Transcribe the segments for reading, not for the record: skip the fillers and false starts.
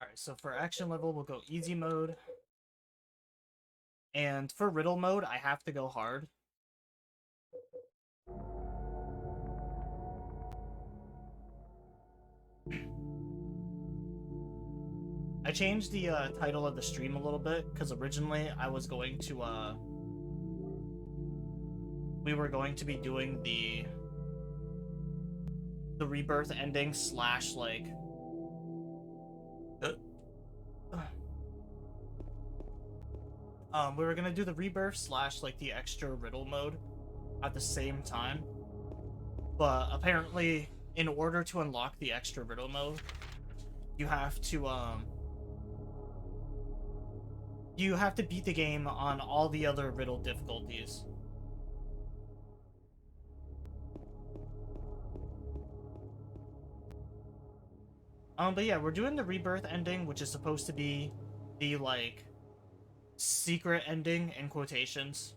Alright, so for action level, we'll go easy mode. And for riddle mode, I have to go hard. I changed the title of the stream a little bit, because originally I was going to, we were going to be doing the Rebirth ending slash, like... we were gonna do the Rebirth slash, like, the extra riddle mode at the same time. But apparently, in order to unlock the extra riddle mode, you have to, you have to beat the game on all the other riddle difficulties. But yeah, we're doing the Rebirth ending, which is supposed to be the, like, secret ending, in quotations.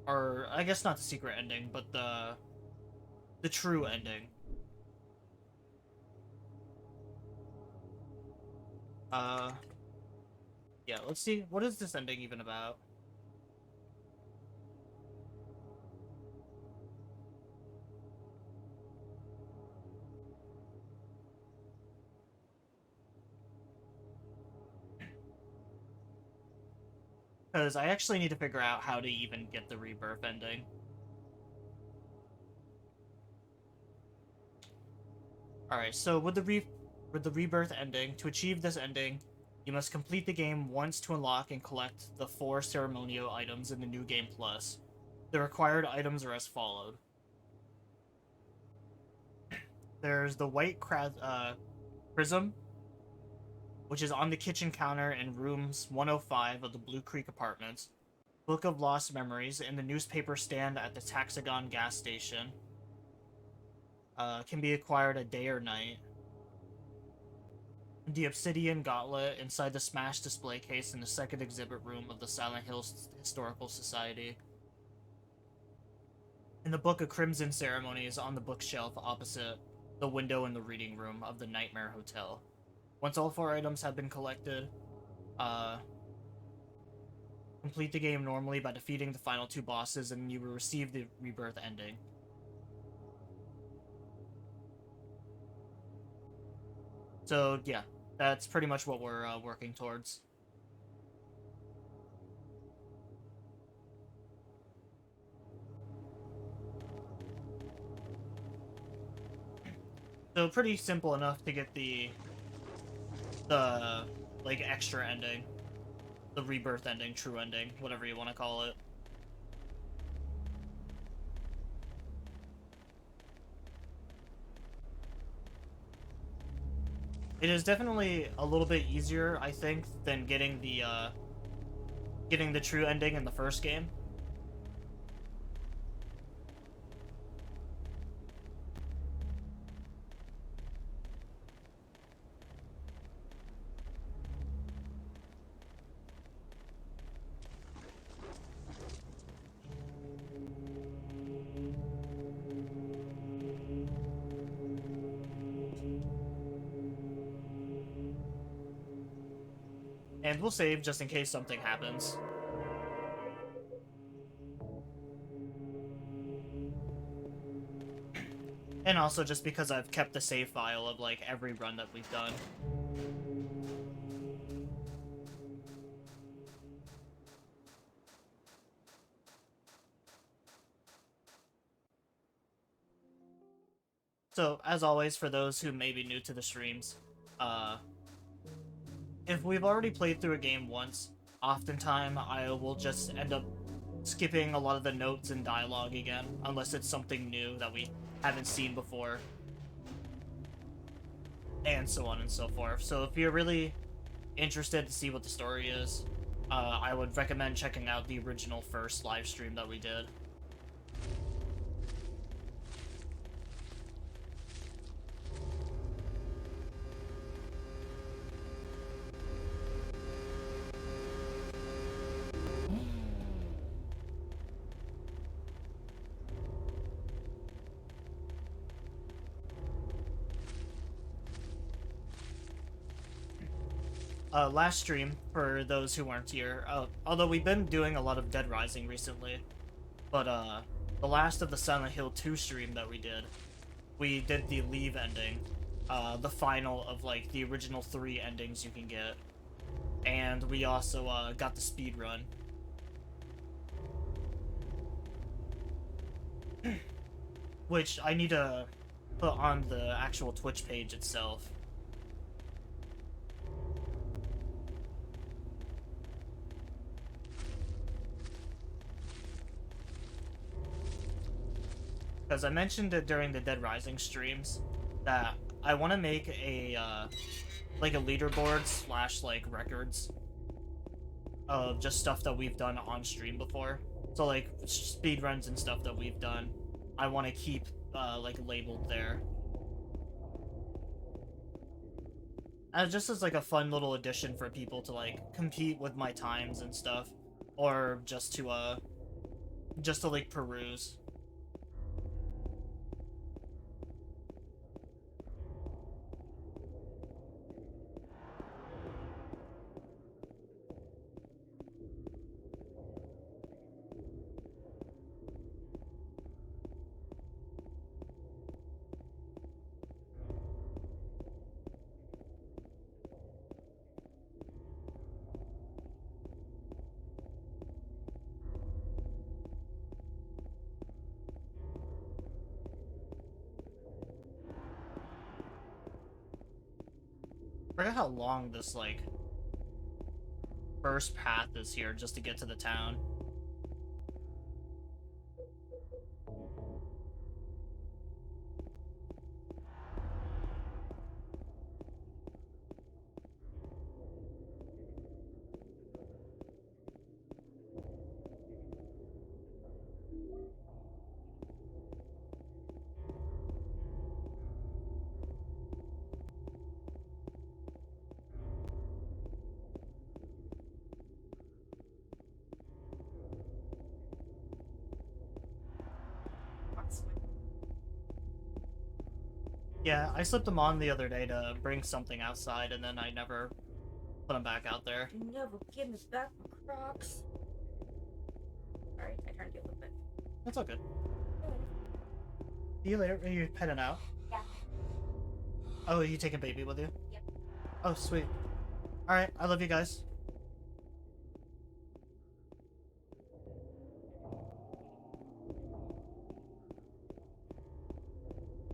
Or, I guess not the secret ending, but the true ending. Yeah, let's see, what is this ending even about? Because I actually need to figure out how to even get the Rebirth ending. Alright, so with the Rebirth ending, to achieve this ending, you must complete the game once to unlock and collect the 4 ceremonial items in the New Game Plus. The required items are as followed. There's the white prism, which is on the kitchen counter in rooms 105 of the Blue Creek Apartments. Book of Lost Memories in the newspaper stand at the Taxagon gas station. Can be acquired at day or night. The obsidian gauntlet inside the smashed display case in the second exhibit room of the Silent Hills Historical Society. And the Book of Crimson Ceremonies on the bookshelf opposite the window in the reading room of the Nightmare Hotel. Once all 4 items have been collected, complete the game normally by defeating the final 2 bosses, and you will receive the Rebirth ending. So, yeah, that's pretty much what we're working towards. So, pretty simple enough to get the like, extra ending. The Rebirth ending, true ending, whatever you want to call it. It is definitely a little bit easier, I think, than getting the true ending in the first game. And we'll save just in case something happens. And also just because I've kept the save file of, like, every run that we've done. So, as always, for those who may be new to the streams, if we've already played through a game once, oftentimes I will just end up skipping a lot of the notes and dialogue again, unless it's something new that we haven't seen before. And so on and so forth. So if you're really interested to see what the story is, I would recommend checking out the original first live stream that we did. last stream, for those who weren't here, although we've been doing a lot of Dead Rising recently, but the last of the Silent Hill 2 stream that we did the Leave ending, the final of like the original 3 endings you can get, and we also got the speed run. Which I need to put on the actual Twitch page itself. Because I mentioned it during the Dead Rising streams that I want to make a like a leaderboard / like records of just stuff that we've done on stream before. So like speedruns and stuff that we've done, I want to keep like labeled there. Just as like a fun little addition for people to like compete with my times and stuff, or just to like peruse. I forget how long this, like, first path is here just to get to the town. Yeah, I slipped them on the other day to bring something outside, and then I never put them back out there. You never give me back my Crocs. Sorry, I turned you a little bit. That's all good. See you later. Are you heading out? Yeah. Oh, are you taking baby with you? Yep. Oh, sweet. Alright, I love you guys.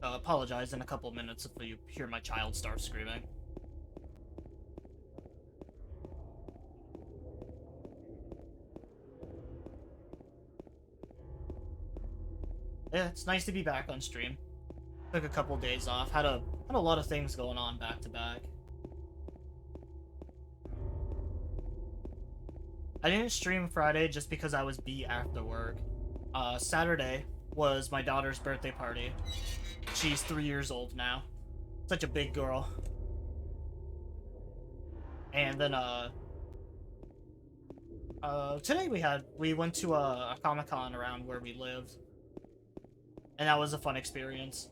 Apologize in a couple minutes if you hear my child start screaming. Yeah, it's nice to be back on stream. Took a couple days off. Had a lot of things going on back to back. I didn't stream Friday just because I was beat after work. Saturday was my daughter's birthday party. She's 3 years old now. Such a big girl. And then, today we went to a Comic-Con around where we lived. And that was a fun experience.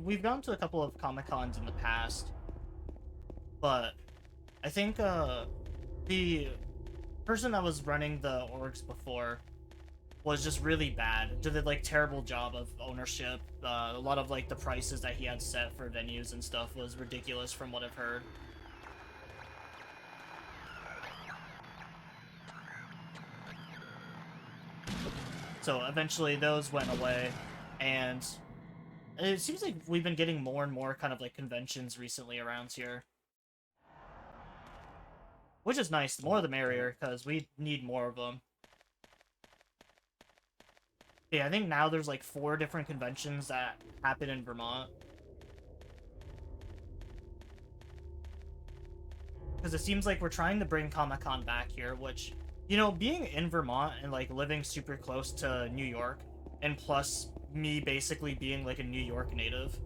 We've gone to a couple of Comic-Cons in the past. But I think, the person that was running the orgs before was just really bad. Did a like terrible job of ownership. A lot of like the prices that he had set for venues and stuff was ridiculous from what I've heard. So eventually those went away, and it seems like we've been getting more and more kind of like conventions recently around here. Which is nice, the more the merrier, because we need more of them. Yeah, I think now there's like 4 different conventions that happen in Vermont. Because it seems like we're trying to bring Comic-Con back here, which, you know, being in Vermont and like living super close to New York, and plus me basically being like a New York native,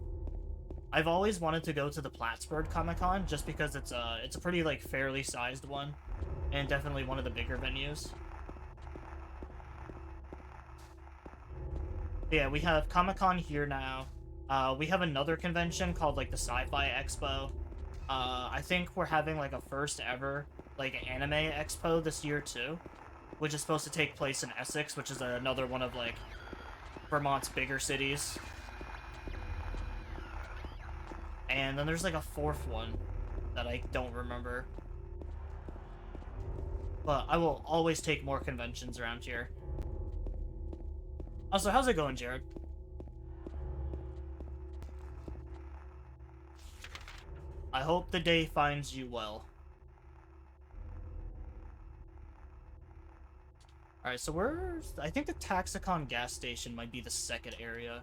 I've always wanted to go to the Plattsburgh Comic-Con just because it's a pretty like fairly sized one, and definitely one of the bigger venues. Yeah, we have Comic-Con here now. We have another convention called like the Sci-Fi Expo. I think we're having like a first ever like anime expo this year too, which is supposed to take place in Essex, which is another one of like Vermont's bigger cities. And then there's like a fourth one that I don't remember. But I will always take more conventions around here. Also, how's it going, Jared? I hope the day finds you well. Alright, so I think the Taxicon gas station might be the second area.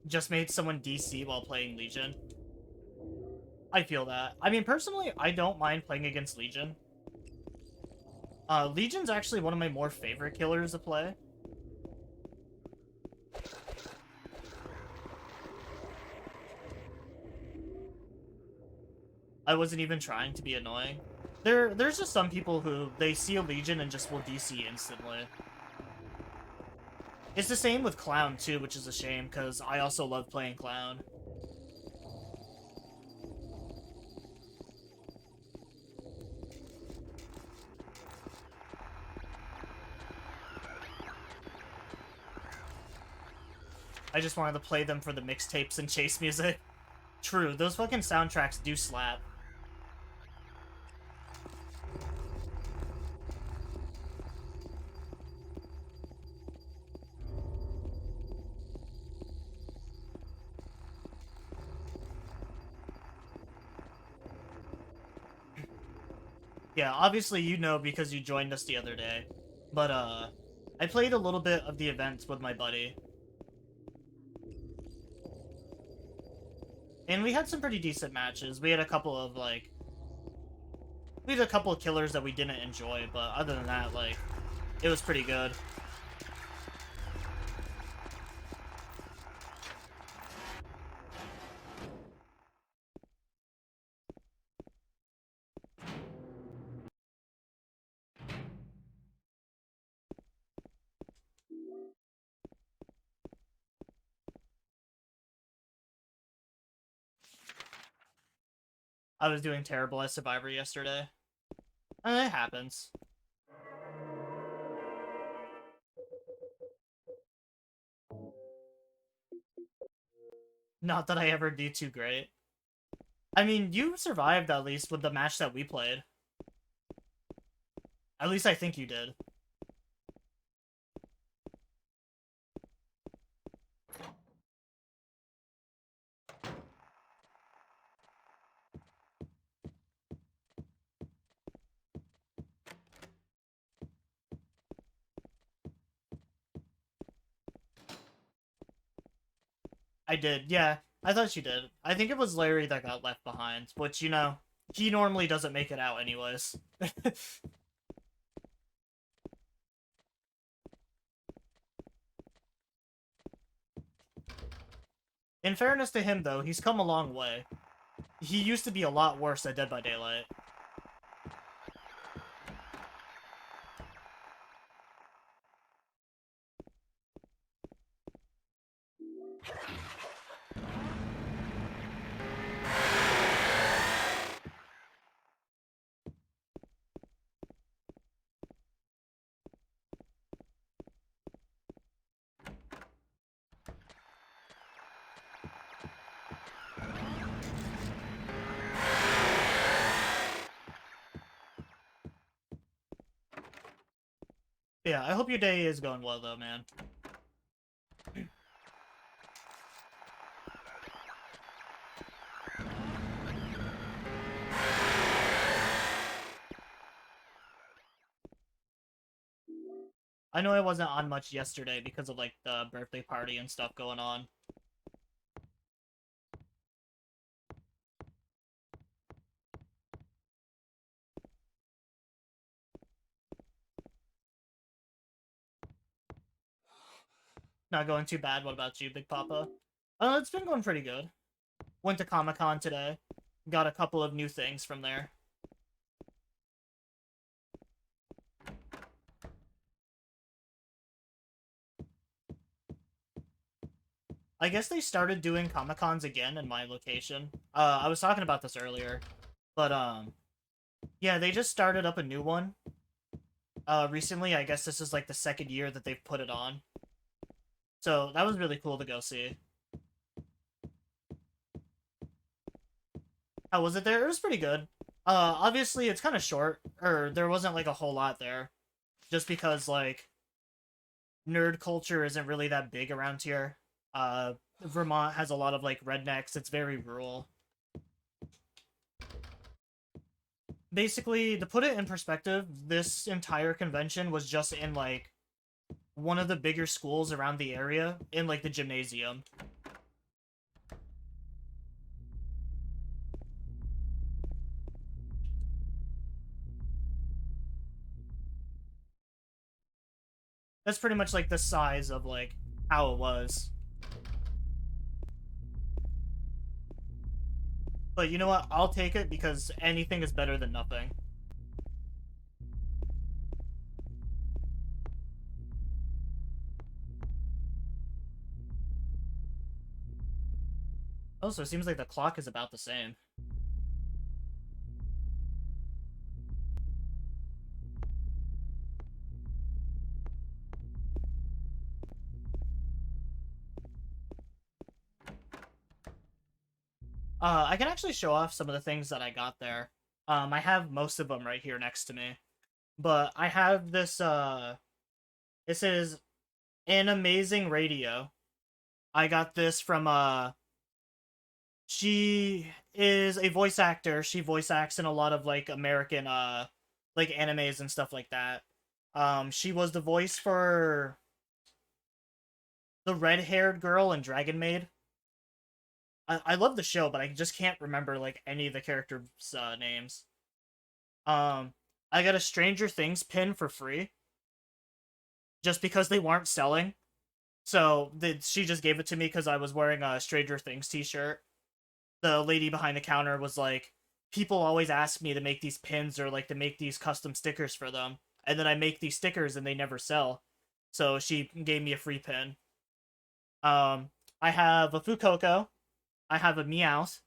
Just made someone DC while playing Legion. I feel that. I mean, personally, I don't mind playing against Legion. Legion's actually one of my more favorite killers to play. I wasn't even trying to be annoying. There's just some people who, they see a Legion and just will DC instantly. It's the same with Clown, too, which is a shame, because I also love playing Clown. I just wanted to play them for the mixtapes and chase music. True, those fucking soundtracks do slap. Yeah, obviously you know because you joined us the other day. But, I played a little bit of the events with my buddy. And we had some pretty decent matches. We had a couple of, like... We had a couple of killers that we didn't enjoy, but other than that, like, it was pretty good. I was doing terrible as Survivor yesterday. It happens. Not that I ever do too great. I mean, you survived at least with the match that we played. At least I think you did. I did, yeah. I thought you did. I think it was Larry that got left behind, which, you know, he normally doesn't make it out anyways. In fairness to him, though, he's come a long way. He used to be a lot worse at Dead by Daylight. Yeah, I hope your day is going well, though, man. I know I wasn't on much yesterday because of, like, the birthday party and stuff going on. Not going too bad. What about you, Big Papa? It's been going pretty good. Went to Comic-Con today. Got a couple of new things from there. I guess they started doing Comic-Cons again in my location. I was talking about this earlier, but yeah, they just started up a new one. Recently, I guess this is like the second year that they've put it on. So that was really cool to go see. How was it there? It was pretty good. Obviously it's kind of short, or there wasn't like a whole lot there, just because like nerd culture isn't really that big around here. Vermont has a lot of like rednecks. It's very rural. Basically, to put it in perspective, this entire convention was just in like one of the bigger schools around the area in like the gymnasium. That's pretty much like the size of like how it was. But you know what? I'll take it because anything is better than nothing. Also, it seems like the clock is about the same. I can actually show off some of the things that I got there. I have most of them right here next to me. But I have this, it says, An Amazing Radio. I got this from, she is a voice actor. She voice acts in a lot of, like, American, like, animes and stuff like that. She was the voice for the red-haired girl in Dragon Maid. I love the show, but I just can't remember, like, any of the characters' names. Um, I got a Stranger Things pin for free, just because they weren't selling. So she just gave it to me because I was wearing a Stranger Things t-shirt. The lady behind the counter was like, people always ask me to make these pins or like to make these custom stickers for them. And then I make these stickers and they never sell. So she gave me a free pin. Um, I have a Fuecoco. I have a Meowth.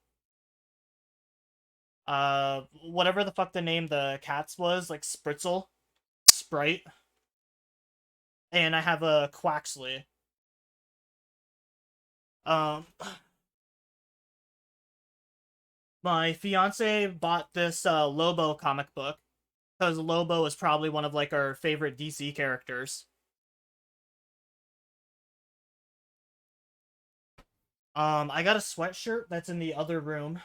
Whatever the fuck the name the cats was, like Spritzel, Sprite. And I have a Quaxley. Um, my fiance bought this Lobo comic book because Lobo is probably one of like our favorite DC characters. I got a sweatshirt that's in the other room.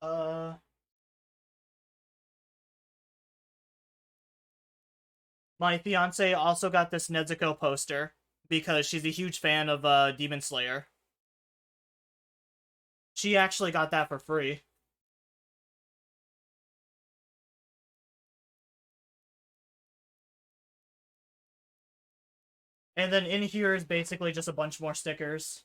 Uh, my fiance also got this Nezuko poster because she's a huge fan of Demon Slayer. She actually got that for free. And then in here is basically just a bunch more stickers.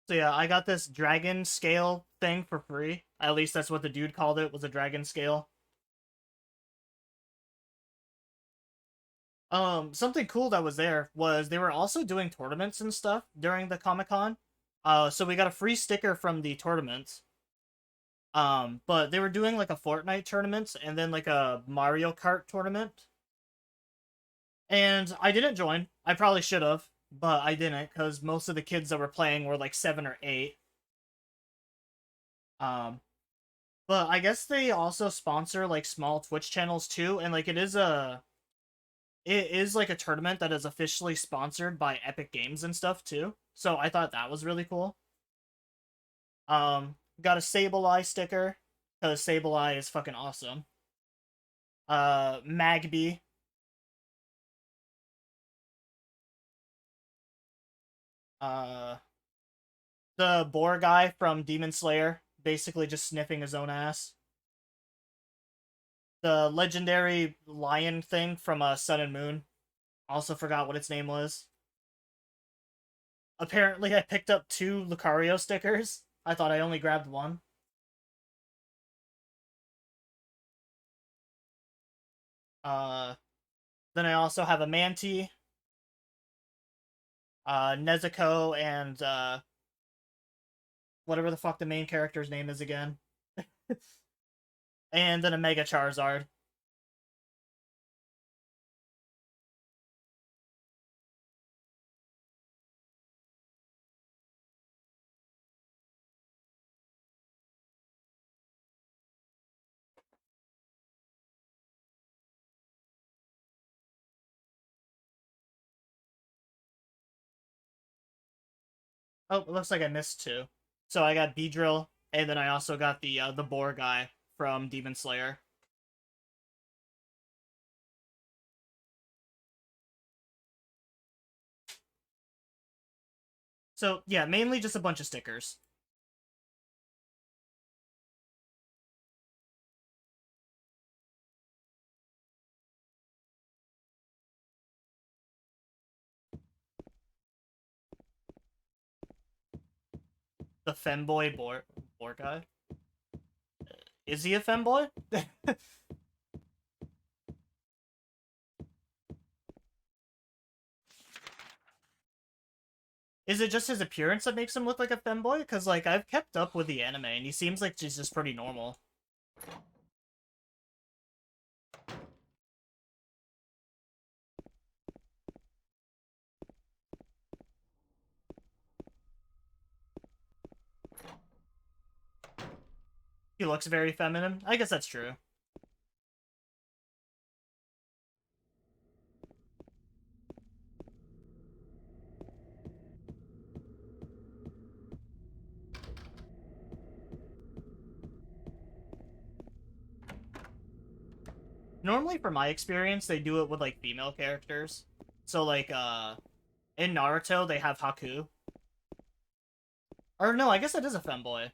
So yeah, I got this dragon scale thing for free. At least that's what the dude called it, was a dragon scale. Something cool that was there was they were also doing tournaments and stuff during the Comic-Con. So we got a free sticker from the tournament. But they were doing like a Fortnite tournament and then like a Mario Kart tournament. And I didn't join. I probably should have, but I didn't because most of the kids that were playing were like 7 or 8. Um, but I guess they also sponsor like small Twitch channels too, and like it is like a tournament that is officially sponsored by Epic Games and stuff too. So I thought that was really cool. Got a Sableye sticker because Sableye is fucking awesome. Magby. The boar guy from Demon Slayer, basically just sniffing his own ass. The legendary lion thing from Sun and Moon. Also forgot what its name was. Apparently, I picked up 2 Lucario stickers. I thought I only grabbed 1. Then I also have a Manti, Nezuko, and whatever the fuck the main character's name is again. And then a Mega Charizard. Oh, it looks like I missed 2. So I got Beedrill, and then I also got the boar guy from Demon Slayer. So yeah, mainly just a bunch of stickers. The femboy boar guy. Is he a femboy? Is it just his appearance that makes him look like a femboy? Because, like, I've kept up with the anime, and he seems like he's just pretty normal. He looks very feminine. I guess that's true. Normally, from my experience, they do it with, like, female characters. So, like, in Naruto, they have Haku. Or, no, I guess that is a femboy.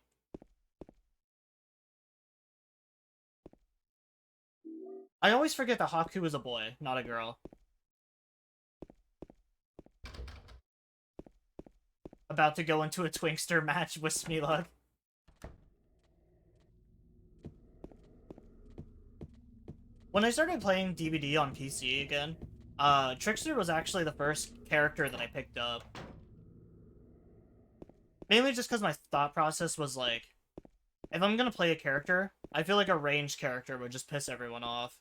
I always forget that Haku is a boy, not a girl. About to go into a Twinkster match with Smeelug. When I started playing DBD on PC again, Trickster was actually the first character that I picked up. Mainly just because my thought process was like, if I'm gonna play a character, I feel like a ranged character would just piss everyone off.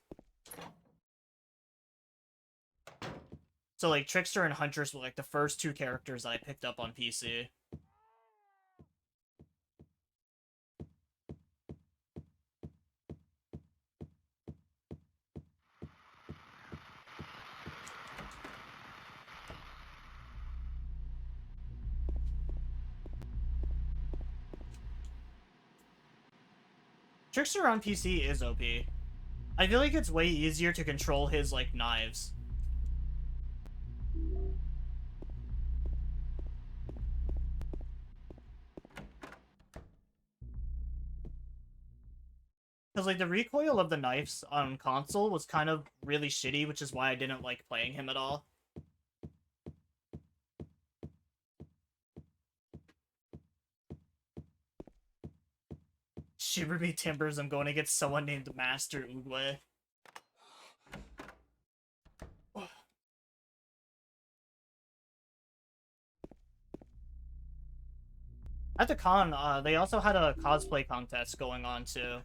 So like Trickster and Huntress were like the first 2 characters that I picked up on PC. Trickster on PC is OP. I feel like it's way easier to control his, like, knives. Because, like, the recoil of the knives on console was kind of really shitty, which is why I didn't like playing him at all. Shiver me timbers, I'm going to get someone named Master Oogway. At the con, they also had a cosplay contest going on, too.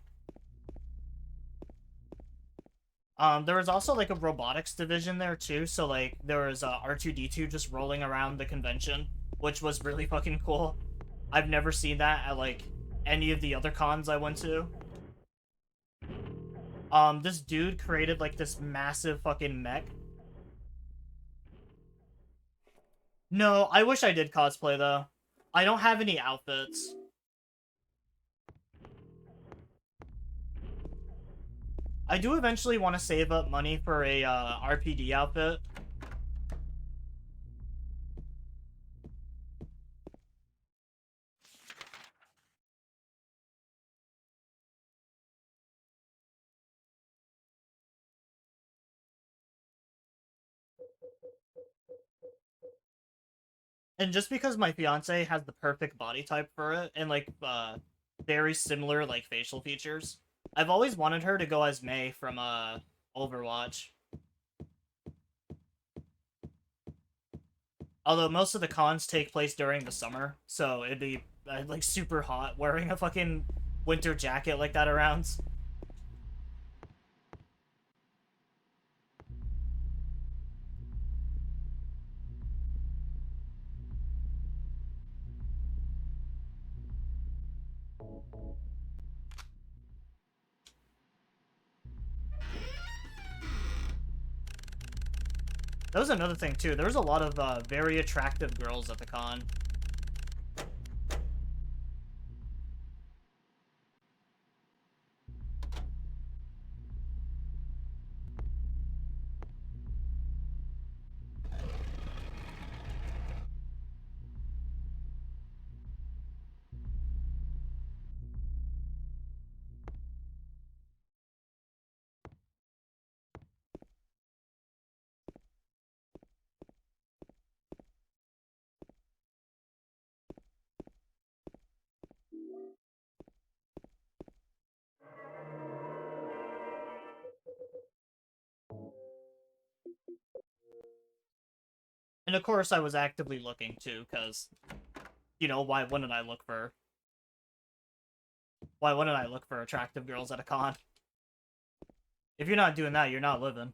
There was also, like, a robotics division there, too, so, like, there was R2-D2 just rolling around the convention, which was really fucking cool. I've never seen that at, like, any of the other cons I went to. This dude created, like, this massive fucking mech. No, I wish I did cosplay, though. I don't have any outfits. I do eventually want to save up money for a RPD outfit. And just because my fiance has the perfect body type for it and like very similar like facial features, I've always wanted her to go as Mei from Overwatch. Although most of the cons take place during the summer, so it'd be like super hot wearing a fucking winter jacket like that around. That was another thing too. There was a lot of very attractive girls at the con. And of course, I was actively looking too, because, you know, why wouldn't I look for attractive girls at a con? If you're not doing that, you're not living.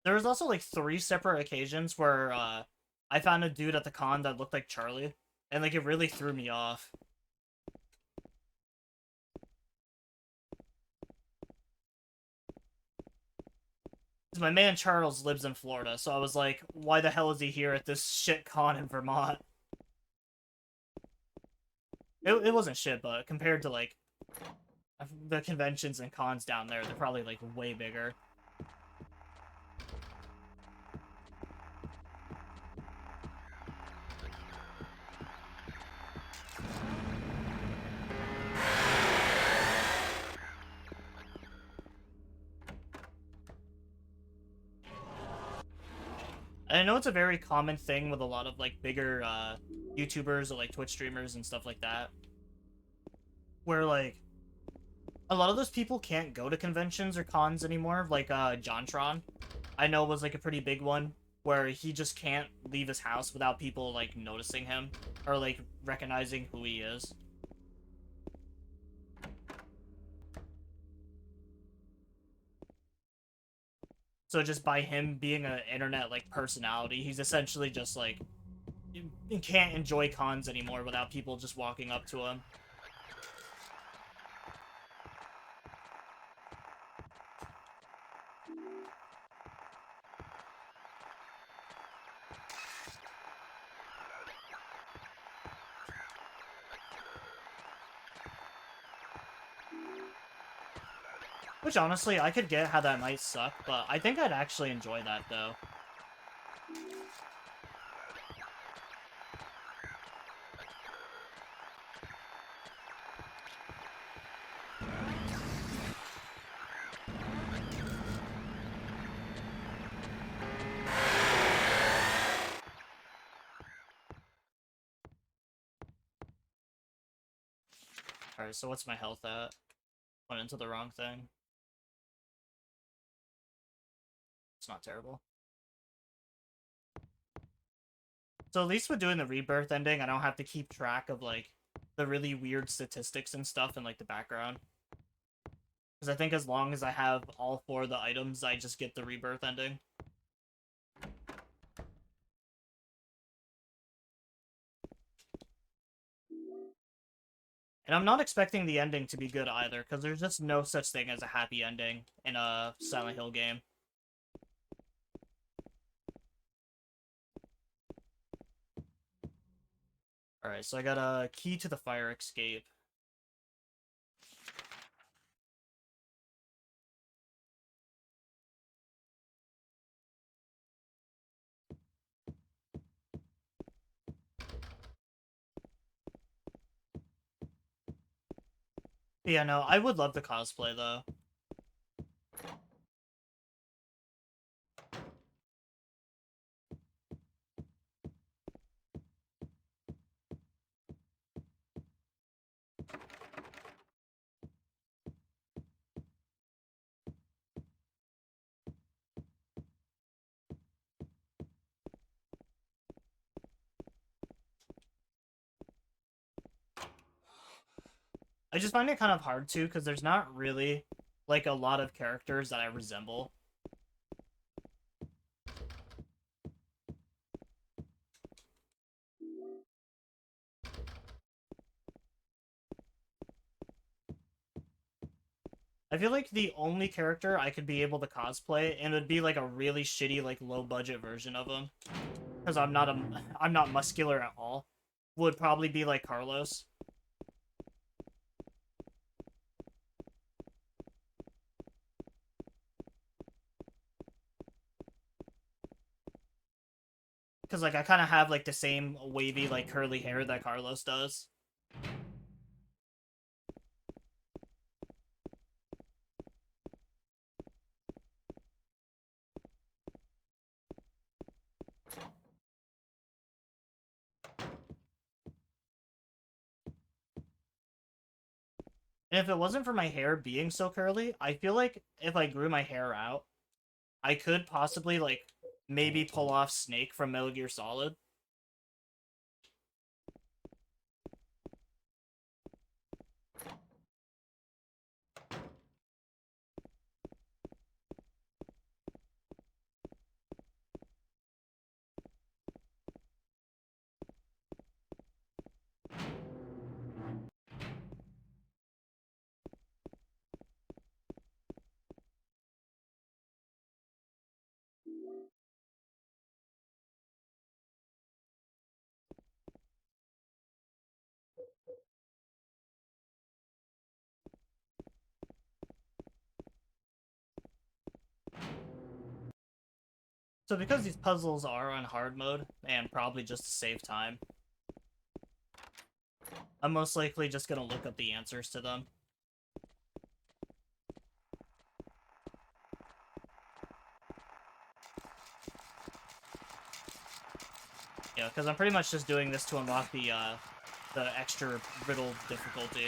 There was also like 3 separate occasions where I found a dude at the con that looked like Charlie, and like it really threw me off. 'Cause my man Charles lives in Florida, so I was like, why the hell is he here at this shit con in Vermont? It wasn't shit, but compared to like the conventions and cons down there, they're probably like way bigger. And I know it's a very common thing with a lot of like bigger YouTubers or like Twitch streamers and stuff like that, where like a lot of those people can't go to conventions or cons anymore. Like JonTron, I know was like a pretty big one where he just can't leave his house without people like noticing him or like recognizing who he is. So just by him being an internet like personality, he's essentially just like he can't enjoy cons anymore without people just walking up to him. Which honestly, I could get how that might suck, but I think I'd actually enjoy that though. Alright, so what's my health at? Went into the wrong thing. It's not terrible. So at least with doing the Rebirth ending, I don't have to keep track of, like, the really weird statistics and stuff in, like, the background. Because I think as long as I have all 4 of the items, I just get the Rebirth ending. And I'm not expecting the ending to be good either, because there's just no such thing as a happy ending in a Silent Hill game. Alright, so I got a key to the fire escape. Yeah, no, I would love to cosplay, though. I just find it kind of hard, too, because there's not really, like, a lot of characters that I resemble. I feel like the only character I could be able to cosplay, and it'd be like a really shitty, like low budget version of him, because I'm not muscular at all, would probably be like Carlos. Because like I kind of have like the same wavy like curly hair that Carlos does. And if it wasn't for my hair being so curly, I feel like if I grew my hair out, I could possibly like maybe pull off Snake from Metal Gear Solid. So because these puzzles are on hard mode, and probably just to save time, I'm most likely just gonna look up the answers to them. Yeah, because I'm pretty much just doing this to unlock the extra riddle difficulty.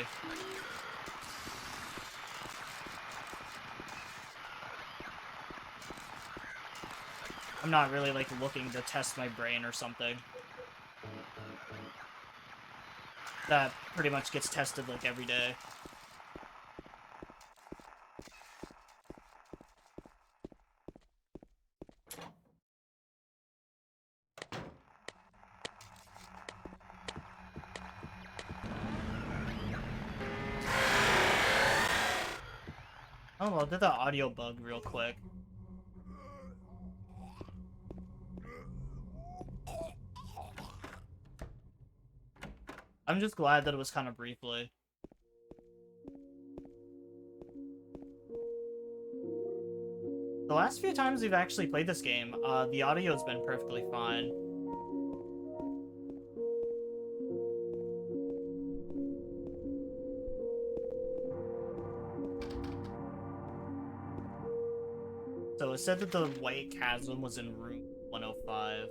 I'm not really, like, looking to test my brain or something. That pretty much gets tested, like, every day. Oh, well, did the audio bug real quick. I'm just glad that it was kind of briefly. The last few times we've actually played this game, the audio's been perfectly fine. So it said that the White Chasm was in room 105.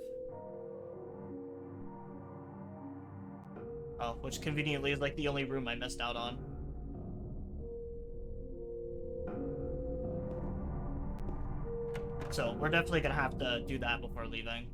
Oh, which conveniently is like the only room I missed out on. So we're definitely gonna have to do that before leaving.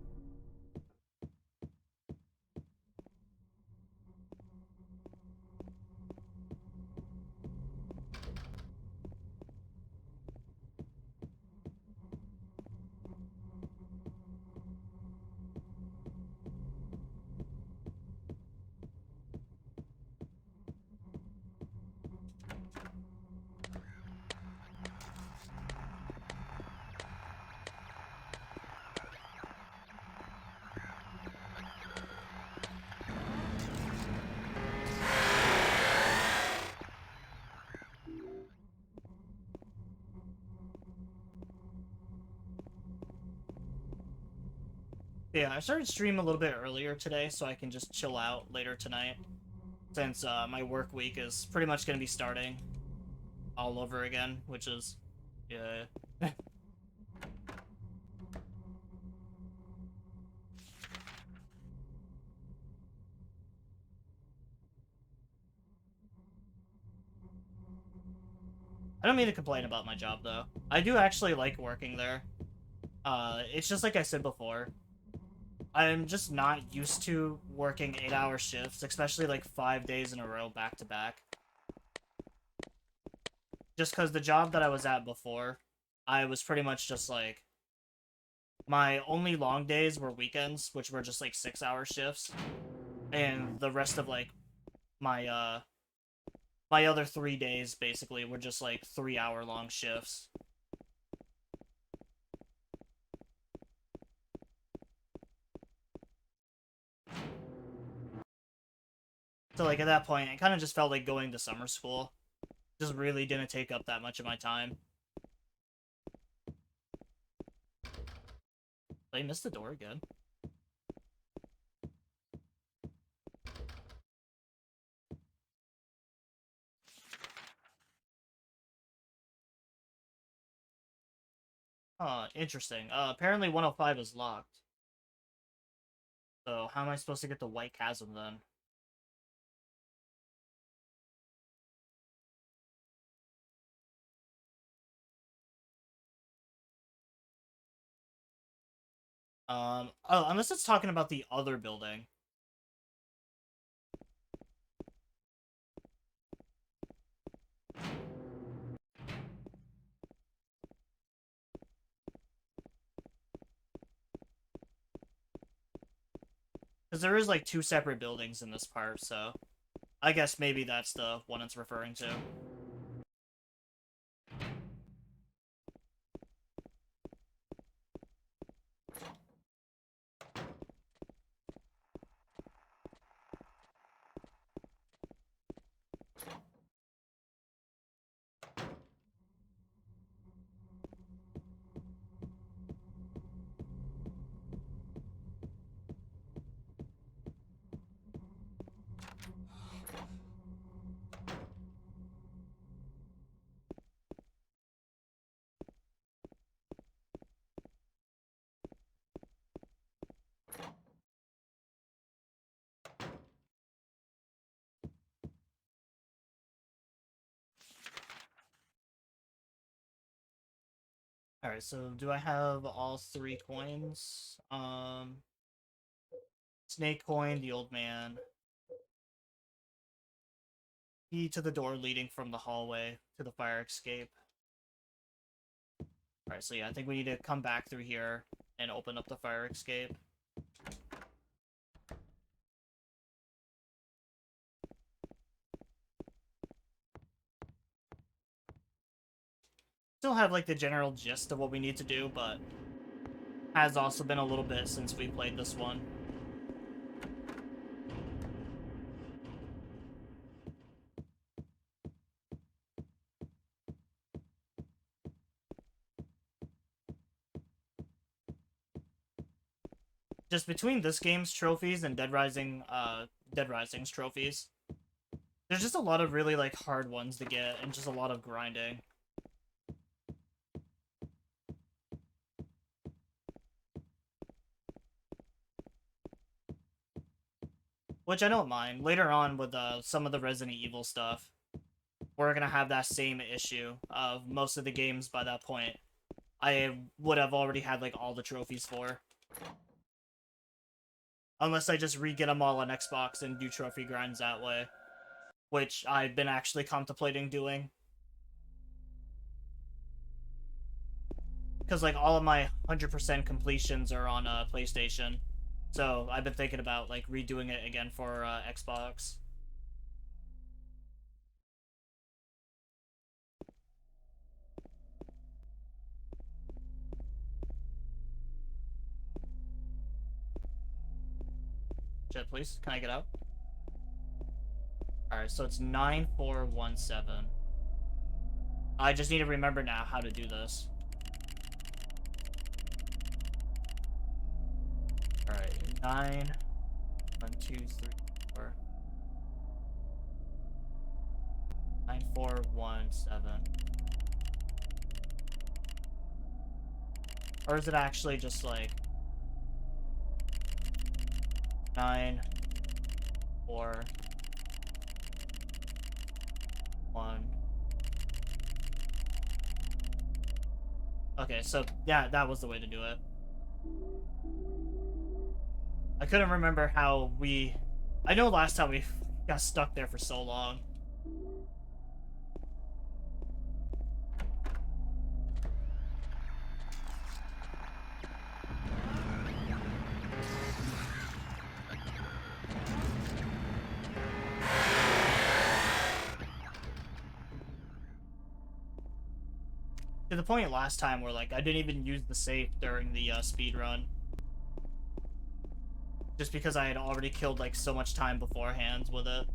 Yeah, I started streaming a little bit earlier today so I can just chill out later tonight, since my work week is pretty much going to be starting all over again, which is, yeah. I don't mean to complain about my job, though. I do actually like working there. It's just like I said before. I'm just not used to working 8-hour shifts, especially like 5 days in a row back to back. Just because the job that I was at before, I was pretty much just like, my only long days were weekends, which were just like 6-hour shifts. And the rest of like my my other 3 days basically were just like 3-hour long shifts. So like at that point, it kind of just felt like going to summer school. Just really didn't take up that much of my time. They missed the door again. Interesting. Apparently 105 is locked. So how am I supposed to get the White Chasm then? Oh, unless it's talking about the other building. Because there is like 2 separate buildings in this part, so I guess maybe that's the one it's referring to. Alright, so do I have all 3 coins? Snake coin, the old man. Key to the door leading from the hallway to the fire escape. Alright, so yeah, I think we need to come back through here and open up the fire escape. Still have like the general gist of what we need to do, but has also been a little bit since we played this one. Just between this game's trophies and Dead Rising's trophies, there's just a lot of really like hard ones to get and just a lot of grinding. Which I don't mind. Later on with some of the Resident Evil stuff, we're gonna have that same issue of most of the games by that point I would have already had like all the trophies for. Unless I just re-get them all on Xbox and do trophy grinds that way. Which I've been actually contemplating doing. Because like all of my 100% completions are on PlayStation. So I've been thinking about like redoing it again for Xbox. Jet, please. Can I get out? Alright, so it's 9417. I just need to remember now how to do this. Alright, 9, 1, 2, 3, 4. 9, 417. Or is it actually just like 9 4 1? Okay, so yeah, that was the way to do it. I couldn't remember how we... I know last time we got stuck there for so long. To the point last time where, like, I didn't even use the safe during the speed run. Just because I had already killed, like, so much time beforehand with it.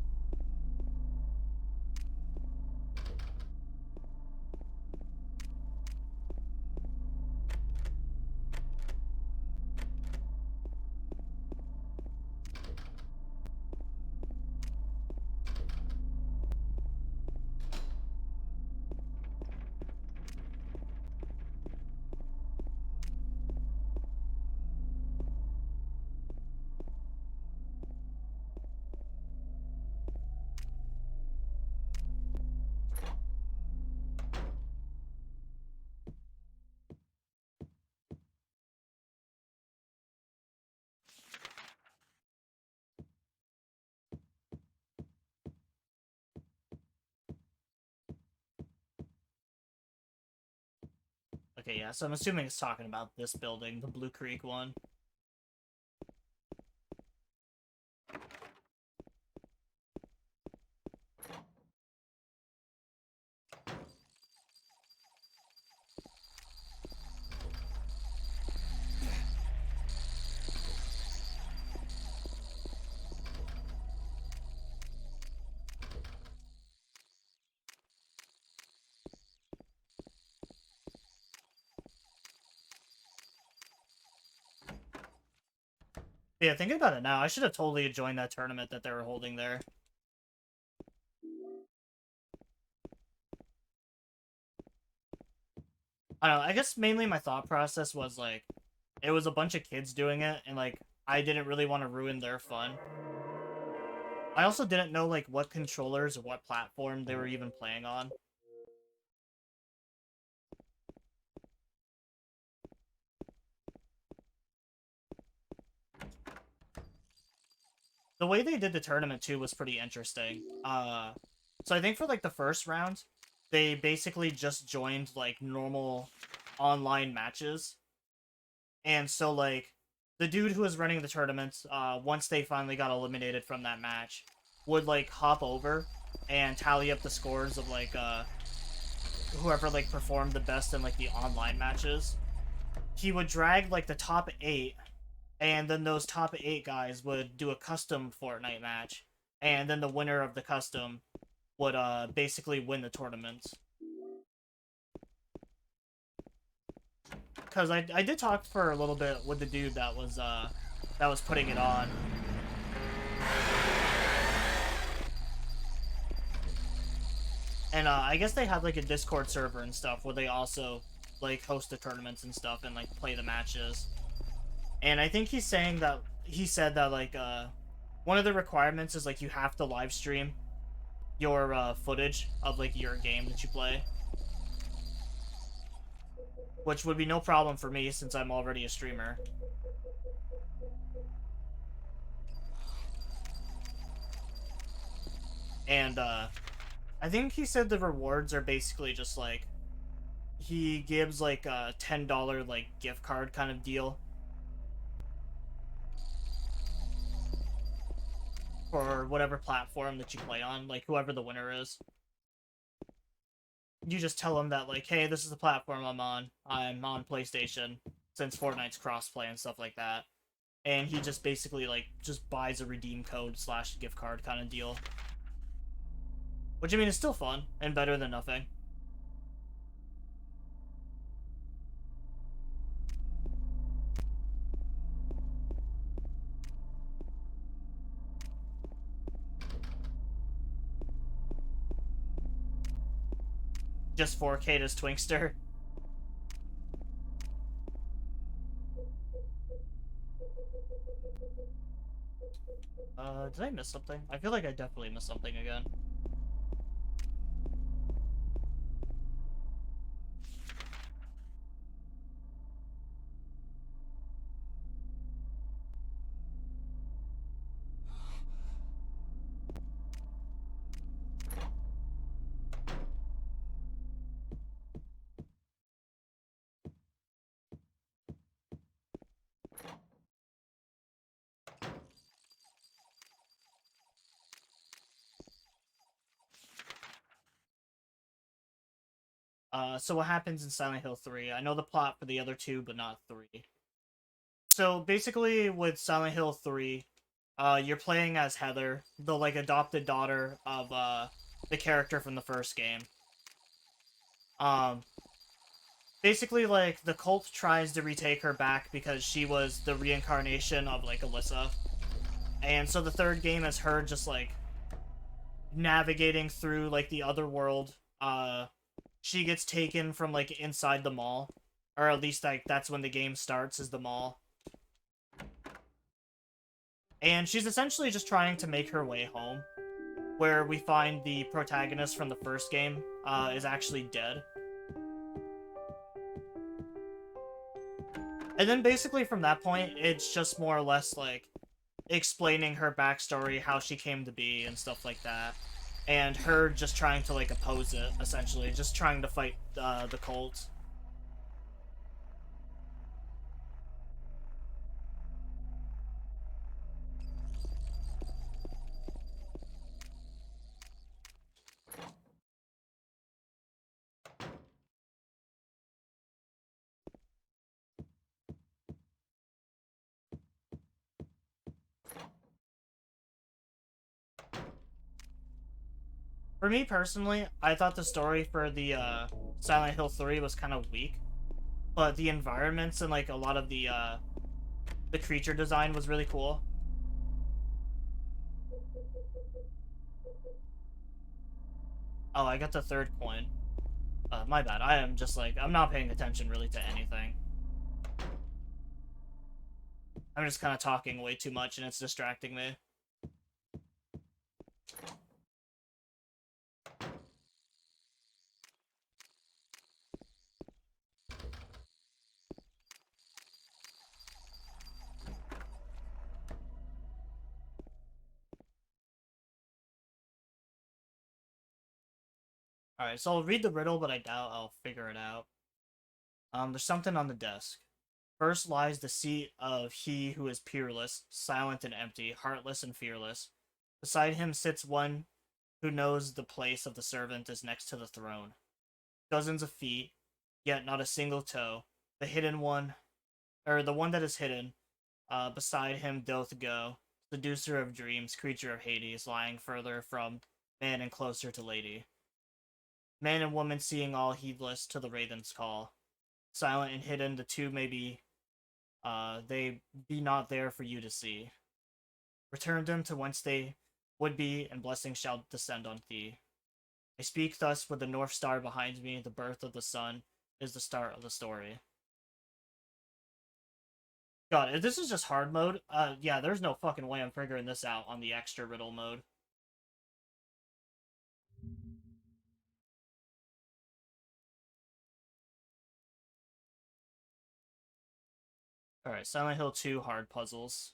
Okay, yeah, so I'm assuming it's talking about this building, the Blue Creek one. Yeah, thinking about it now, I should have totally joined that tournament that they were holding there. I don't know, I guess mainly my thought process was, like, it was a bunch of kids doing it, and, like, I didn't really want to ruin their fun. I also didn't know, like, what controllers or what platform they were even playing on. The way they did the tournament, too, was pretty interesting. So I think for, like, the first round, they basically just joined, like, normal online matches. And so, like, the dude who was running the tournament, once they finally got eliminated from that match, would, like, hop over and tally up the scores of, like, whoever, like, performed the best in, like, the online matches. He would drag, like, the top 8, and then those top 8 guys would do a custom Fortnite match, and then the winner of the custom would, basically win the tournament. Because I did talk for a little bit with the dude that was putting it on. And I guess they had like a Discord server and stuff where they also like host the tournaments and stuff and like play the matches. And I think he said that like one of the requirements is like you have to live stream your footage of like your game that you play. Which would be no problem for me since I'm already a streamer. And I think he said the rewards are basically just like he gives like a $10 like gift card kind of deal for whatever platform that you play on, like whoever the winner is. You just tell them that like, hey, this is the platform I'm on. I'm on PlayStation since Fortnite's crossplay and stuff like that. And he just basically like just buys a redeem code / gift card kind of deal. Which I mean is still fun and better than nothing. just 4K'd as Twinkster. Did I miss something? I feel like I definitely missed something again. So what happens in Silent Hill 3? I know the plot for the other two, but not 3. So basically, with Silent Hill 3, you're playing as Heather, the like adopted daughter of the character from the first game. Um, Basically, like the cult tries to retake her back because she was the reincarnation of like Alyssa, and so the third game is her just like navigating through like the other world. She gets taken from like inside the mall, or at least like that's when the game starts, is the mall. And she's essentially just trying to make her way home, where we find the protagonist from the first game is actually dead. And then basically from that point, it's just more or less like explaining her backstory, how she came to be, and stuff like that. And her just trying to like oppose it, essentially, just trying to fight the cult. For me personally, I thought the story for the Silent Hill 3 was kind of weak, but the environments and like a lot of the creature design was really cool. Oh, I got the third coin. My bad. I am just like, I'm not paying attention really to anything. I'm just kind of talking way too much and it's distracting me. Alright, so I'll read the riddle, but I doubt I'll figure it out. There's something on the desk. First lies the seat of he who is peerless, silent and empty, heartless and fearless. Beside him sits one who knows the place of the servant is next to the throne. Dozens of feet, yet not a single toe. The hidden one, or the one that is hidden, beside him doth go. Seducer of dreams, creature of Hades, lying further from man and closer to lady. Man and woman seeing all heedless to the raven's call. Silent and hidden, the two may be, they be not there for you to see. Return them to whence they would be, and blessings shall descend on thee. I speak thus with the North Star behind me, the birth of the sun is the start of the story. God, if this is just hard mode, yeah, there's no fucking way I'm figuring this out on the extra riddle mode. Alright, Silent Hill 2 hard puzzles.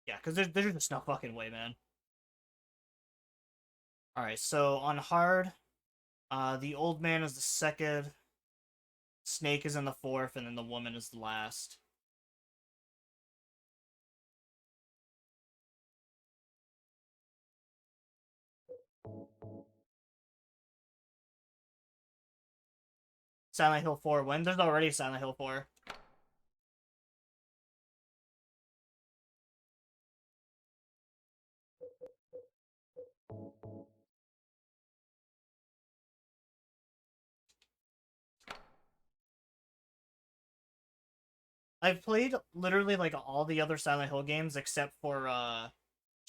Yeah, because there's just no fucking way, man. Alright, so on hard, the old man is the second, Snake is in the fourth, and then the woman is the last. Silent Hill 4 when? There's already Silent Hill 4. I've played literally like all the other Silent Hill games except for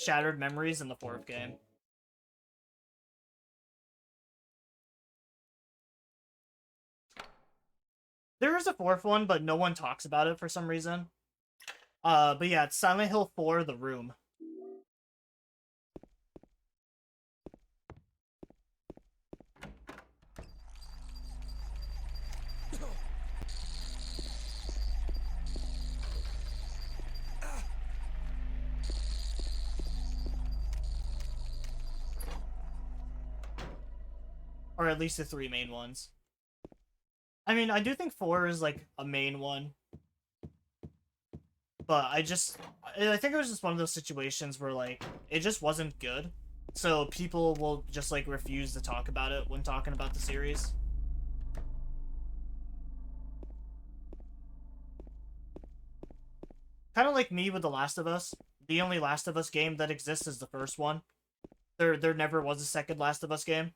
Shattered Memories in the fourth game. There is a fourth one, but no one talks about it for some reason. But yeah, it's Silent Hill 4, The Room. Or at least the 3 main ones. I mean, I do think 4 is, like, a main one. But I think it was just one of those situations where, like, it just wasn't good. So people will just, like, refuse to talk about it when talking about the series. Kind of like me with The Last of Us. The only Last of Us game that exists is the first one. There never was a second Last of Us game.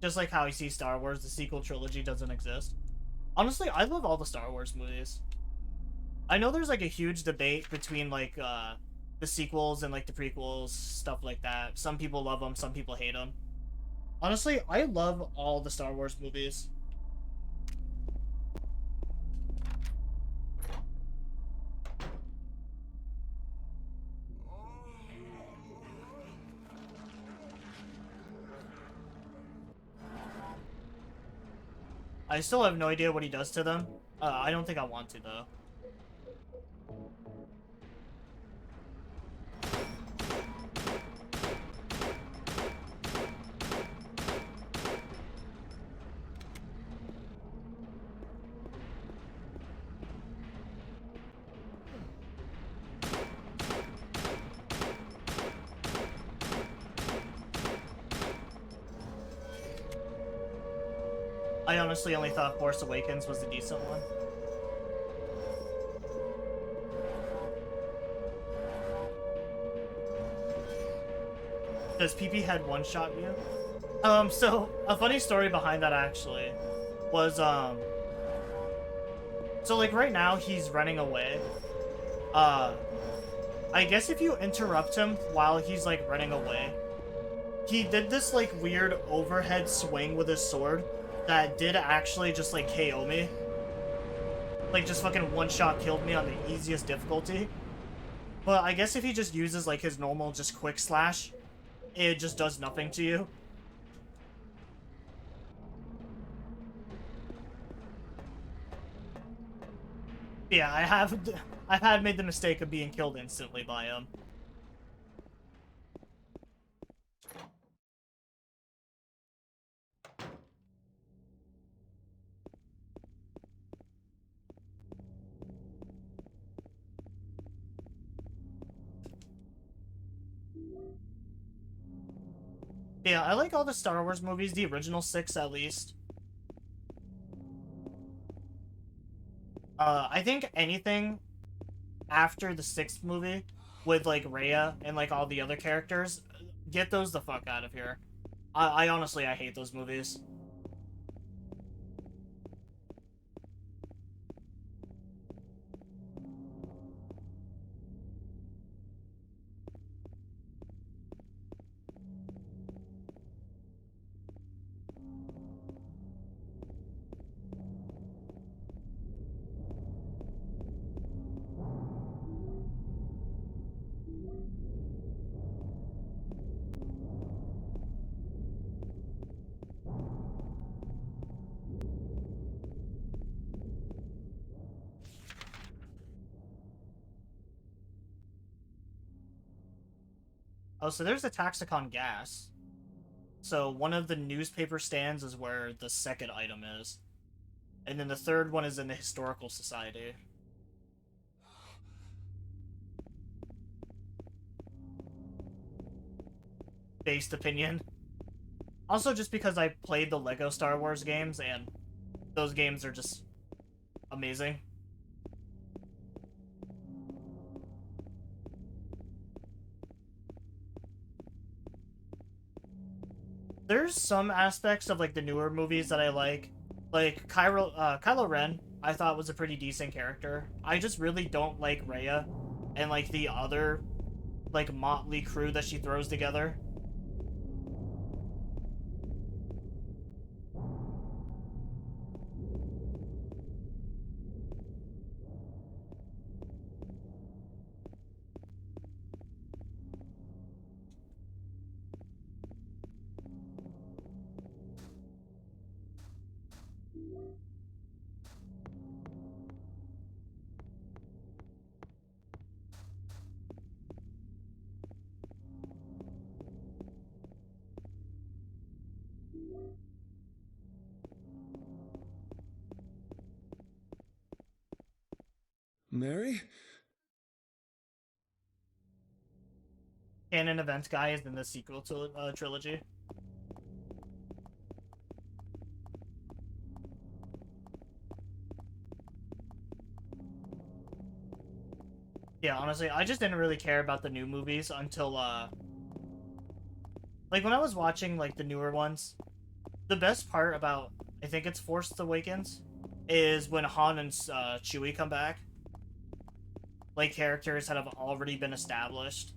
Just like how you see Star Wars, the sequel trilogy doesn't exist. Honestly, I love all the Star Wars movies. I know there's like a huge debate between like the sequels and like the prequels, stuff like that. Some people love them, some people hate them. Honestly, I love all the Star Wars movies. I still have no idea what he does to them. I don't think I want to, though. I honestly only thought Force Awakens was the decent one. Does PP head one-shot you? So, a funny story behind that, actually, was, so, like, right now, he's running away. I guess if you interrupt him while he's, like, running away, he did this, like, weird overhead swing with his sword that did actually just, like, KO me. Like, just fucking one-shot killed me on the easiest difficulty. But I guess if he just uses, like, his normal just quick slash, it just does nothing to you. Yeah, I've had made the mistake of being killed instantly by him. Yeah, I like all the Star Wars movies, the original 6 at least. I think anything after the 6th movie with, like, Rhea and, like, all the other characters, get those the fuck out of here. I honestly, I hate those movies. Oh, so there's the Taxicon gas. So one of the newspaper stands is where the second item is. And then the third one is in the Historical Society. Based opinion. Also, just because I played the Lego Star Wars games, and those games are just amazing. There's some aspects of like the newer movies that I like Kylo Ren. I thought was a pretty decent character. I just really don't like Rhea and like the other like motley crew that she throws together. Mary? Canon event guy is in the sequel to trilogy. Yeah, honestly, I just didn't really care about the new movies until like when I was watching like the newer ones. The best part about I think it's Force Awakens is when Han and Chewie come back. Like characters that have already been established.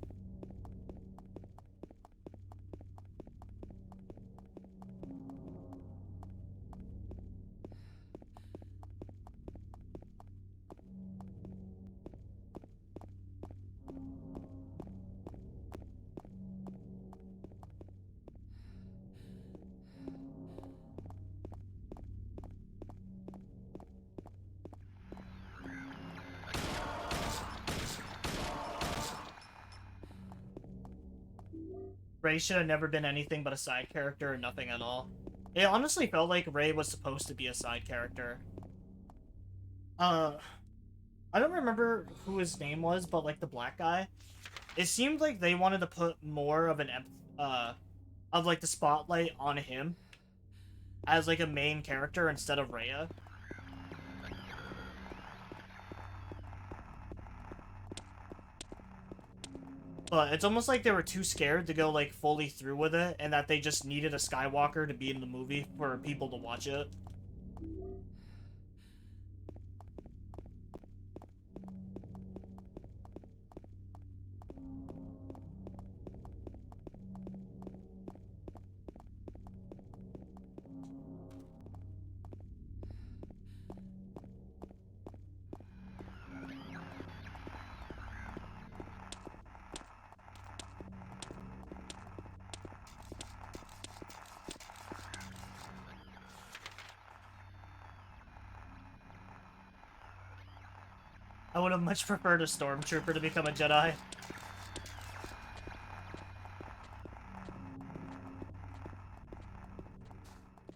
Rey should have never been anything but a side character or nothing at all. It honestly felt like Rey was supposed to be a side character. I don't remember who his name was, but like the black guy. It seemed like they wanted to put more of an of like the spotlight on him as like a main character instead of Rhea. But it's almost like they were too scared to go like fully through with it, and that they just needed a Skywalker to be in the movie for people to watch it. I would have much preferred a stormtrooper to become a Jedi.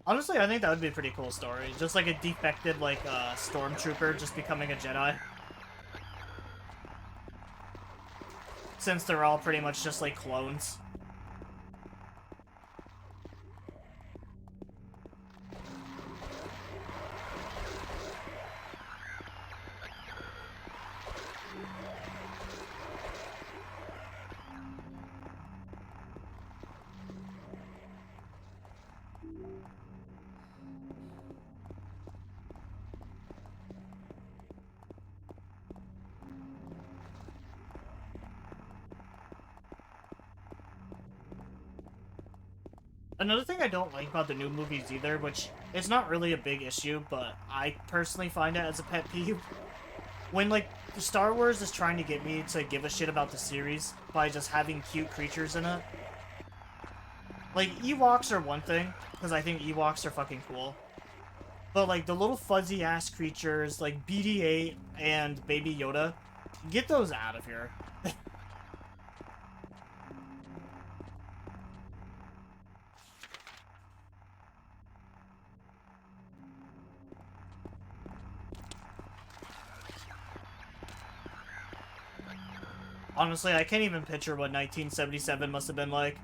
Honestly, I think that would be a pretty cool story. Just like a defected, like, stormtrooper just becoming a Jedi. Since they're all pretty much just, like, clones. Another thing I don't like about the new movies either, which is not really a big issue, but I personally find it as a pet peeve, when, like, Star Wars is trying to get me to give a shit about the series by just having cute creatures in it. Like, Ewoks are one thing, because I think Ewoks are fucking cool. But, like, the little fuzzy-ass creatures, like BD-8 and Baby Yoda, get those out of here. Honestly, I can't even picture what 1977 must have been like.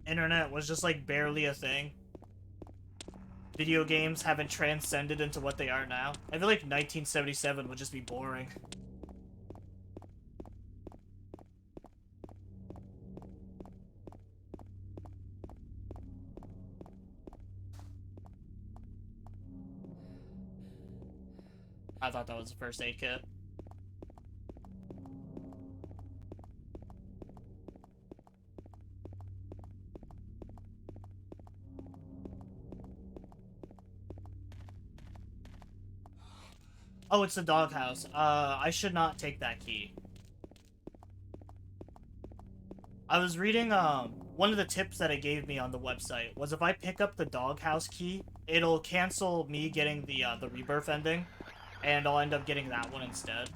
Internet was just like barely a thing. Video games haven't transcended into what they are now. I feel like 1977 would just be boring. I thought that was the first aid kit. Oh, it's the doghouse. I should not take that key. I was reading, one of the tips that it gave me on the website was if I pick up the doghouse key, it'll cancel me getting the Rebirth ending, and I'll end up getting that one instead.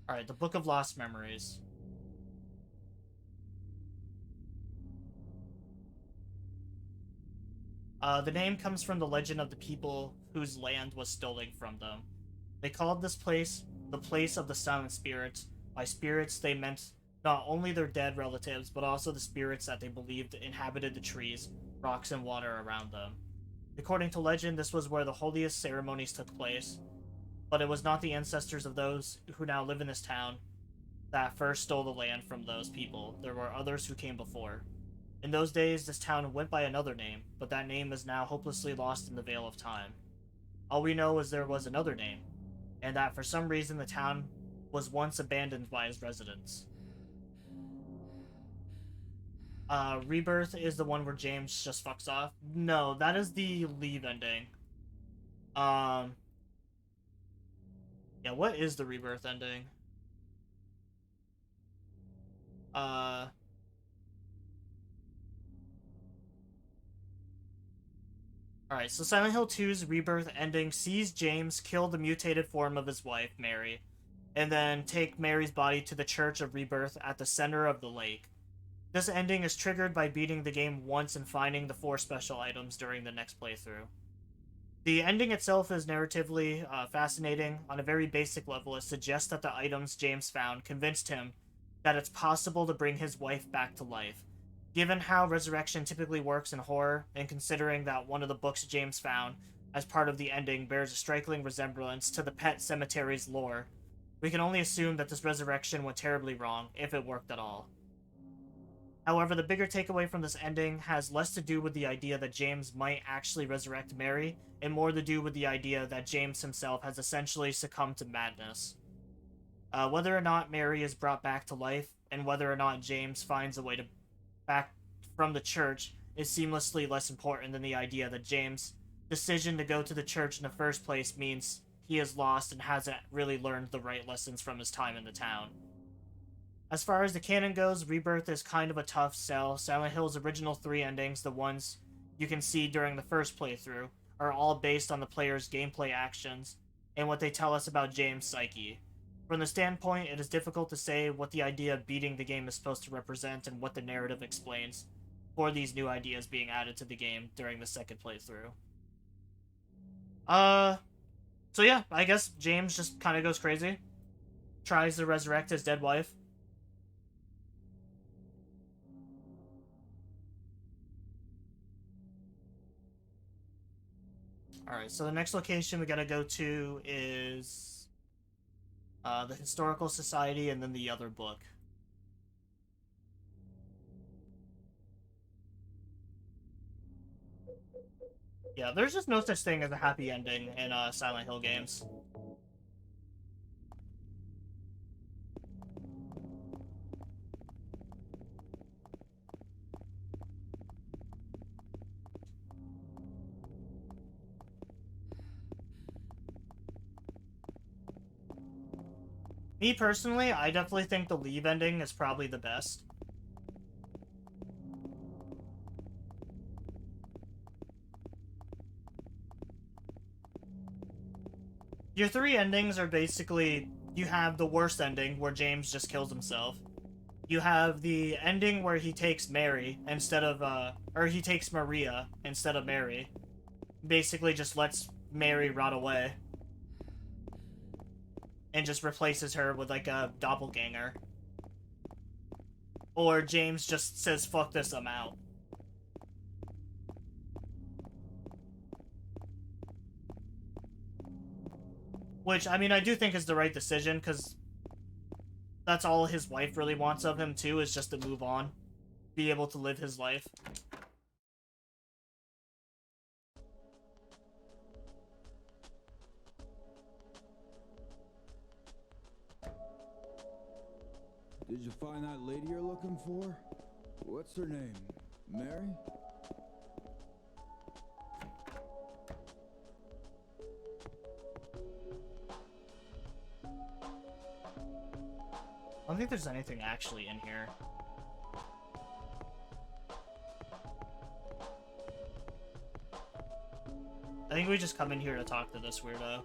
Alright, the Book of Lost Memories. The name comes from the legend of the people whose land was stolen from them. They called this place the Place of the Silent Spirits. By spirits, they meant not only their dead relatives, but also the spirits that they believed inhabited the trees, rocks, and water around them. According to legend, this was where the holiest ceremonies took place, but it was not the ancestors of those who now live in this town that first stole the land from those people. There were others who came before. In those days, this town went by another name, but that name is now hopelessly lost in the veil of time. All we know is there was another name, and that for some reason the town was once abandoned by its residents. Rebirth is the one where James just fucks off. No, that is the Leave ending. Yeah, what is the Rebirth ending? Alright, so Silent Hill 2's Rebirth ending sees James kill the mutated form of his wife, Mary, and then take Mary's body to the Church of Rebirth at the center of the lake. This ending is triggered by beating the game once and finding the 4 special items during the next playthrough. The ending itself is narratively fascinating. On a very basic level, it suggests that the items James found convinced him that it's possible to bring his wife back to life. Given how resurrection typically works in horror, and considering that one of the books James found as part of the ending bears a striking resemblance to the Pet Cemetery's lore, we can only assume that this resurrection went terribly wrong, if it worked at all. However, the bigger takeaway from this ending has less to do with the idea that James might actually resurrect Mary, and more to do with the idea that James himself has essentially succumbed to madness. Whether or not Mary is brought back to life, and whether or not James finds a way to back from the church is seamlessly less important than the idea that James' decision to go to the church in the first place means he is lost and hasn't really learned the right lessons from his time in the town. As far as the canon goes, Rebirth is kind of a tough sell. Silent Hill's original 3 endings, the ones you can see during the first playthrough, are all based on the player's gameplay actions and what they tell us about James' psyche. From the standpoint, it is difficult to say what the idea of beating the game is supposed to represent and what the narrative explains for these new ideas being added to the game during the second playthrough. So yeah, I guess James just kind of goes crazy. Tries to resurrect his dead wife. Alright, so the next location we gotta go to is the Historical Society, and then the other book. Yeah, there's just no such thing as a happy ending in Silent Hill games. Me personally, I definitely think the Leave ending is probably the best. Your three endings are basically, you have the worst ending where James just kills himself. You have the ending where he takes Mary instead of, or he takes Maria instead of Mary. Basically just lets Mary rot away. And just replaces her with like a doppelganger. Or James just says, fuck this, I'm out. Which, I mean, I do think is the right decision, because that's all his wife really wants of him, too, is just to move on. Be able to live his life. Did you find that lady you're looking for? What's her name? Mary? I don't think there's anything actually in here. I think we just come in here to talk to this weirdo.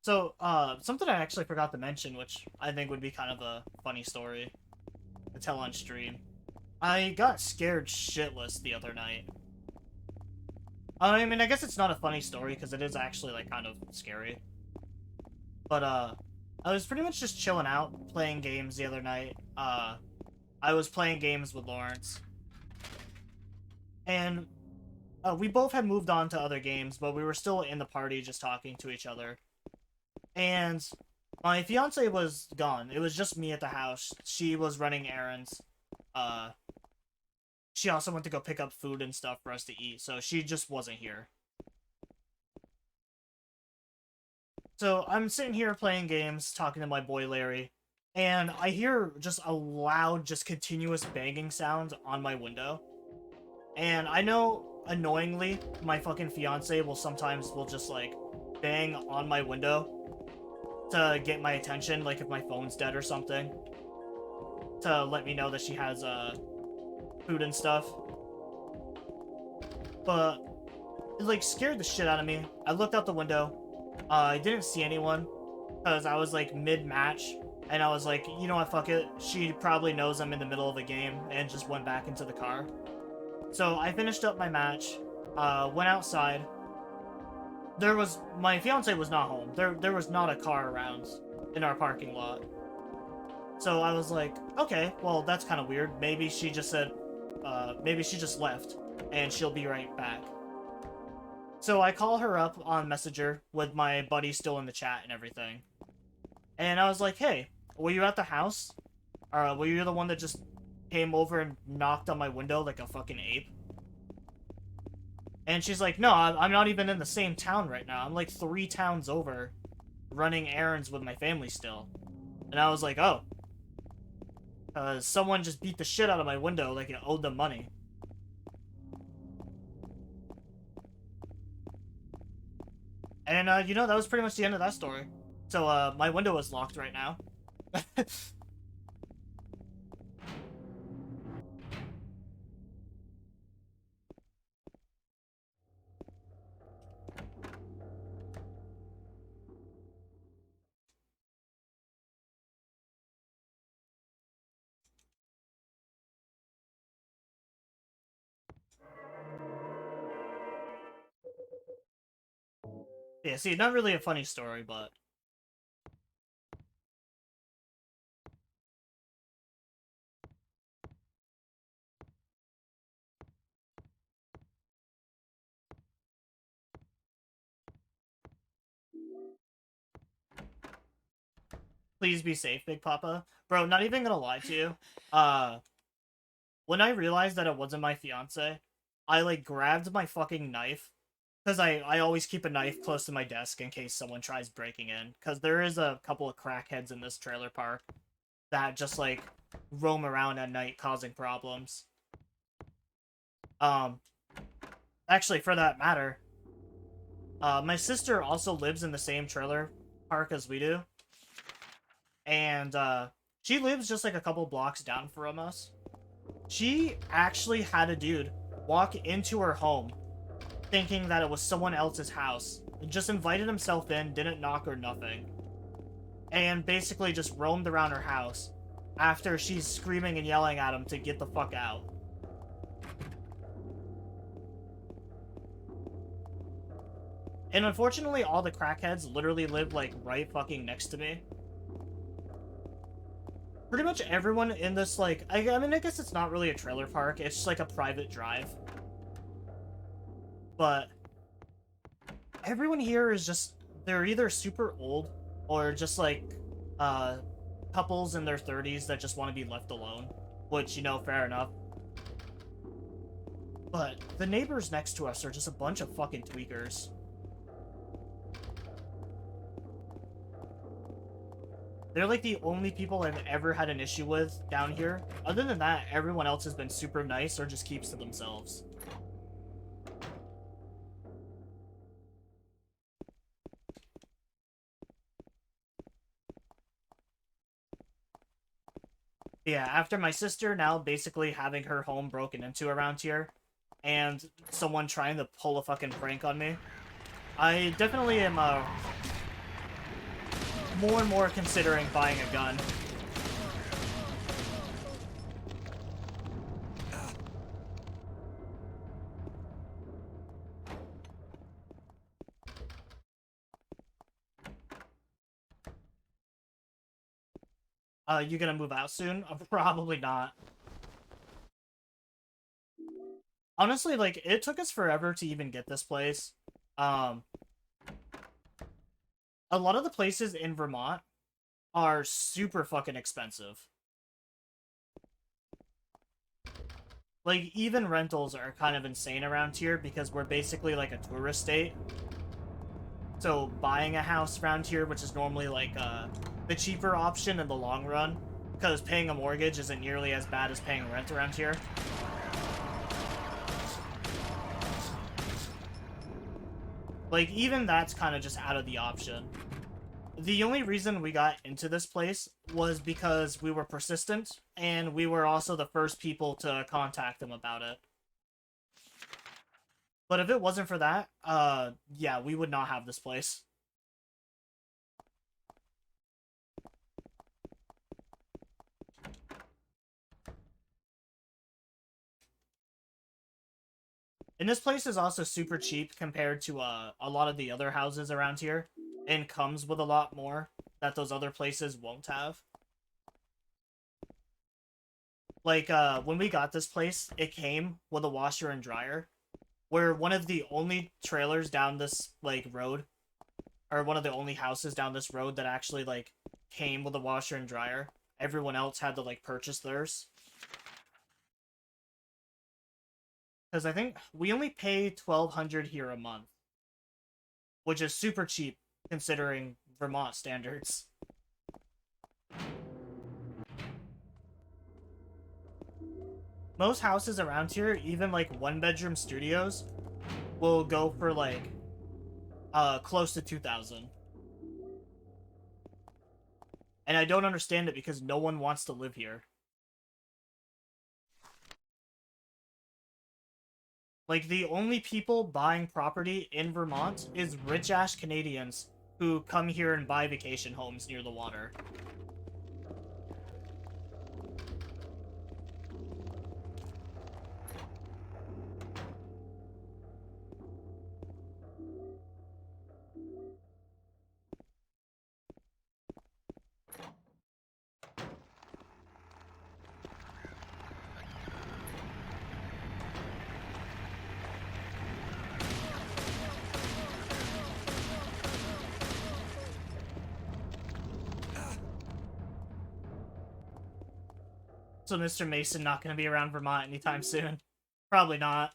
So, something I actually forgot to mention, which I think would be kind of a funny story to tell on stream. I got scared shitless the other night. I mean, I guess it's not a funny story, because it is actually, like, kind of scary. But, I was pretty much just chilling out, playing games the other night. I was playing games with Lawrence. And, we both had moved on to other games, but we were still in the party just talking to each other. And my fiance was gone. It was just me at the house. She was running errands. She also went to go pick up food and stuff for us to eat, so she just wasn't here. So I'm sitting here playing games, talking to my boy Larry, and I hear just a loud, just continuous banging sound on my window. And I know, annoyingly, my fucking fiance will just, like, bang on my window to get my attention, like if my phone's dead or something, to let me know that she has food and stuff. But it like scared the shit out of me. I looked out the window. I didn't see anyone because I was like mid-match, and I was like, you know what, fuck it. She probably knows I'm in the middle of a game and just went back into the car. So I finished up my match, went outside. My fiance was not home. There was not a car around in our parking lot. So I was like, okay, well, that's kind of weird. Maybe she just said, maybe she just left, and she'll be right back. So I call her up on Messenger with my buddy still in the chat and everything. And I was like, hey, were you at the house? Were you the one that just came over and knocked on my window like a fucking ape? And she's like, no, I'm not even in the same town right now. I'm like 3 towns over running errands with my family still. And I was like, oh. Someone just beat the shit out of my window like it owed them money. And, you know, that was pretty much the end of that story. So, my window is locked right now. Yeah, see, not really a funny story, but... Please be safe, Big Papa. Bro, not even gonna lie to you. When I realized that it wasn't my fiance, I, like, grabbed my fucking knife. Because I always keep a knife close to my desk in case someone tries breaking in. Because there is a couple of crackheads in this trailer park that just, like, roam around at night causing problems. Actually, for that matter, my sister also lives in the same trailer park as we do. And, she lives just like a couple blocks down from us. She actually had a dude walk into her home thinking that it was someone else's house. Just invited himself in, didn't knock or nothing. And basically just roamed around her house after she's screaming and yelling at him to get the fuck out. And unfortunately, all the crackheads literally live, like, right fucking next to me. Pretty much everyone in this, like, I mean, I guess it's not really a trailer park, it's just like a private drive. But everyone here is just, they're either super old or just like couples in their 30s that just want to be left alone, which, you know, fair enough. But the neighbors next to us are just a bunch of fucking tweakers. They're like the only people I've ever had an issue with down here. Other than that, everyone else has been super nice or just keeps to themselves. Yeah, after my sister now basically having her home broken into around here, and someone trying to pull a fucking prank on me, I definitely am, more and more considering buying a gun. You gonna move out soon? Probably not. Honestly, like, it took us forever to even get this place. A lot of the places in Vermont are super fucking expensive. Like, even rentals are kind of insane around here because we're basically like a tourist state. So buying a house around here, which is normally like the cheaper option in the long run, because paying a mortgage isn't nearly as bad as paying rent around here. Like, even that's kind of just out of the option. The only reason we got into this place was because we were persistent, and we were also the first people to contact them about it. But if it wasn't for that, yeah, we would not have this place. And this place is also super cheap compared to a lot of the other houses around here, and comes with a lot more that those other places won't have. Like, when we got this place, it came with a washer and dryer. We're one of the only trailers down this, like, road, or one of the only houses down this road that actually, like, came with a washer and dryer. Everyone else had to, like, purchase theirs. Because I think we only pay $1,200 here a month, which is super cheap considering Vermont standards. Most houses around here, even like one-bedroom studios, will go for like close to $2,000. And I don't understand it because no one wants to live here. Like, the only people buying property in Vermont is rich-ass Canadians who come here and buy vacation homes near the water. So Mr. Mason not going to be around Vermont anytime soon? Probably not.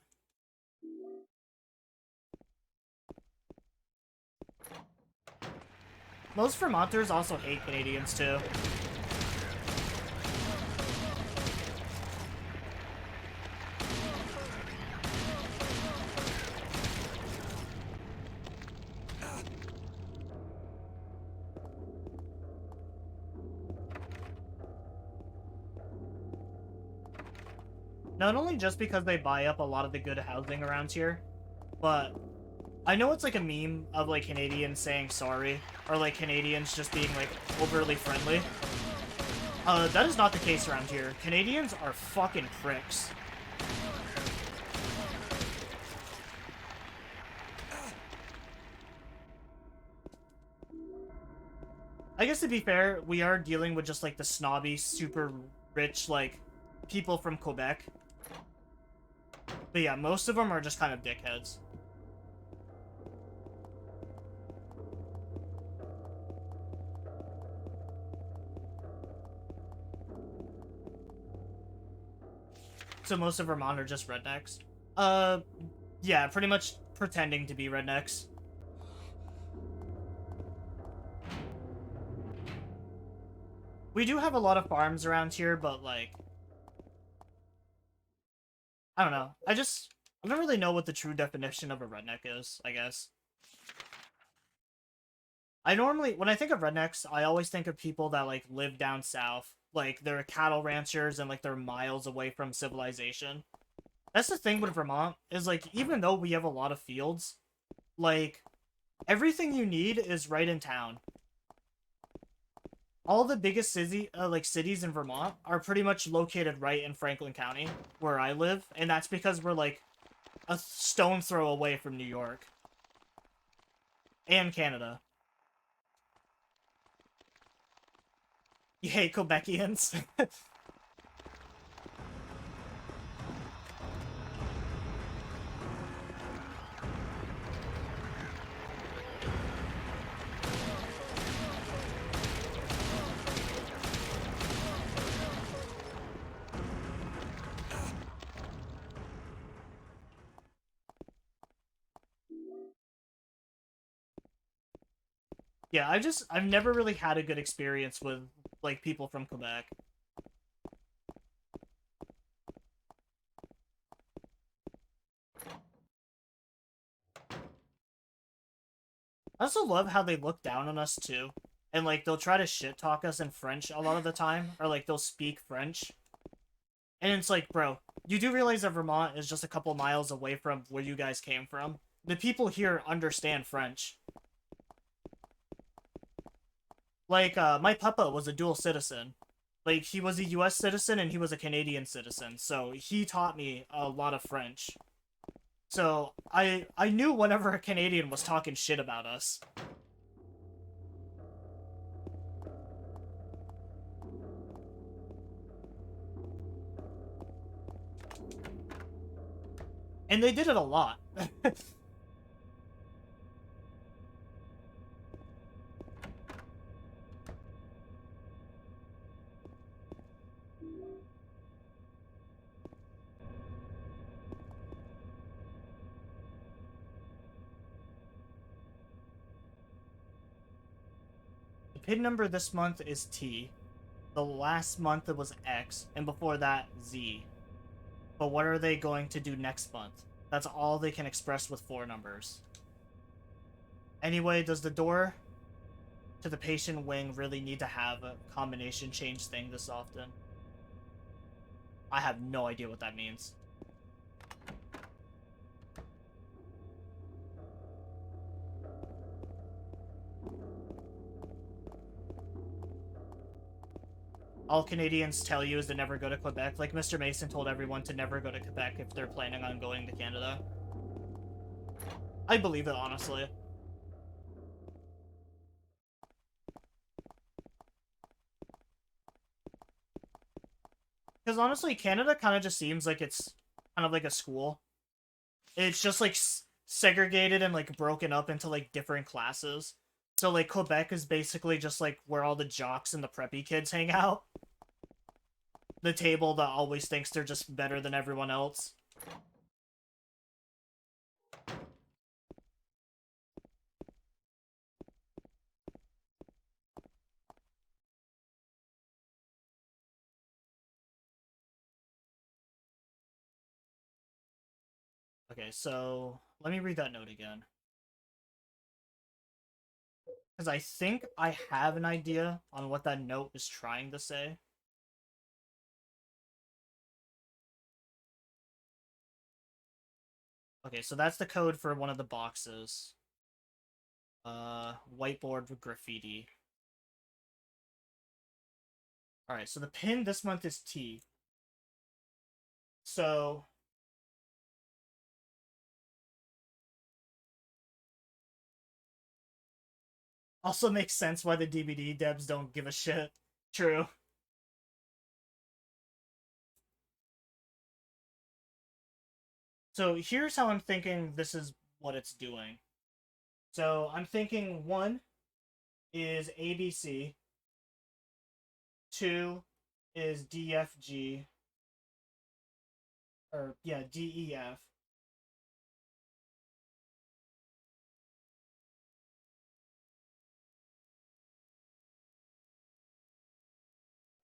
Most Vermonters also hate Canadians too. Not only just because they buy up a lot of the good housing around here, but I know it's like a meme of like Canadians saying sorry, or like Canadians just being like overly friendly. That is not the case around here. Canadians are fucking pricks. I guess to be fair, we are dealing with just like the snobby, super rich, like, people from Quebec. But yeah, most of them are just kind of dickheads. So most of Vermont are just rednecks. Uh, yeah, pretty much pretending to be rednecks. We do have a lot of farms around here, but like, I don't know. I don't really know what the true definition of a redneck is, I guess. When I think of rednecks, I always think of people that like live down south. Like they're cattle ranchers and like they're miles away from civilization. That's the thing with Vermont, is like, even though we have a lot of fields, like, everything you need is right in town. All the biggest cities in Vermont are pretty much located right in Franklin County, where I live, and that's because we're like a stone throw away from New York and Canada. You hate Quebecians? Yeah, I've never really had a good experience with like people from Quebec. I also love how they look down on us too. And like they'll try to shit talk us in French a lot of the time, or like they'll speak French. And it's like, bro, you do realize that Vermont is just a couple miles away from where you guys came from. The people here understand French. Like, my papa was a dual citizen. Like, he was a US citizen and he was a Canadian citizen, so he taught me a lot of French. So, I knew whenever a Canadian was talking shit about us. And they did it a lot. The pin number this month is T. The last month it was X, and before that, Z. But what are they going to do next month? That's all they can express with 4 numbers. Anyway, does the door to the patient wing really need to have a combination change thing this often? I have no idea what that means. All Canadians tell you is to never go to Quebec. Like Mr. Mason told everyone to never go to Quebec if they're planning on going to Canada. I believe it, honestly. Because honestly, Canada kind of just seems like it's kind of like a school. It's just like segregated and like broken up into like different classes. So like Quebec is basically just like where all the jocks and the preppy kids hang out. The table that always thinks they're just better than everyone else. Okay, so let me read that note again. Because I think I have an idea on what that note is trying to say. Okay, so that's the code for one of the boxes. Whiteboard with graffiti. Alright, so the pin this month is T. So also makes sense why the DVD devs don't give a shit. True. So here's how I'm thinking this is what it's doing. So I'm thinking 1 is ABC, 2 is DFG, or yeah, DEF.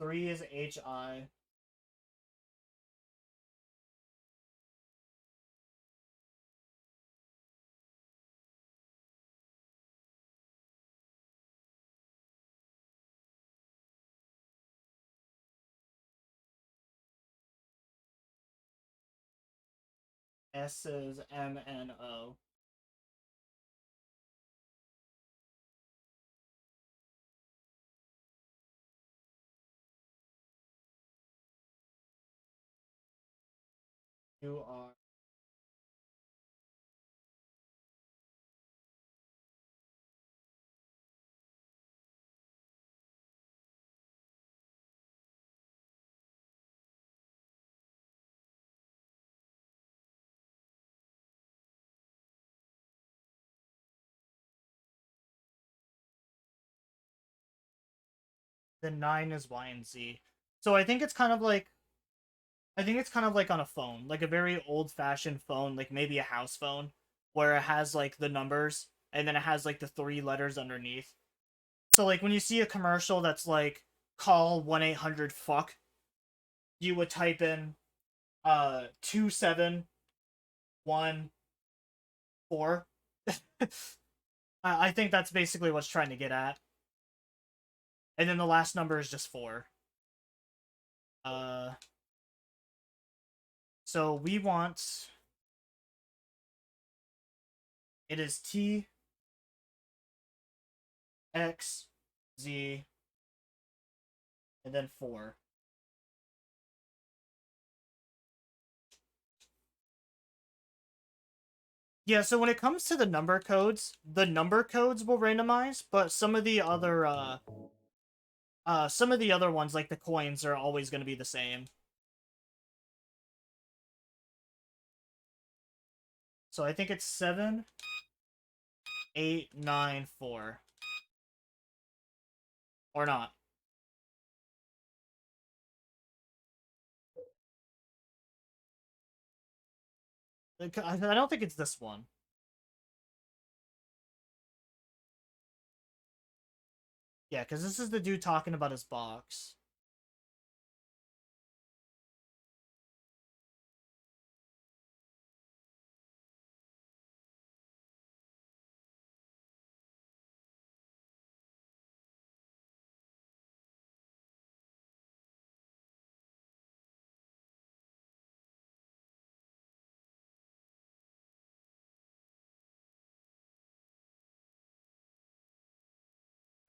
3 is HI. S is MNO. You are the 9 is Y and Z. So I think it's kind of like on a phone, like a very old-fashioned phone, like maybe a house phone, where it has like the numbers and then it has like the 3 letters underneath. So like when you see a commercial that's like call 1-800 fuck, you would type in 2714. I think that's basically what's trying to get at. And then the last number is just 4. Uh so we want it is T X Z and then 4. Yeah, so when it comes to the number codes will randomize, but some of the other ones like the coins are always going to be the same. So I think it's 7894 or not. I don't think it's this one. Yeah, because this is the dude talking about his box.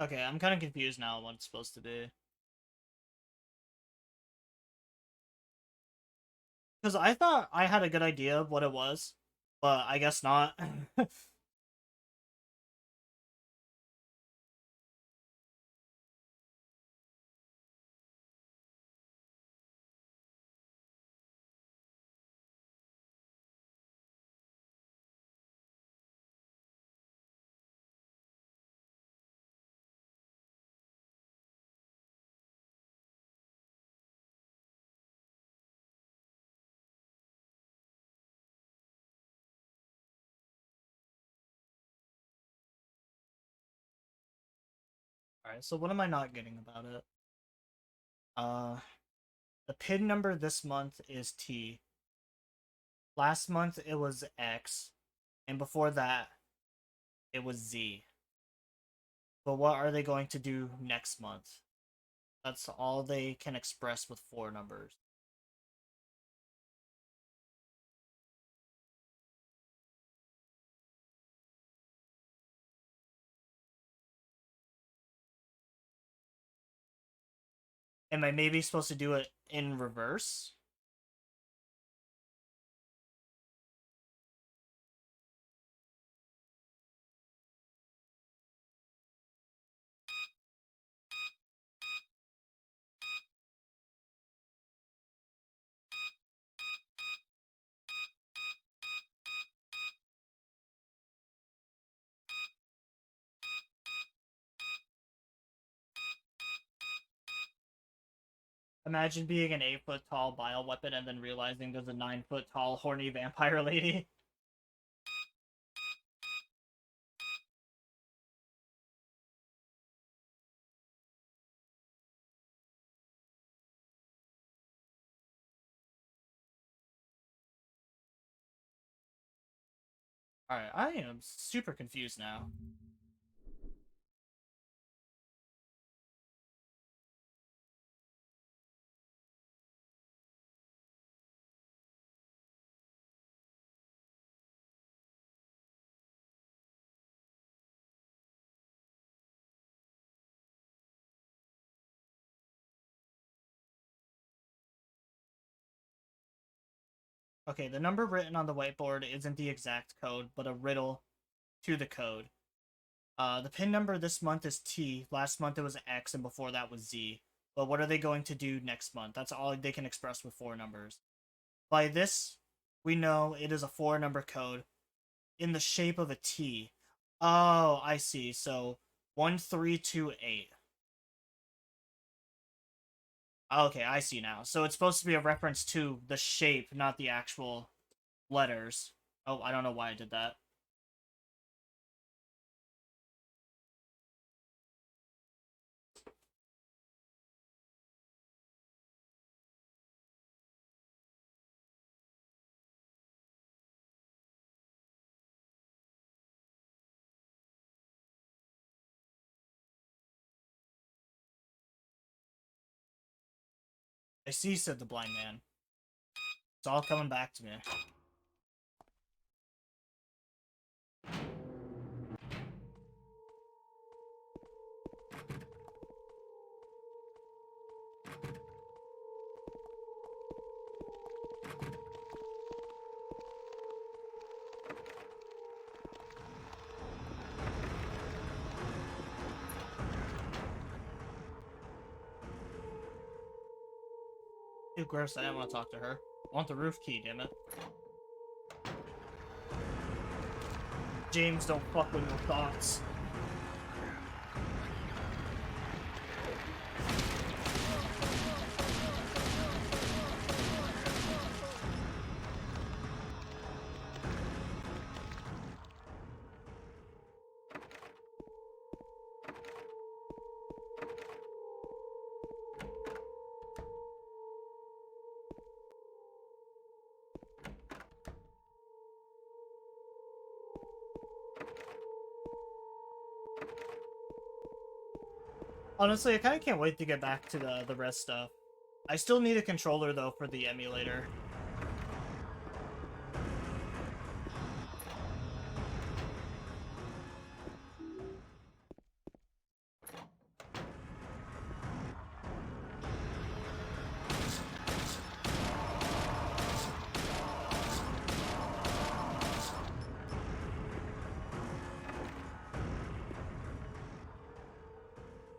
Okay, I'm kind of confused now on what it's supposed to be. Because I thought I had a good idea of what it was, but I guess not. Alright, so what am I not getting about it? The pin number this month is T. Last month it was X, and before that it was Z. But what are they going to do next month? That's all they can express with 4 numbers. Am I maybe supposed to do it in reverse? Imagine being an 8-foot tall bioweapon and then realizing there's a 9-foot tall horny vampire lady. Alright, I am super confused now. Okay, the number written on the whiteboard isn't the exact code, but a riddle to the code. The pin number this month is T, last month it was X, and before that was Z. But what are they going to do next month? That's all they can express with 4 numbers. By this, we know it is a 4-number code in the shape of a T. Oh, I see. So 1328. Okay, I see now. So it's supposed to be a reference to the shape, not the actual letters. Oh, I don't know why I did that. I see, said the blind man. It's all coming back to me. Ew, gross, I didn't want to talk to her. I want the roof key, damn it. James, don't fuck with your thoughts. Honestly, I kind of can't wait to get back to the rest stuff. I still need a controller, though, for the emulator.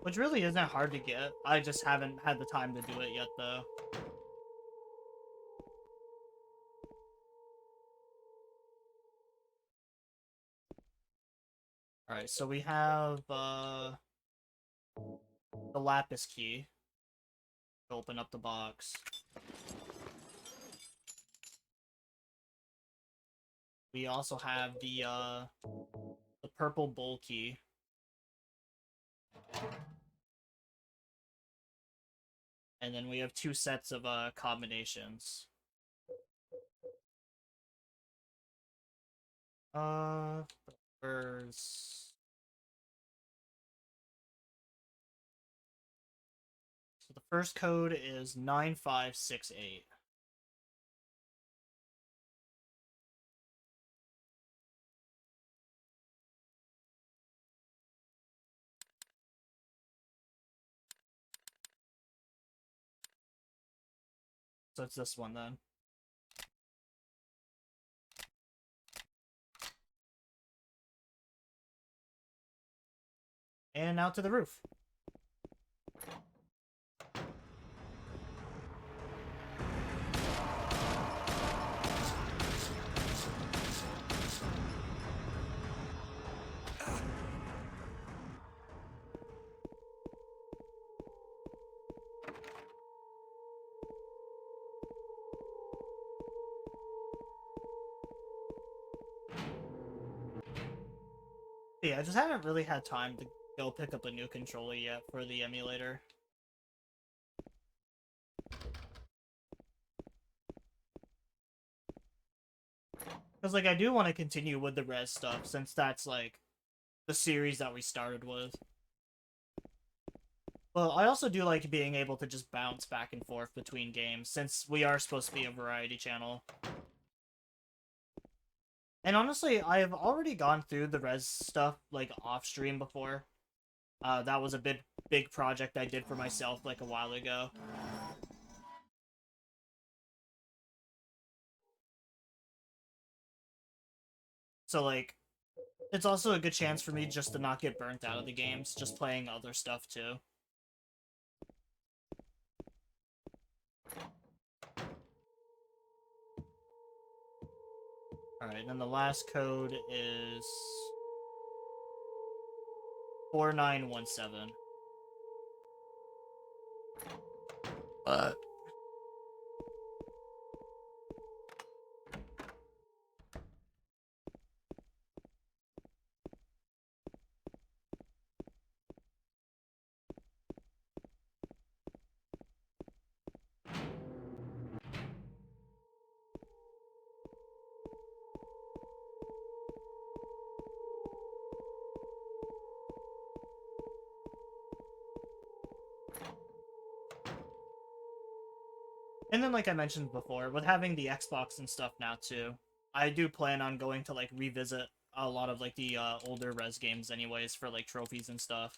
Which really isn't hard to get. I just haven't had the time to do it yet, though. Alright, so we have, the lapis key to open up the box. We also have the purple bowl key. And then we have 2 sets of, combinations. Where's... So the first code is 9568. So it's this one then. And now to the roof. Yeah, I just haven't really had time to go pick up a new controller yet for the emulator. Because, like, I do want to continue with the res stuff, since that's, like, the series that we started with. But I also do like being able to just bounce back and forth between games, since we are supposed to be a variety channel. And honestly, I've already gone through the res stuff, like, off-stream before. That was a big project I did for myself, like, a while ago. So, like, it's also a good chance for me just to not get burnt out of the games, just playing other stuff, too. Alright, and then the last code is 4917. And then, like I mentioned before, with having the Xbox and stuff now, too, I do plan on going to, like, revisit a lot of, like, the older res games anyways for, like, trophies and stuff.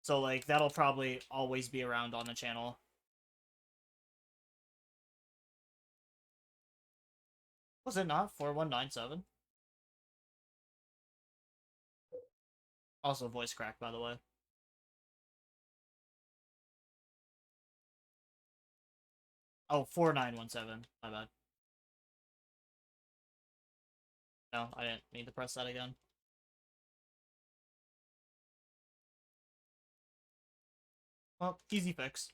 So, like, that'll probably always be around on the channel. Was it not 4197? Also voice crack, by the way. Oh, 4917. My bad. No, I didn't mean to press that again. Well, easy fix.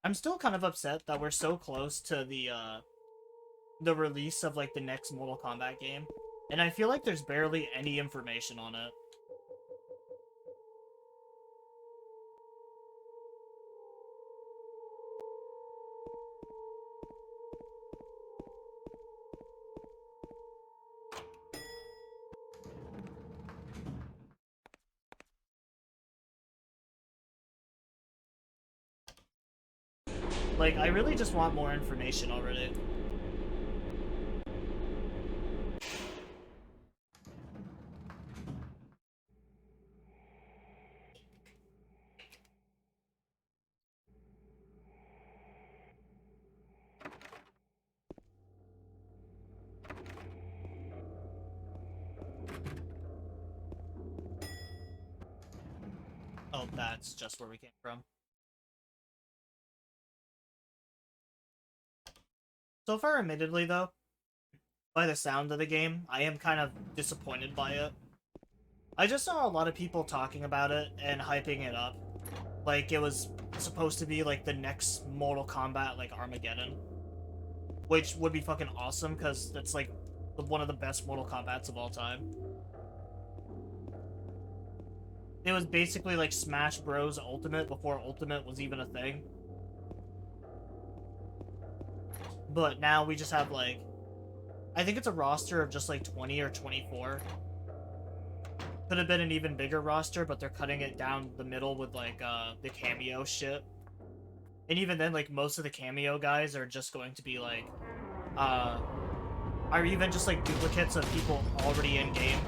I'm still kind of upset that we're so close to the release of, like, the next Mortal Kombat game, and I feel like there's barely any information on it. Like, I really just want more information already. Oh, that's just where we came from. So far, admittedly, though, by the sound of the game, I am kind of disappointed by it. I just saw a lot of people talking about it and hyping it up. Like, it was supposed to be, like, the next Mortal Kombat, like, Armageddon. Which would be fucking awesome, because it's, like, one of the best Mortal Kombats of all time. It was basically like Smash Bros. Ultimate before Ultimate was even a thing. But now we just have like, I think it's a roster of just like 20 or 24. Could have been an even bigger roster, but they're cutting it down the middle with like the cameo shit. And even then, like most of the cameo guys are just going to be like are even just like duplicates of people already in game.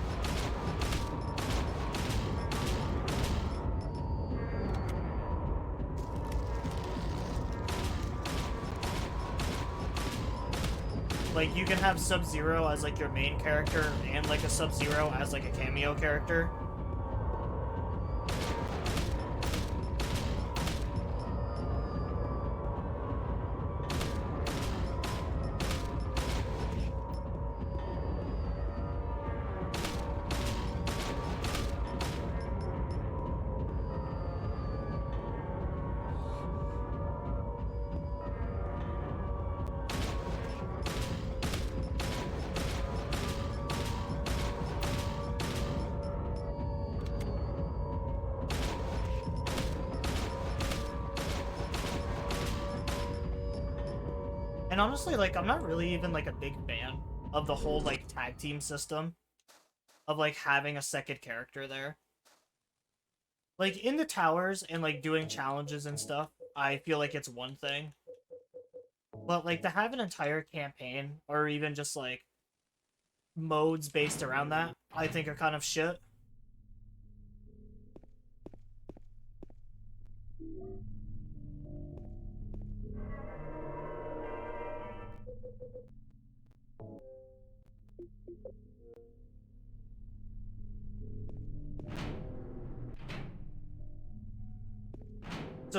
Like, you can have Sub-Zero as, like, your main character and, like, a Sub-Zero as, like, a cameo character. And honestly, like, I'm not really even, like, a big fan of the whole, like, tag team system of, like, having a second character there. Like, in the towers and, like, doing challenges and stuff, I feel like it's one thing. But, like, to have an entire campaign, or even just, like, modes based around that, I think are kind of shit.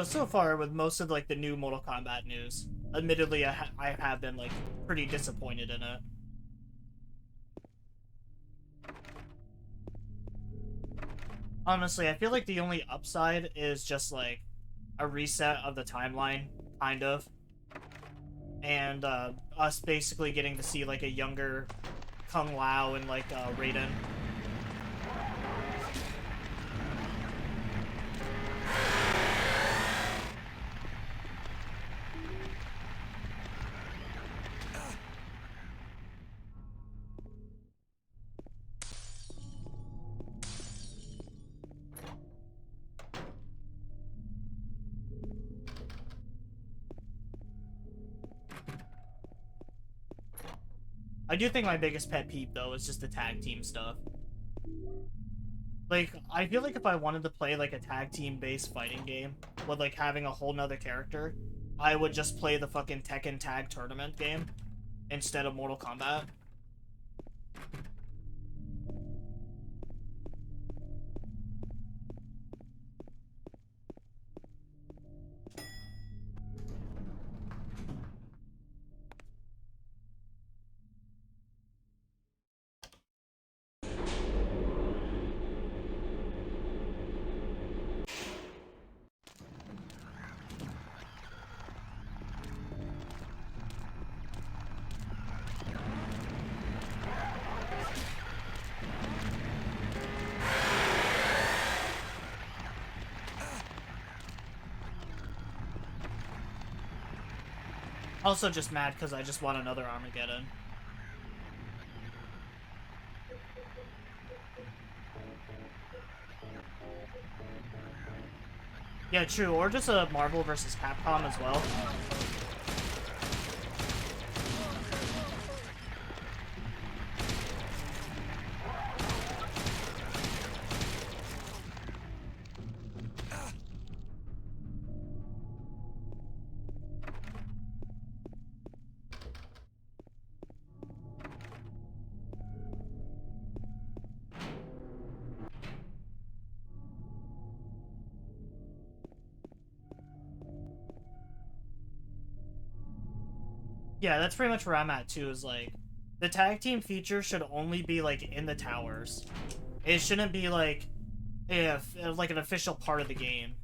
So far, with most of, like, the new Mortal Kombat news, admittedly, I have been, like, pretty disappointed in it. Honestly, I feel like the only upside is just, like, a reset of the timeline, kind of. And, us basically getting to see, like, a younger Kung Lao and, like, Raiden. I do think my biggest pet peeve, though, is just the tag team stuff. Like, I feel like if I wanted to play, like, a tag team-based fighting game with, like, having a whole nother character, I would just play the fucking Tekken Tag Tournament game instead of Mortal Kombat. Also just mad because I just want another Armageddon. Yeah, true, or just a Marvel vs. Capcom as well. Yeah, that's pretty much where I'm at, too, is, like, the tag team feature should only be, like, in the towers. It shouldn't be, like, like an official part of the game.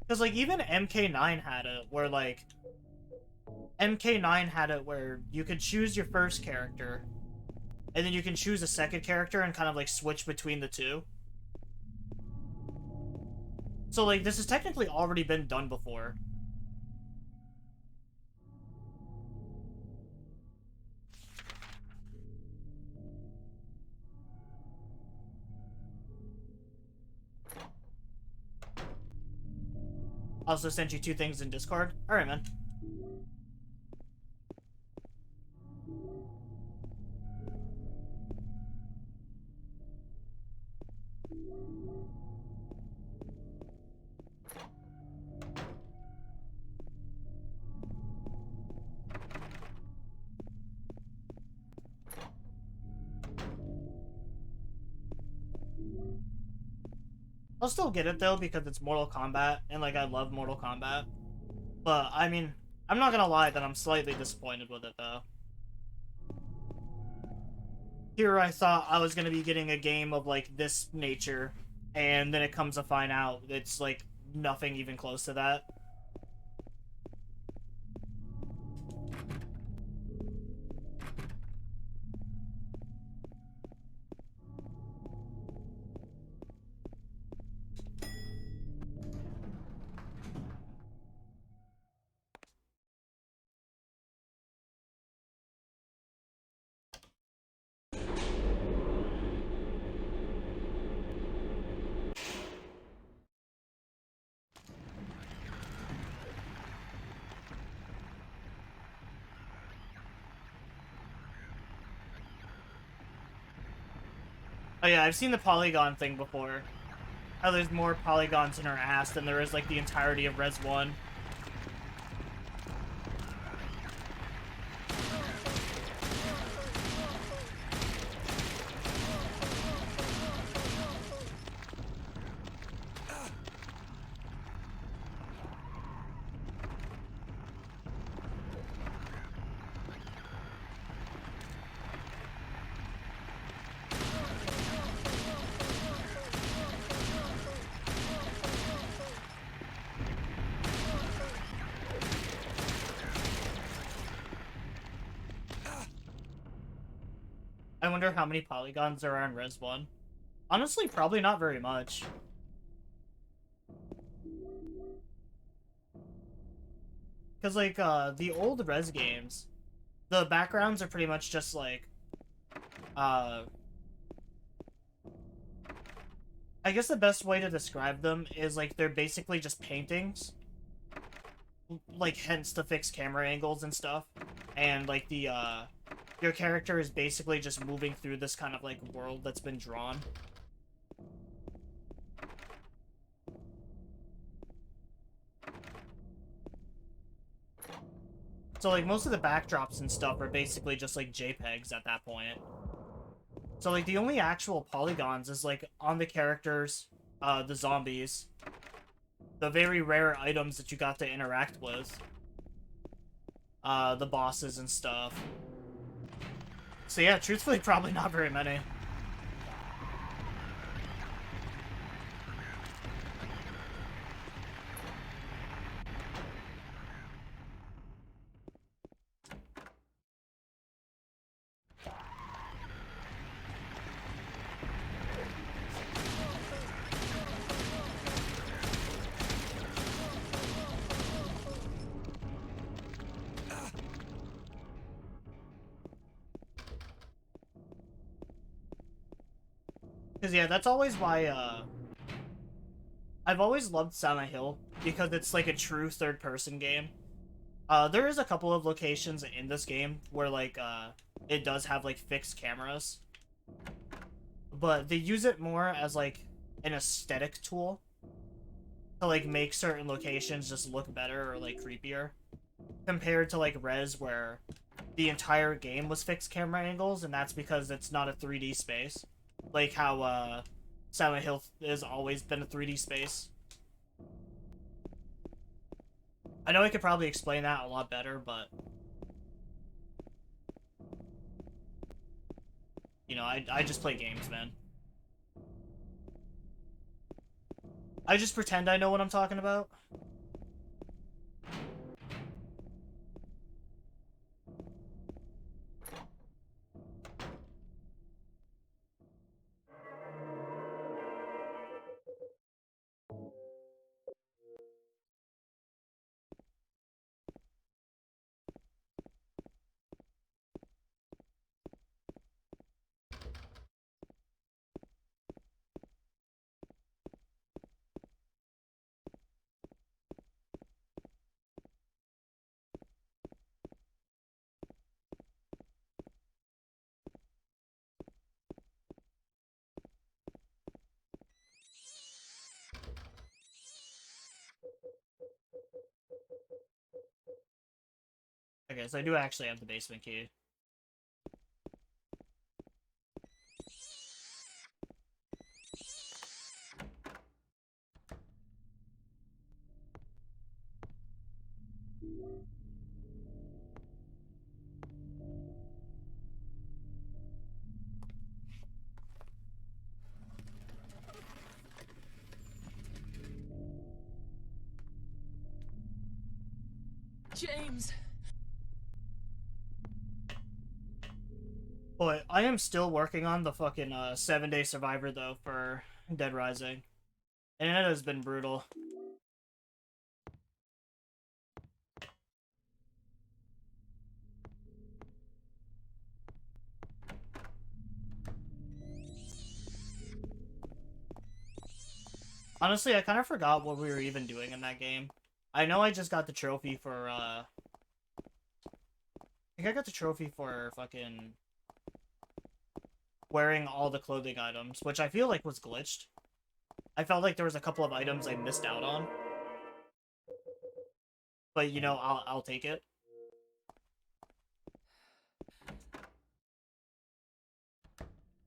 Because, like, even MK9 had it, where, like, MK9 had it where you could choose your first character, and then you can choose a second character and kind of like switch between the two. So like this has technically already been done before. Also sent you 2 things in Discord. Alright, man. I'll still get it though because it's Mortal Kombat and like I love Mortal Kombat. But I mean, I'm not gonna lie that I'm slightly disappointed with it though. Here I thought I was gonna be getting a game of like this nature, and then it comes to find out it's like nothing even close to that. Oh yeah, I've seen the polygon thing before. How there's more polygons in her ass than there is like the entirety of Res 1. I wonder how many polygons there are in Res 1. Honestly, probably not very much. Because, like, the old Res games, the backgrounds are pretty much just, like, I guess the best way to describe them is, like, they're basically just paintings. Like, hence the fixed camera angles and stuff. And, like, your character is basically just moving through this kind of, like, world that's been drawn. So, like, most of the backdrops and stuff are basically just, like, JPEGs at that point. So, like, the only actual polygons is, like, on the characters, the zombies, the very rare items that you got to interact with, the bosses and stuff. So yeah, truthfully, probably not very many. Because, yeah, that's always why, I've always loved Silent Hill, because it's, like, a true third-person game. There is a couple of locations in this game where, like, it does have, like, fixed cameras. But they use it more as, like, an aesthetic tool to, like, make certain locations just look better or, like, creepier. Compared to, like, Res, where the entire game was fixed camera angles, and that's because it's not a 3D space. Like how, Silent Hill has always been a 3D space. I know I could probably explain that a lot better, but... You know, I just play games, man. I just pretend I know what I'm talking about. Okay, so I do actually have the basement key. James. But I am still working on the fucking 7-day survivor though for Dead Rising, and it has been brutal. Honestly, I kind of forgot what we were even doing in that game. I know I just got the trophy for, I think I got the trophy for fucking wearing all the clothing items, which I feel like was glitched. I felt like there was a couple of items I missed out on. But, you know, I'll take it.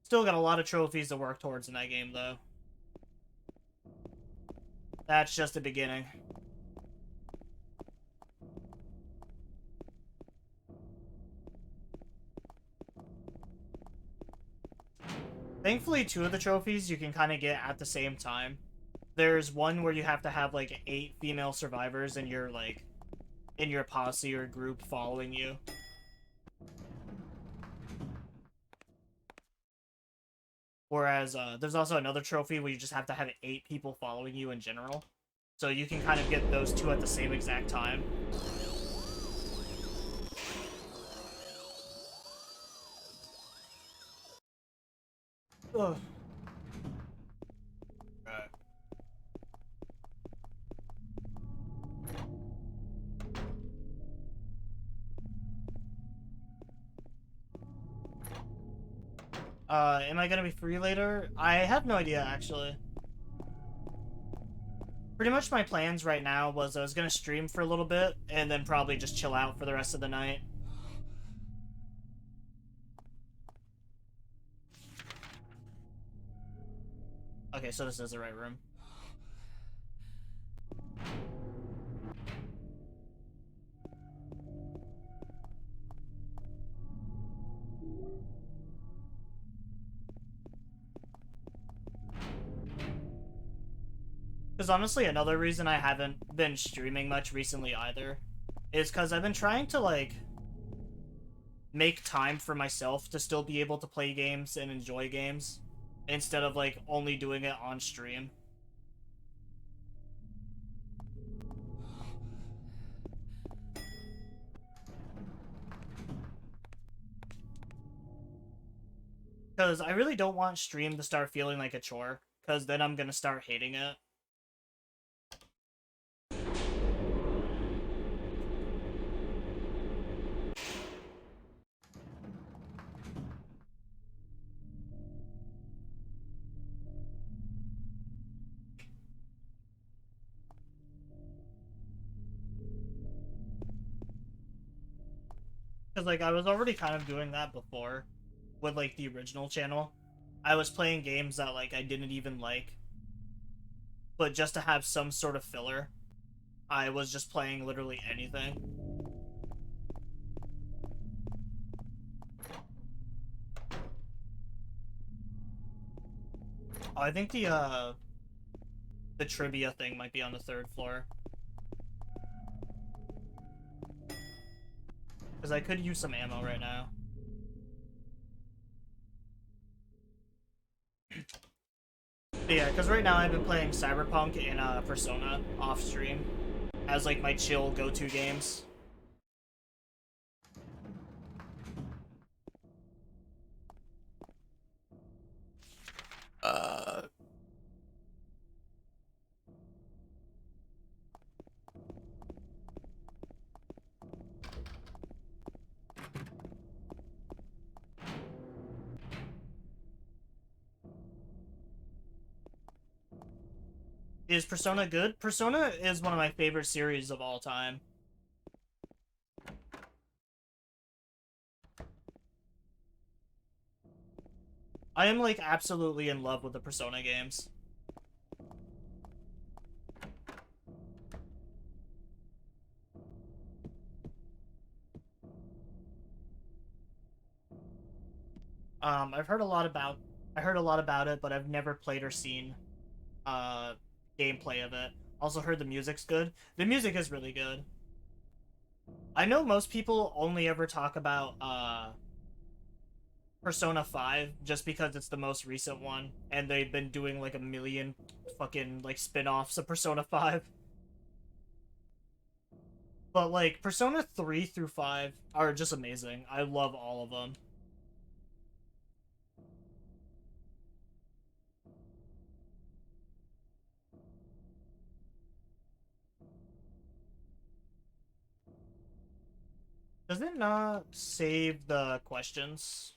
Still got a lot of trophies to work towards in that game, though. That's just the beginning. Thankfully, 2 of the trophies you can kind of get at the same time. There's one where you have to have, like, 8 female survivors in your, like, in your posse or group following you. Whereas, there's also another trophy where you just have to have 8 people following you in general. So you can kind of get those 2 at the same exact time. Ugh. Right. Am I gonna be free later? I have no idea, actually. Pretty much my plans right now was I was gonna stream for a little bit, and then probably just chill out for the rest of the night. Okay, so this is the right room. Because honestly, another reason I haven't been streaming much recently either is because I've been trying to, like, make time for myself to still be able to play games and enjoy games instead of, like, only doing it on stream. Because I really don't want stream to start feeling like a chore, because then I'm gonna start hating it. Because, like, I was already kind of doing that before with, like, the original channel. I was playing games that, like, I didn't even like, but just to have some sort of filler, I was just playing literally anything. Oh, I think the trivia thing might be on the 3rd floor. Because I could use some ammo right now. But yeah, because right now I've been playing Cyberpunk and Persona off stream as, like, my chill go-to games. Is Persona good? Persona is one of my favorite series of all time. I am like absolutely in love with the Persona games. I've heard a lot about it, but I've never played or seen uh gameplay of it. Also heard the music's good. The music is really good. I know most people only ever talk about Persona 5 just because it's the most recent one and they've been doing like a million fucking like spin-offs of Persona 5. But like Persona 3 through 5 are just amazing. I love all of them. Does it not save the questions?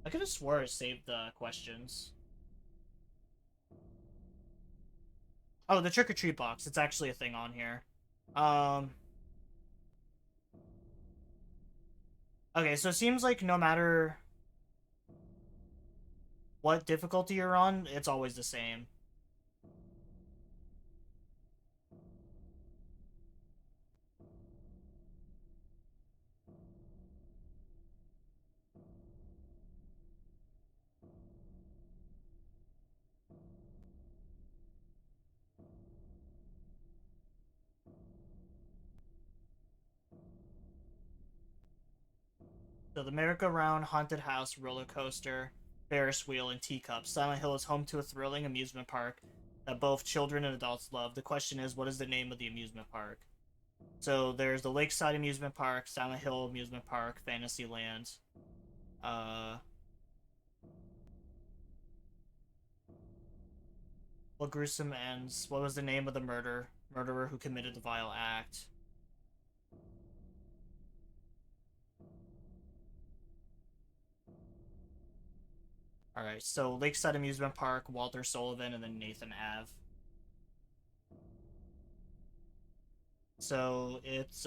I could have swore it saved the questions. Oh, the trick-or-treat box. It's actually a thing on here. Um... Okay, so it seems like no matter what difficulty you're on, it's always the same. So the merry-go-round, haunted house, roller coaster, Ferris wheel, and teacup. Silent Hill is home to a thrilling amusement park that both children and adults love. The question is, what is the name of the amusement park? So there's the Lakeside Amusement Park, Silent Hill Amusement Park, Fantasyland. What gruesome ends? What was the name of the murderer who committed the vile act? Alright, so Lakeside Amusement Park, Walter Sullivan, and then Nathan Ave. So it's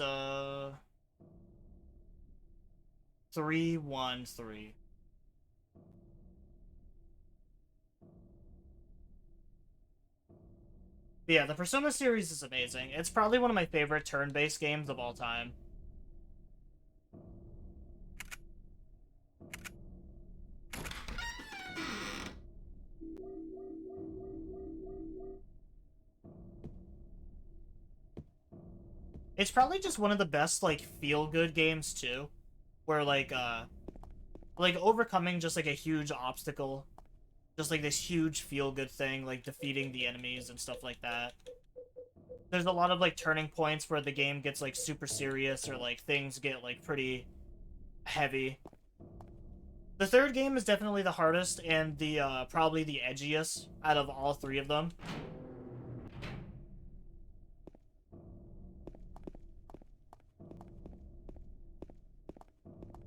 3-1-3. Yeah, the Persona series is amazing. It's probably one of my favorite turn-based games of all time. It's probably just one of the best, like, feel-good games, too. Where, like overcoming just, like, a huge obstacle. Just, like, this huge feel-good thing, like, defeating the enemies and stuff like that. There's a lot of, like, turning points where the game gets, like, super serious or, like, things get, like, pretty heavy. The third game is definitely the hardest and the, probably the edgiest out of all three of them.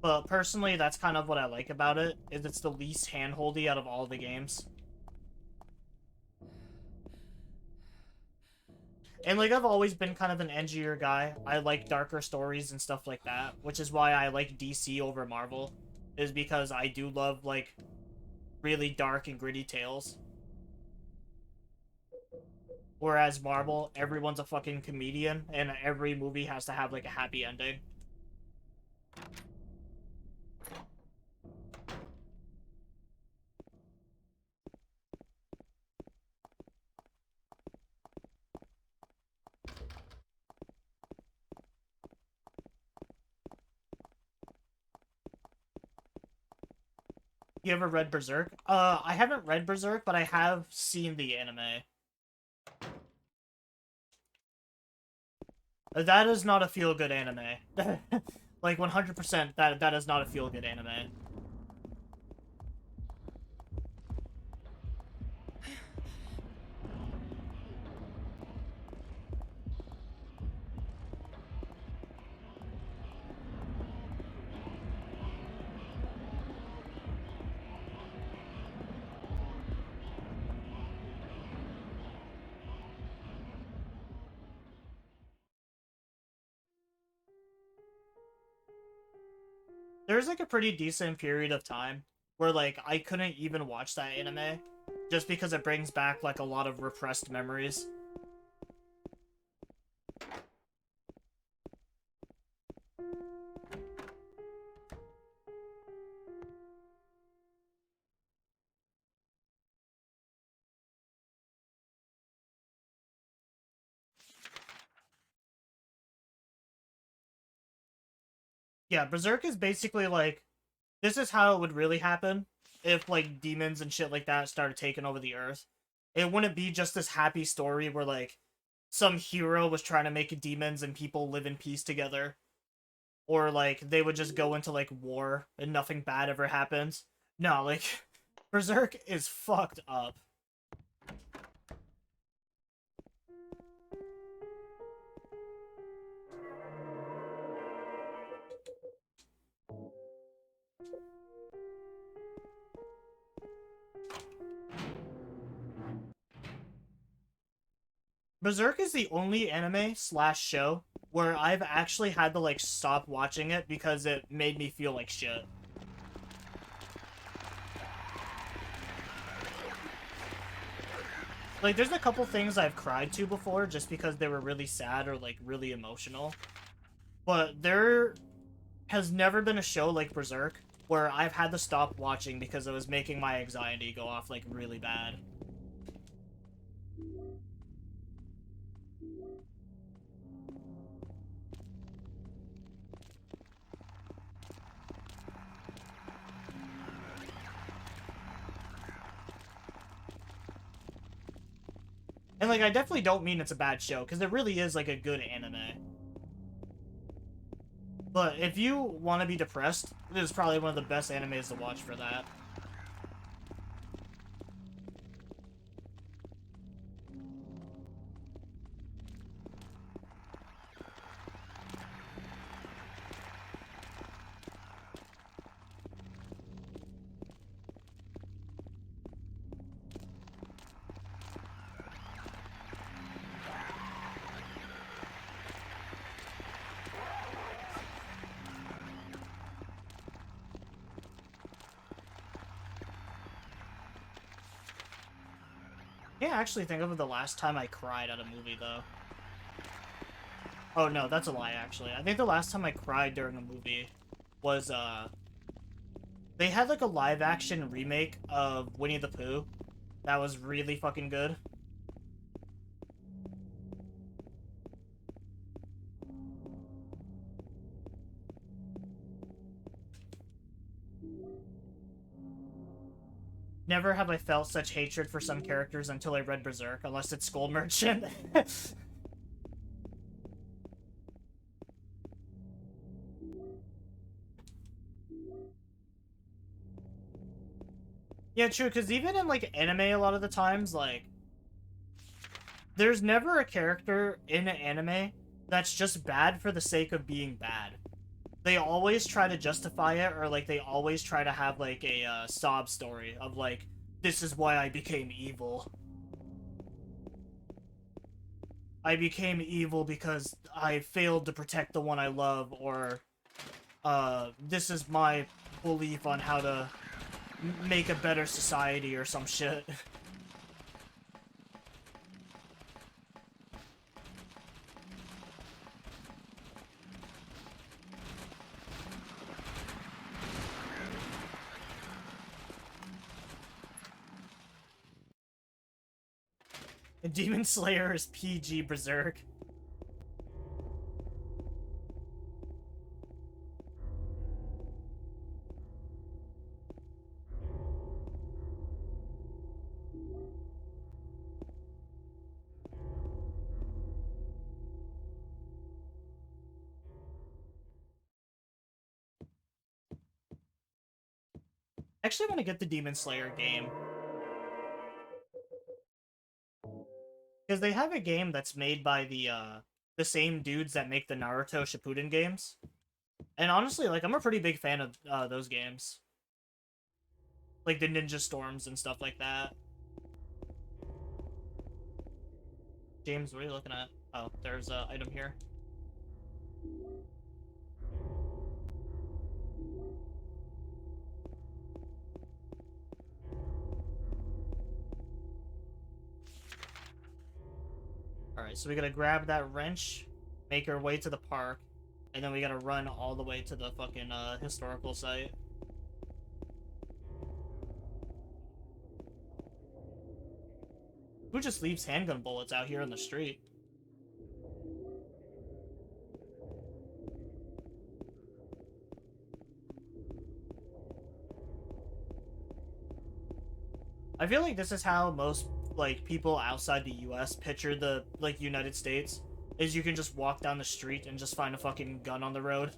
But personally, that's kind of what I like about it, is it's the least handholdy out of all the games. And, like, I've always been kind of an edgier guy. I like darker stories and stuff like that, which is why I like DC over Marvel, is because I do love, like, really dark and gritty tales. Whereas Marvel, everyone's a fucking comedian, and every movie has to have, like, a happy ending. You ever read Berserk? I haven't read Berserk, but I have seen the anime. That is not a feel-good anime. Like, 100%, that is not a feel-good anime. there's like a pretty decent period of time where like I couldn't even watch that anime just because it brings back like a lot of repressed memories. Yeah, Berserk is basically like, this is how it would really happen if like demons and shit like that started taking over the earth. It wouldn't be just this happy story where like some hero was trying to make demons and people live in peace together, or like they would just go into like war and nothing bad ever happens. No, like Berserk is fucked up. Berserk is the only anime slash show where I've actually had to like stop watching it because it made me feel like shit. Like, there's a couple things I've cried to before just because they were really sad or like really emotional. But there has never been a show like Berserk where I've had to stop watching because it was making my anxiety go off like really bad. And like, I definitely don't mean it's a bad show because it really is like a good anime. But if you want to be depressed, it is probably one of the best animes to watch for that. Can't actually think of the last time I cried at a movie, though. Oh, no, that's a lie, actually. I think the last time I cried during a movie was, they had, like, a live-action remake of Winnie the Pooh that was really fucking good. Never have I felt such hatred for some characters until I read Berserk, unless it's Skull Merchant. Yeah, true, because even in, like, anime a lot of the times, like, there's never a character in an anime that's just bad for the sake of being bad. They always try to justify it, or, like, they always try to have, like, a sob story of, like, this is why I became evil. I became evil because I failed to protect the one I love, or, this is my belief on how to make a better society, or some shit. And Demon Slayer is PG Berserk. I actually want to get the Demon Slayer game. Because they have a game that's made by the same dudes that make the Naruto Shippuden games. And honestly, like, I'm a pretty big fan of those games. Like the Ninja Storms and stuff like that. James, what are you looking at? Oh, there's an item here. Alright, so we gotta grab that wrench, make our way to the park, and then we gotta run all the way to the fucking historical site. Who just leaves handgun bullets out here in the street? I feel like this is how most, like, people outside the US picture the, like, United States. Is you can just walk down the street and just find a fucking gun on the road.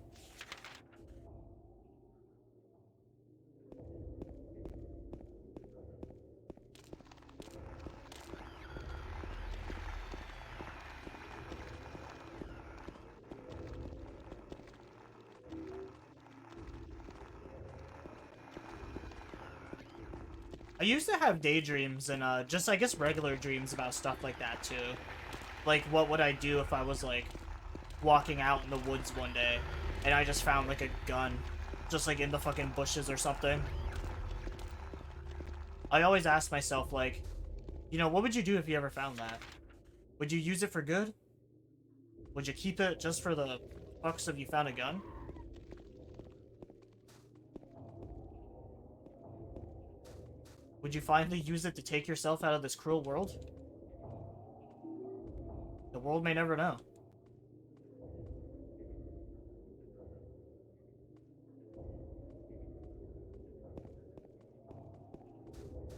I used to have daydreams and just, I guess, regular dreams about stuff like that too. Like, what would I do if I was, like, walking out in the woods one day and I just found, like, a gun just, like, in the fucking bushes or something? I always ask myself, like, you know, what would you do if you ever found that? Would you use it for good? Would you keep it just for the fucks of you found a gun? Would you finally use it to take yourself out of this cruel world? The world may never know.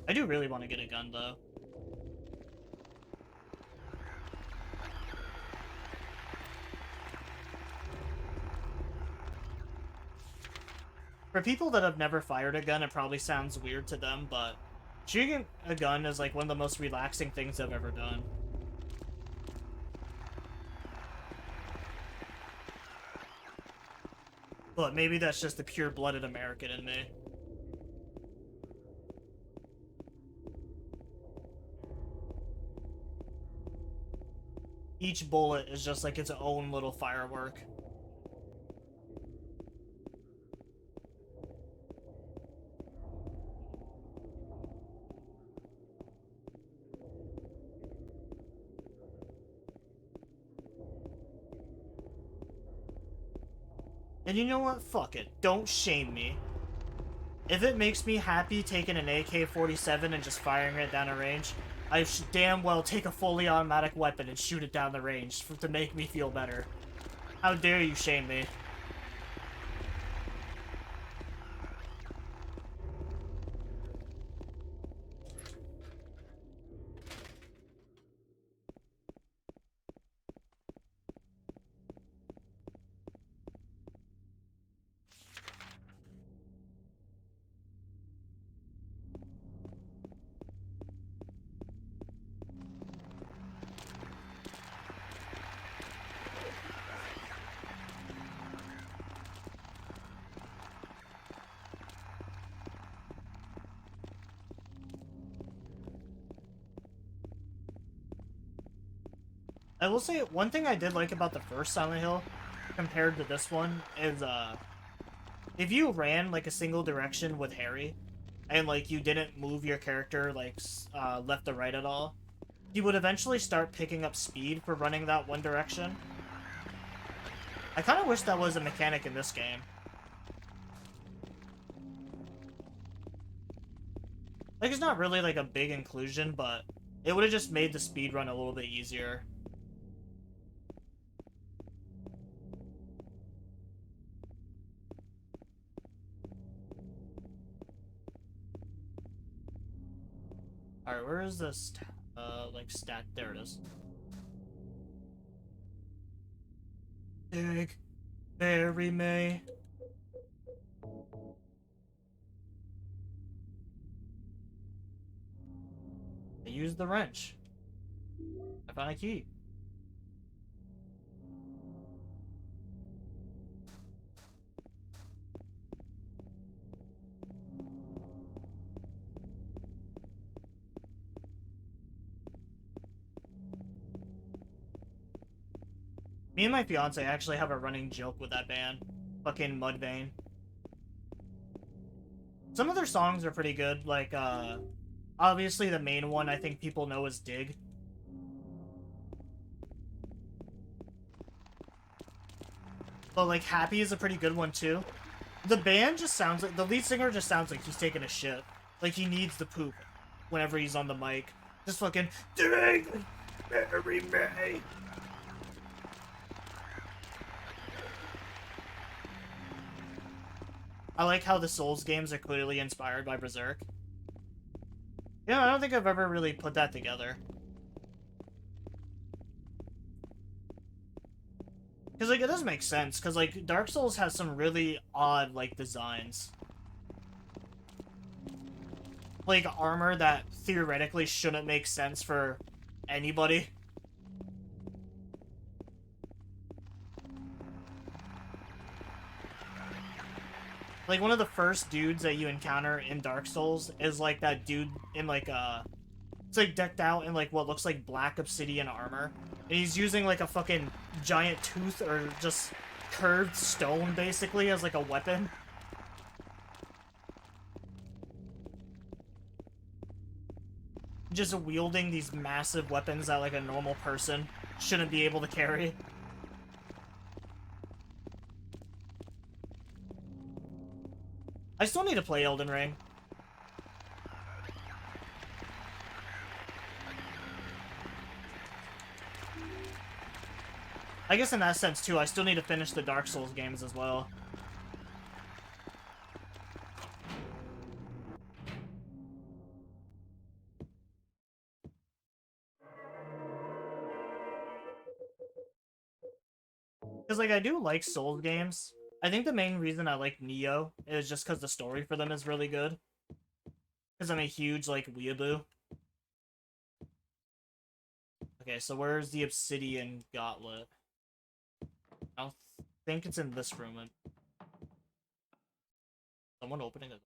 I do really want to get a gun, though. For people that have never fired a gun, it probably sounds weird to them, but shooting a gun is like one of the most relaxing things I've ever done. But maybe that's just the pure-blooded American in me. Each bullet is just like its own little firework. And you know what? Fuck it. Don't shame me. If it makes me happy taking an AK-47 and just firing it down a range, I should damn well take a fully automatic weapon and shoot it down the range to make me feel better. How dare you shame me? I will say, one thing I did like about the first Silent Hill, compared to this one, is, if you ran, like, a single direction with Harry, and, like, you didn't move your character, like, left or right at all, you would eventually start picking up speed for running that one direction. I kind of wish that was a mechanic in this game. Like, it's not really, like, a big inclusion, but it would have just made the speed run a little bit easier. Alright, where is this, like, stat? There it is. Dig. Mary May. I used the wrench. I found a key. Me and my fiance actually have a running joke with that band. Fucking Mudvayne. Some of their songs are pretty good, like, obviously the main one I think people know is Dig. But like Happy is a pretty good one too. The band just sounds like the lead singer just sounds like he's taking a shit. Like he needs the poop whenever he's on the mic. Just fucking dang, marry me. I like how the Souls games are clearly inspired by Berserk. Yeah, I don't think I've ever really put that together. Because, like, it does make sense, because, like, Dark Souls has some really odd, like, designs. Like, armor that theoretically shouldn't make sense for anybody. Like, one of the first dudes that you encounter in Dark Souls is, like, that dude in, like, it's, like, decked out in, like, what looks like black obsidian armor. And he's using, like, a fucking giant tooth or just curved stone, basically, as, like, a weapon. Just wielding these massive weapons that, like, a normal person shouldn't be able to carry. I still need to play Elden Ring. I guess in that sense, too, I still need to finish the Dark Souls games as well. Because, like, I do like Souls games. I think the main reason I like Neo is just because the story for them is really good. Because I'm a huge, like, weeaboo. Okay, so where's the Obsidian Gauntlet? I don't think it's in this room. Someone opening it.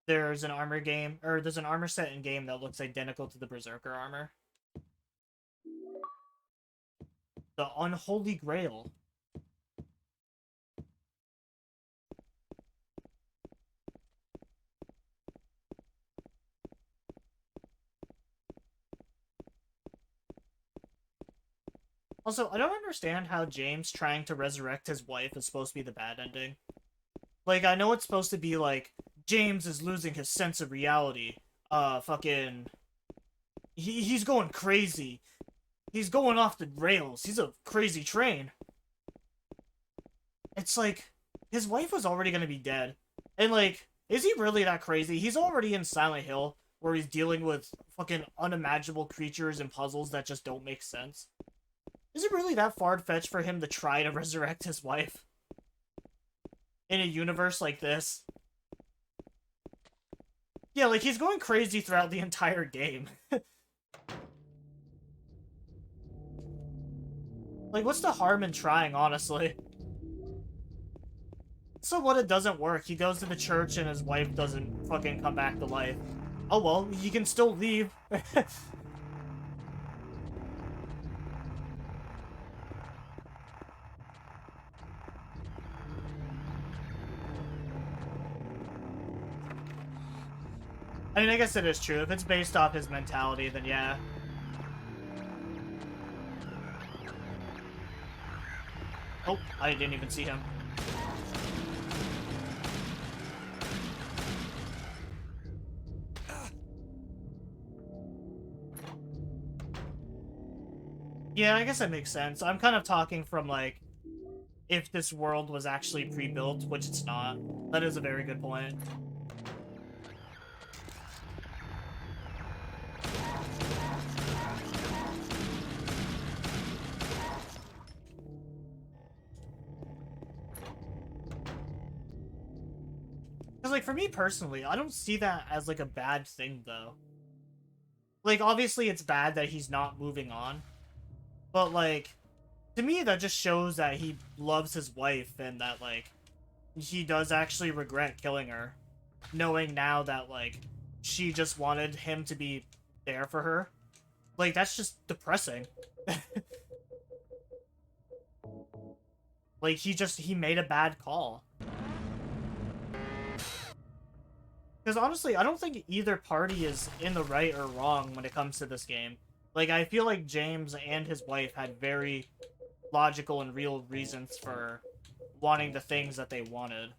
There's an armor game, or there's an armor set in game that looks identical to the Berserker armor. The Unholy Grail. Also, I don't understand how James trying to resurrect his wife is supposed to be the bad ending. Like, I know it's supposed to be like, James is losing his sense of reality. Fucking... He's going crazy. He's going off the rails. He's a crazy train. It's like, his wife was already gonna be dead. And like, is he really that crazy? He's already in Silent Hill, where he's dealing with fucking unimaginable creatures and puzzles that just don't make sense. Is it really that far-fetched for him to try to resurrect his wife? In a universe like this? Yeah, like, he's going crazy throughout the entire game. Like, what's the harm in trying, honestly? So what, it doesn't work. He goes to the church and his wife doesn't fucking come back to life. Oh well, he can still leave. I mean, I guess it is true. If it's based off his mentality, then yeah. Oh, I didn't even see him. Yeah, I guess that makes sense. I'm kind of talking from, like, if this world was actually pre-built, which it's not. That is a very good point. Because, like, for me personally, I don't see that as, like, a bad thing, though. Like, obviously it's bad that he's not moving on. But, like, to me, that just shows that he loves his wife and that, like, he does actually regret killing her. Knowing now that, like, she just wanted him to be there for her. Like, that's just depressing. Like, he made a bad call. Because honestly, I don't think either party is in the right or wrong when it comes to this game. Like, I feel like James and his wife had very logical and real reasons for wanting the things that they wanted.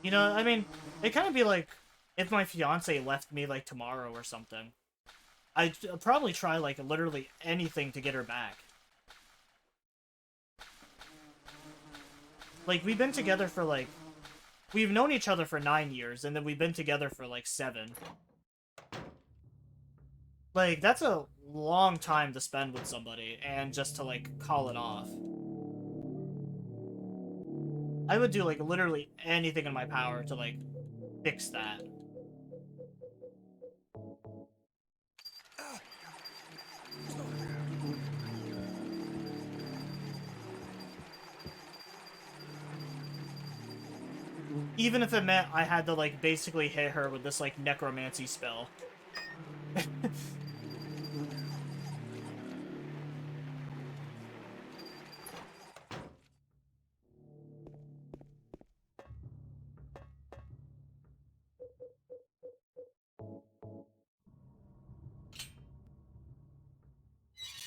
You know, I mean, it kind of be like if my fiance left me like tomorrow or something. I'd probably try like literally anything to get her back. Like, we've been together for like... We've known each other for 9 years, and then we've been together for like 7. Like, that's a long time to spend with somebody, and just to like call it off. I would do like literally anything in my power to like fix that. Even if it meant I had to like basically hit her with this like necromancy spell.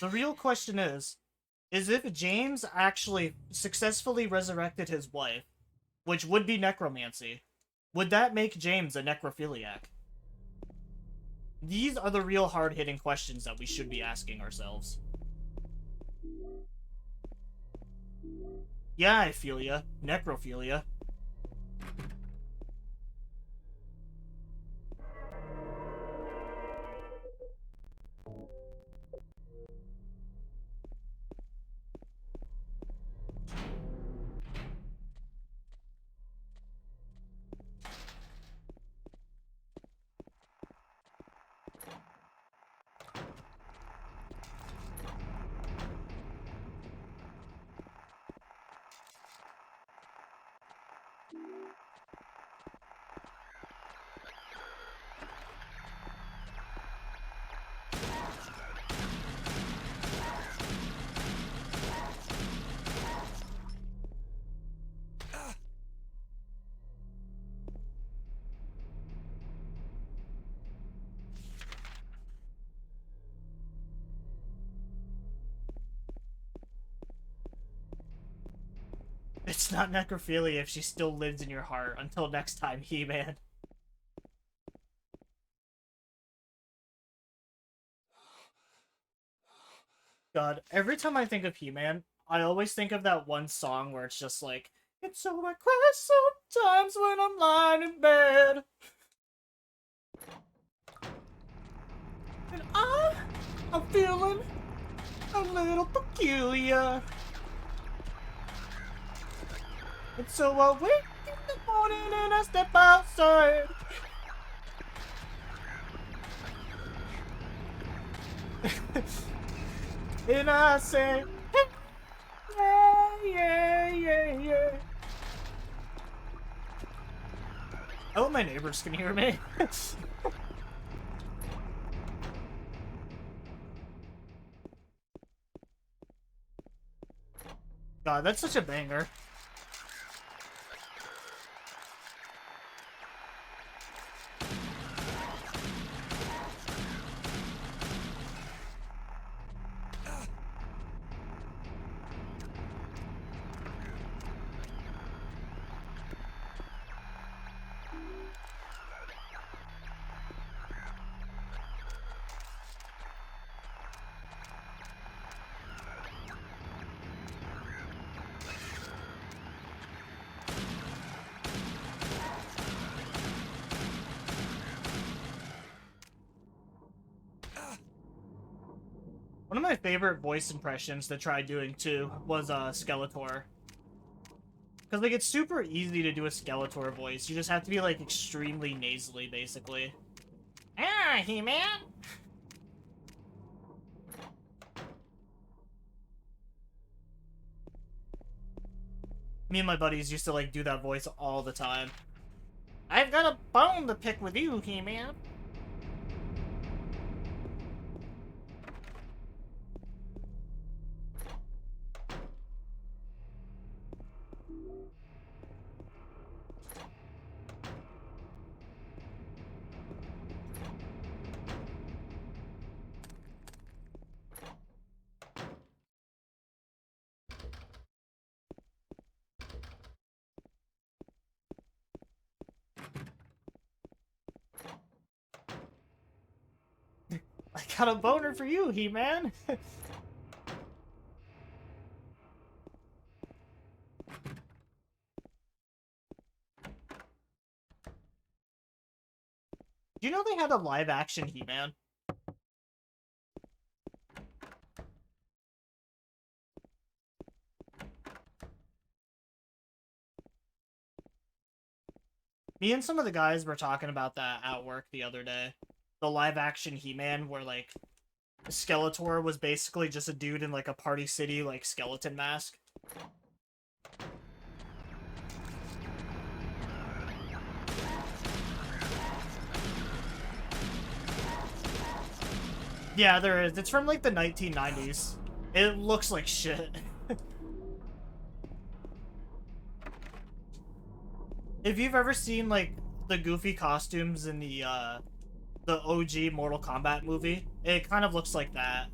The real question is if James actually successfully resurrected his wife, which would be necromancy, would that make James a necrophiliac? These are the real hard-hitting questions that we should be asking ourselves. Yeah, I feel ya. Necrophilia. It's not necrophilia if she still lives in your heart. Until next time, He-Man. God, every time I think of He-Man, I always think of that one song where it's just like, it's so I cry sometimes when I'm lying in bed. And I'm feeling a little peculiar. And so I wake in the morning and I step outside. And I say, yeah, yeah, yeah, yeah. I hope my neighbors can hear me. God, that's such a banger. One of my favorite voice impressions to try doing too was Skeletor. Because like it's super easy to do a Skeletor voice. You just have to be like extremely nasally, basically. Ah, He-Man! Me and my buddies used to, like, do that voice all the time. I've got a bone to pick with you, He-Man. I got a boner for you, He-Man. Do you know they had a live-action He-Man? Me and some of the guys were talking about that at work the other day. The live-action He-Man where, like, Skeletor was basically just a dude in, like, a Party City, like, skeleton mask. Yeah, there is. It's from, like, the 1990s. It looks like shit. If you've ever seen, like, the goofy costumes in the OG Mortal Kombat movie, it kind of looks like that.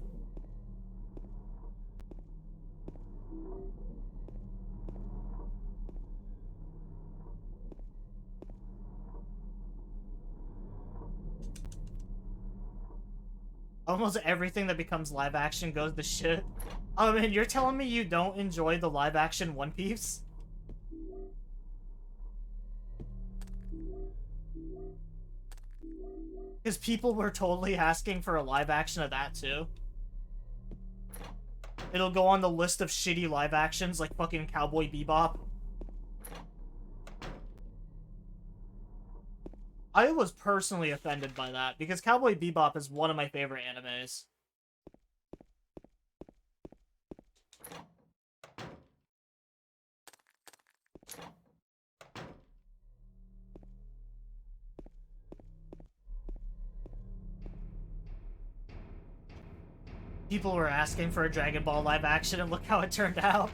Almost everything that becomes live action goes to shit. And you're telling me you don't enjoy the live action One Piece? Because people were totally asking for a live action of that too. It'll go on the list of shitty live actions like fucking Cowboy Bebop. I was personally offended by that because Cowboy Bebop is one of my favorite animes. People were asking for a Dragon Ball live action and look how it turned out.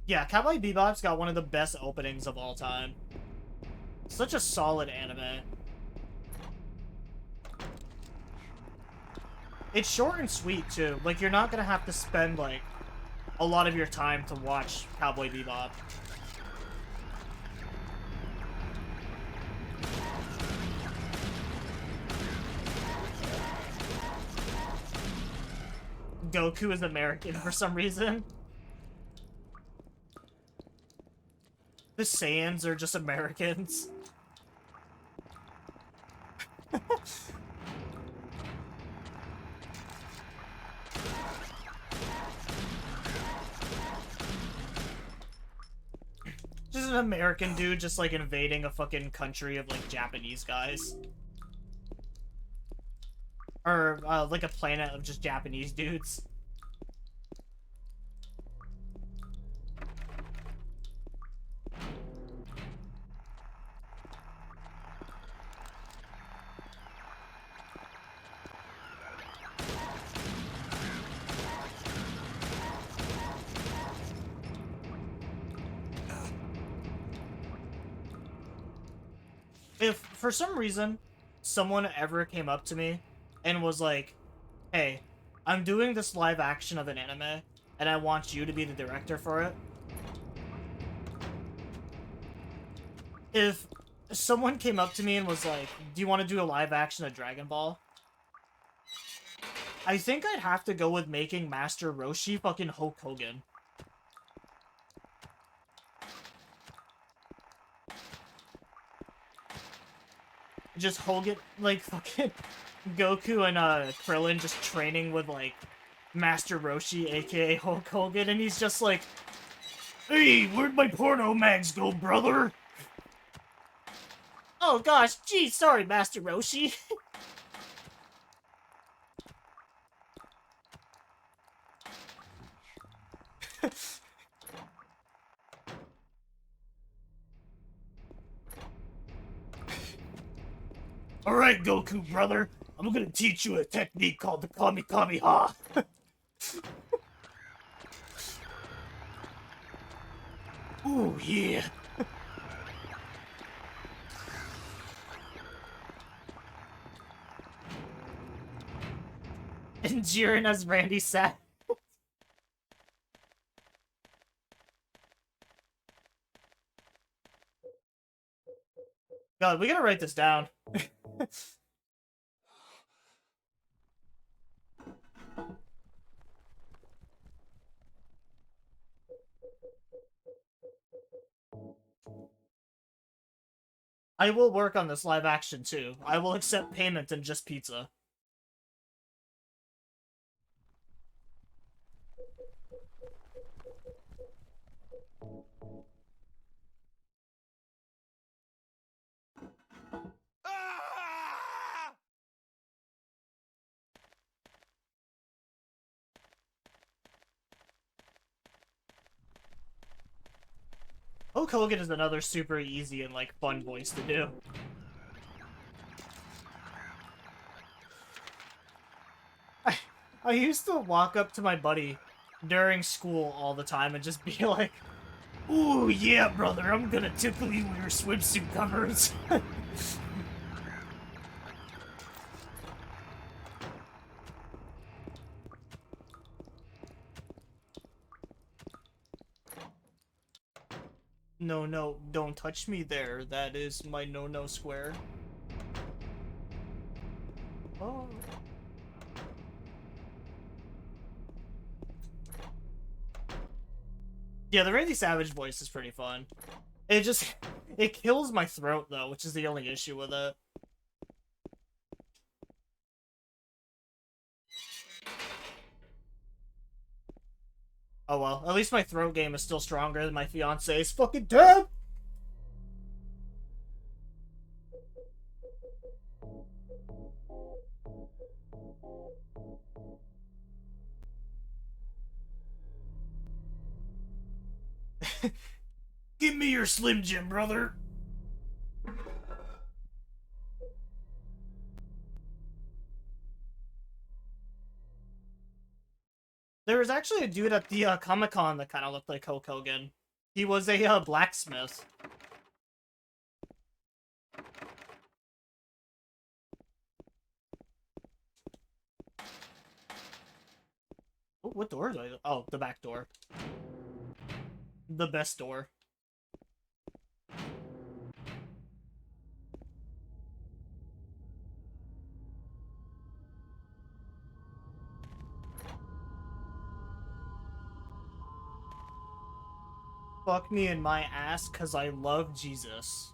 Yeah, Cowboy Bebop's got one of the best openings of all time. Such a solid anime. It's short and sweet, too. Like, you're not gonna have to spend, like, a lot of your time to watch Cowboy Bebop. Goku is American for some reason. The Saiyans are just Americans. Just an American dude just, like, invading a fucking country of, like, Japanese guys. Or, like, a planet of just Japanese dudes. If, for some reason, someone ever came up to me and was like, hey, I'm doing this live action of an anime, and I want you to be the director for it. If someone came up to me and was like, do you want to do a live action of Dragon Ball? I think I'd have to go with making Master Roshi fucking Hulk Hogan. Just Hogan, like, fucking Goku and, Krillin just training with, like, Master Roshi, aka Hulk Hogan, and he's just like, hey, where'd my porno mags go, brother? Oh gosh, geez, sorry, Master Roshi. Alright, Goku, brother. I'm gonna teach you a technique called the Kami Kami Ha. Ooh, yeah. And Jiren as Randy Savage. God, we gotta write this down. I will work on this live action too. I will accept payment and just pizza. Hulk Hogan is another super easy and like fun voice to do. I used to walk up to my buddy during school all the time and just be like, "Ooh, yeah, brother, I'm gonna tickle you with your swimsuit covers." No, no, don't touch me there. That is my no-no square. Oh. Yeah, the Randy Savage voice is pretty fun. It kills my throat, though, which is the only issue with it. Oh well, at least my throat game is still stronger than my fiance's fucking dad! Give me your Slim Jim, brother! There was actually a dude at the Comic-Con that kind of looked like Hulk Hogan. He was a blacksmith. Oh, what door is it? Oh, the back door. The best door. Fuck me in my ass, cause I love Jesus.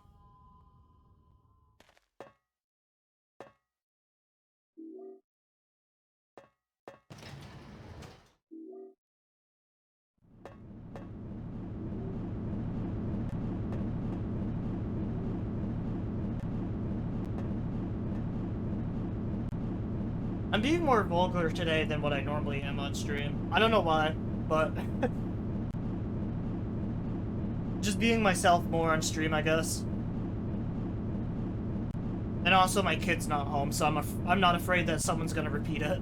I'm being more vulgar today than what I normally am on stream. I don't know why, but... just being myself more on stream, I guess. And also, my kid's not home, so I'm not afraid that someone's gonna repeat it.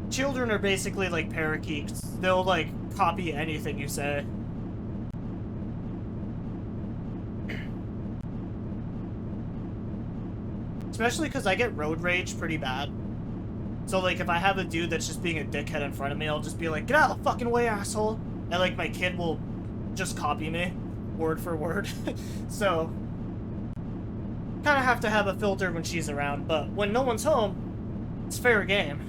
Children are basically like parakeets. They'll, like, copy anything you say. Especially because I get road rage pretty bad. So, like, if I have a dude that's just being a dickhead in front of me, I'll just be like, "Get out of the fucking way, asshole!" And, like, my kid will just copy me, word for word. So, kind of have to have a filter when she's around, but when no one's home, it's fair game.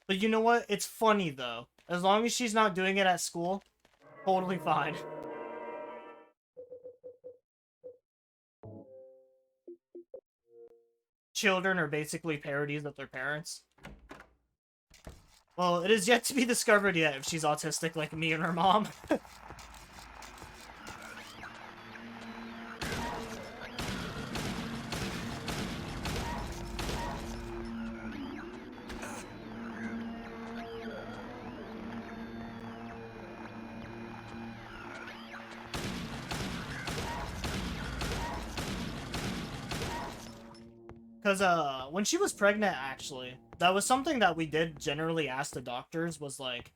But you know what? It's funny, though. As long as she's not doing it at school, totally fine. Children are basically parodies of their parents. Well, it is yet to be discovered yet if she's autistic like me and her mom. Because when she was pregnant, actually, that was something that we did generally ask the doctors, was like,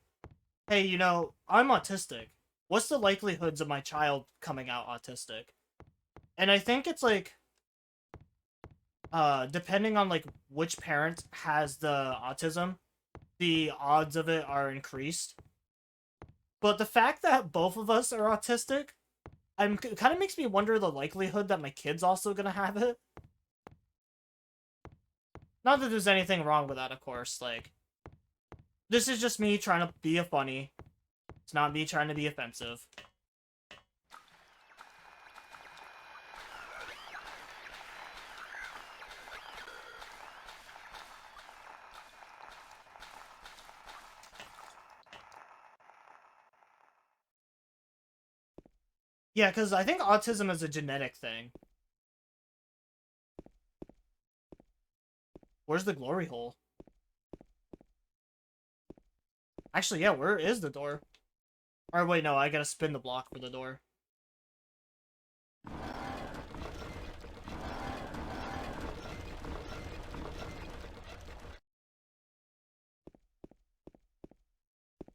hey, you know, I'm autistic. What's the likelihoods of my child coming out autistic? And I think it's like, depending on like which parent has the autism, the odds of it are increased. But the fact that both of us are autistic, kind of makes me wonder the likelihood that my kid's also gonna have it. Not that there's anything wrong with that, of course. Like, this is just me trying to be a funny. It's not me trying to be offensive. Yeah, because I think autism is a genetic thing. Where's the glory hole? Actually, yeah, where is the door? Or wait, no, I gotta spin the block for the door.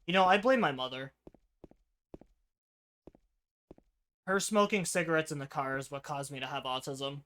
You know, I blame my mother. Her smoking cigarettes in the car is what caused me to have autism.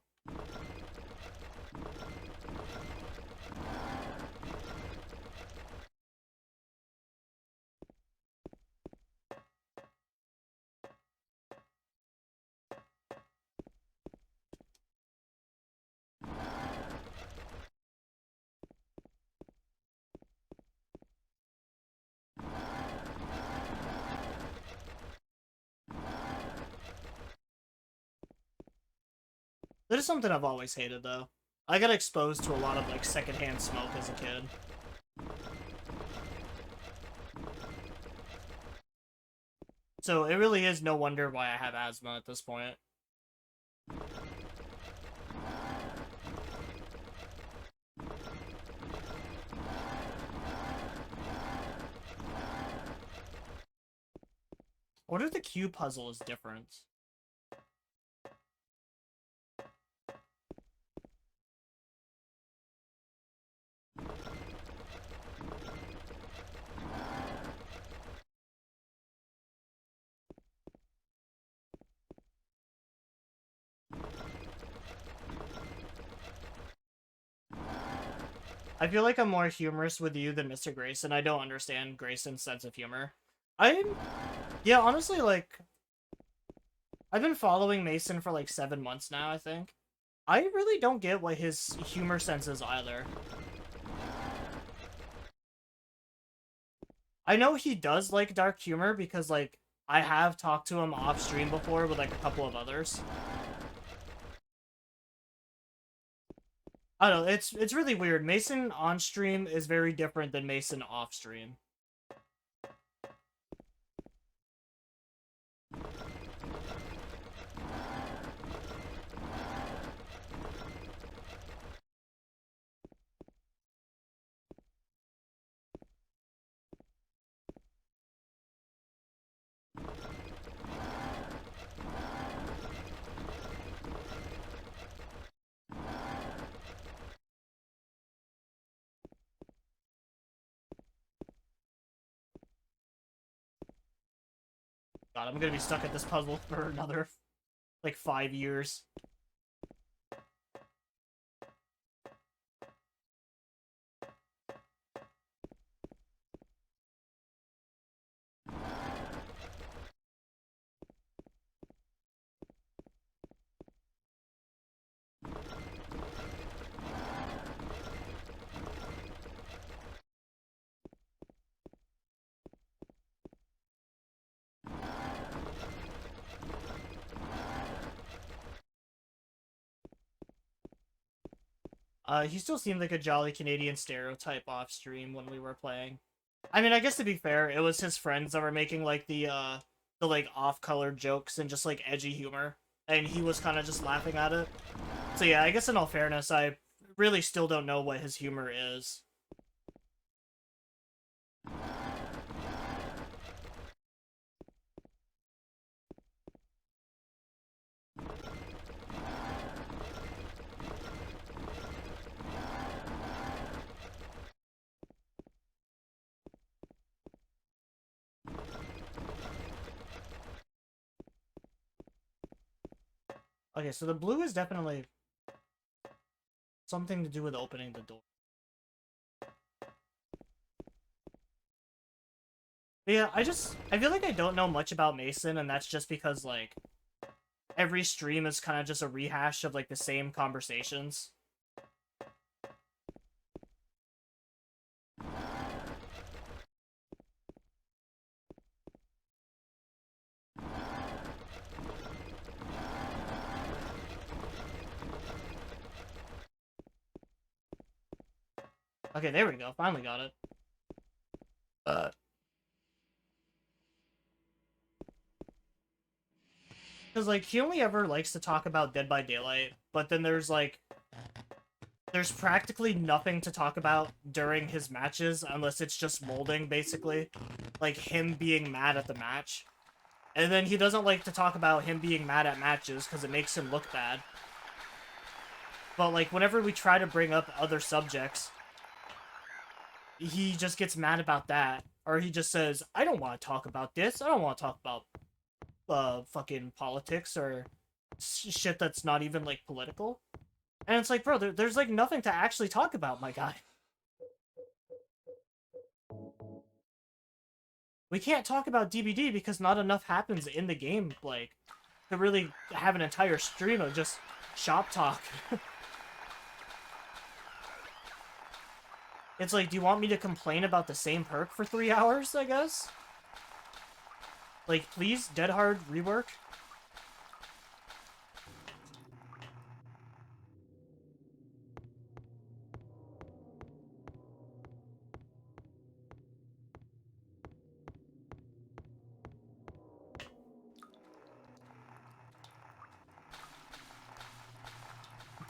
That is something I've always hated, though. I got exposed to a lot of, like, secondhand smoke as a kid. So it really is no wonder why I have asthma at this point. What if the Q puzzle is different? I feel like I'm more humorous with you than Mr. Grayson. I don't understand Grayson's sense of humor. Yeah, honestly, like, I've been following Mason for like 7 months now, I think. I really don't get what his humor sense is either. I know he does like dark humor because, like, I have talked to him off stream before with like a couple of others. I don't know, it's really weird. Mason on stream is very different than Mason off stream. God, I'm gonna be stuck at this puzzle for another, like, 5 years. He still seemed like a jolly Canadian stereotype off stream when we were playing. I mean, I guess to be fair, it was his friends that were making, like, the like, off-color jokes and just, like, edgy humor. And he was kind of just laughing at it. So yeah, I guess in all fairness, I really still don't know what his humor is. Okay, so the blue is definitely something to do with opening the door. But yeah, I feel like I don't know much about Mason, and that's just because, like, every stream is kind of just a rehash of, like, the same conversations. Okay, there we go. Finally got it. Because, like, he only ever likes to talk about Dead by Daylight, but then there's, like, there's practically nothing to talk about during his matches unless it's just molding, basically. Like, him being mad at the match. And then he doesn't like to talk about him being mad at matches because it makes him look bad. But, like, whenever we try to bring up other subjects, he just gets mad about that. Or he just says, I don't want to talk about this. I don't want to talk about fucking politics or shit that's not even, like, political. And it's like, bro, there's, like, nothing to actually talk about, my guy. We can't talk about DBD because not enough happens in the game, like, to really have an entire stream of just shop talk. It's like, do you want me to complain about the same perk for 3 hours, I guess? Like, please, Dead Hard rework?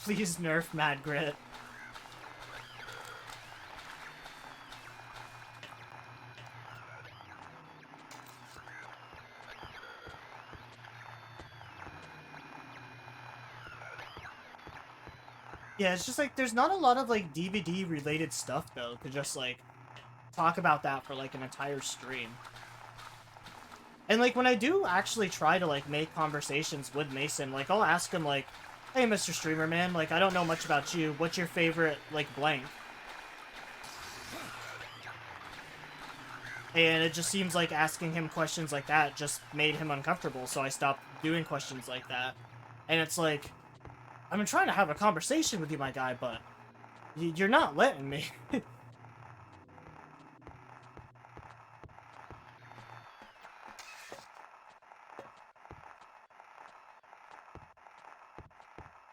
Please nerf Mad Grit. Yeah, it's just like, there's not a lot of, like, DVD related stuff, though, to just, like, talk about that for, like, an entire stream. And, like, when I do actually try to, like, make conversations with Mason, like, I'll ask him, like, hey, Mr. Streamer, man, like, I don't know much about you. What's your favorite, like, blank? And it just seems like asking him questions like that just made him uncomfortable, so I stopped doing questions like that. And it's like, I've been trying to have a conversation with you, my guy, but you're not letting me.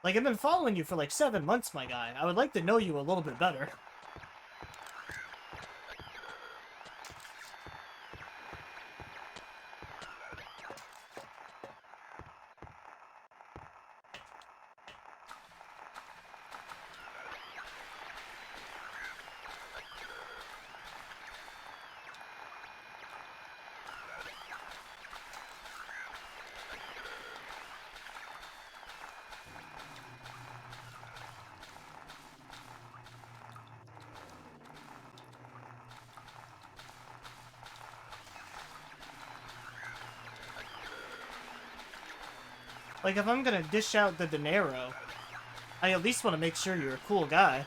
Like, I've been following you for like 7 months, my guy. I would like to know you a little bit better. Like, if I'm gonna dish out the dinero, I at least want to make sure you're a cool guy.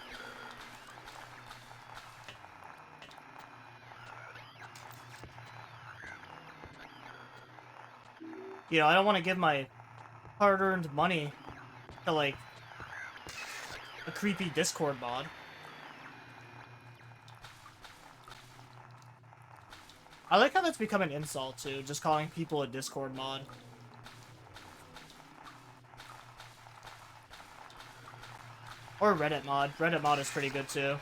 You know, I don't want to give my hard-earned money to, like, a creepy Discord mod. I like how that's become an insult, too, just calling people a Discord mod. Or Reddit mod. Reddit mod is pretty good, too.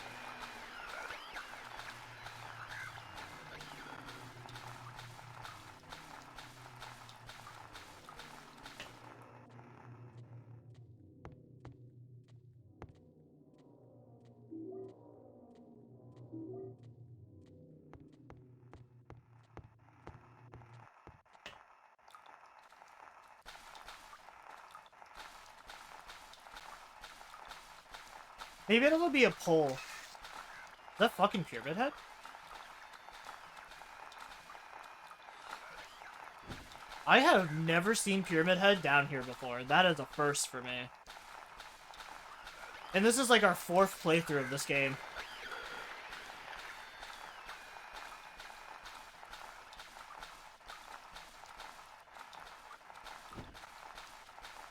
Maybe it'll be a poll. Is that fucking Pyramid Head? I have never seen Pyramid Head down here before. That is a first for me. And this is like our 4th playthrough of this game.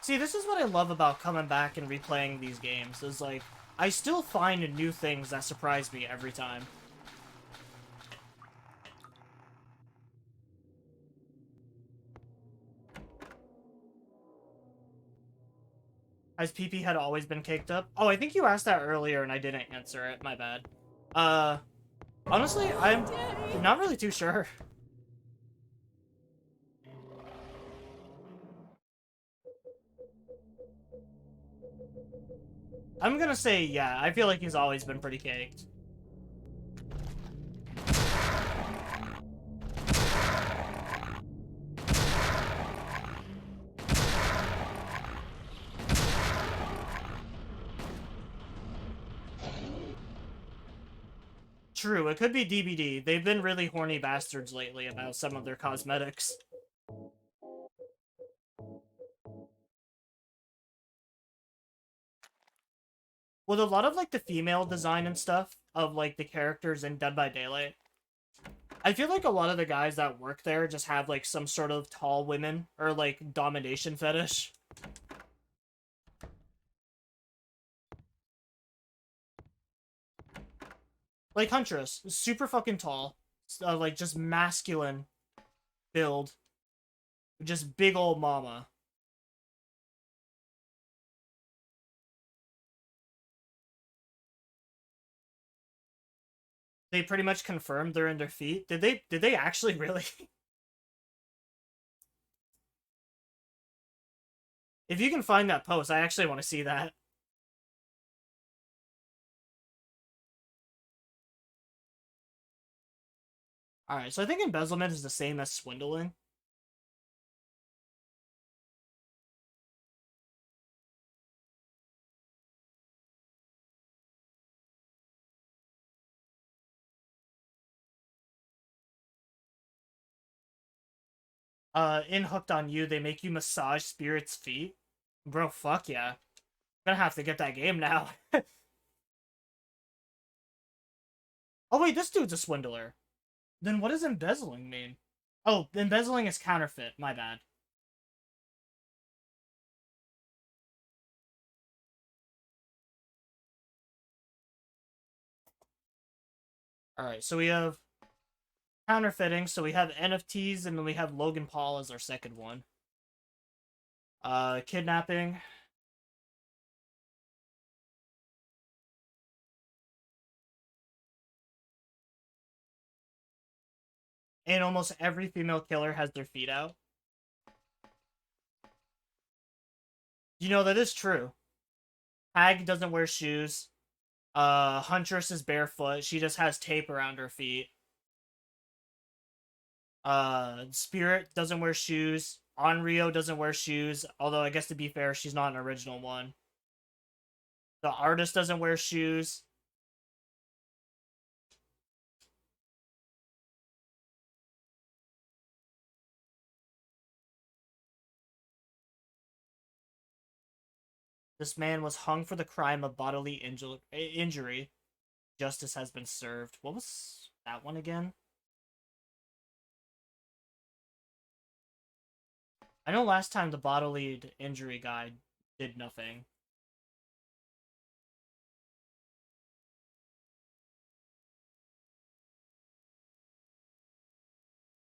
See, this is what I love about coming back and replaying these games, is like, I still find new things that surprise me every time. Has PP had always been caked up? Oh, I think you asked that earlier and I didn't answer it. My bad. Honestly, I'm not really too sure. I'm gonna say yeah. I feel like he's always been pretty caked. True, it could be DBD. They've been really horny bastards lately about some of their cosmetics. With a lot of, like, the female design and stuff of, like, the characters in Dead by Daylight, I feel like a lot of the guys that work there just have, like, some sort of tall women or, like, domination fetish. Like Huntress, super fucking tall. Like, just masculine build. Just big old mama. They pretty much confirmed they're in their feet. Did they actually really? If you can find that post, I actually want to see that. Alright, so I think embezzlement is the same as swindling. In Hooked on You, they make you massage spirits' feet. Bro, fuck yeah. Gonna have to get that game now. Oh wait, this dude's a swindler. Then what does embezzling mean? Oh, embezzling is counterfeit. My bad. Alright, so we have counterfeiting, so we have NFTs, and then we have Logan Paul as our second one. Kidnapping. And almost every female killer has their feet out. You know, that is true. Hag doesn't wear shoes. Huntress is barefoot. She just has tape around her feet. Spirit doesn't wear shoes. Onryo doesn't wear shoes. Although, I guess to be fair, she's not an original one. The artist doesn't wear shoes. This man was hung for the crime of bodily injury. Justice has been served. What was that one again? I know last time the bodily injury guy did nothing.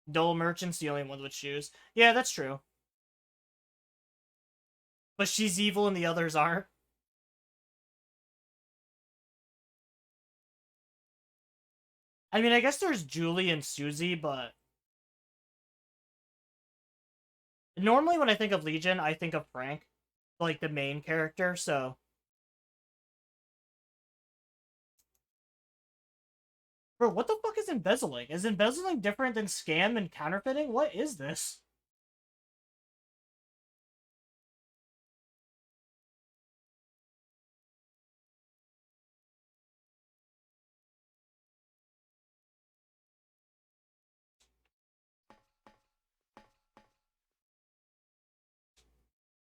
Dole Merchant's the only one with shoes. Yeah, that's true. But she's evil and the others aren't. I mean, I guess there's Julie and Susie, but... Normally when I think of Legion, I think of Frank. Like, the main character, so... Bro, what the fuck is embezzling? Is embezzling different than scam and counterfeiting? What is this?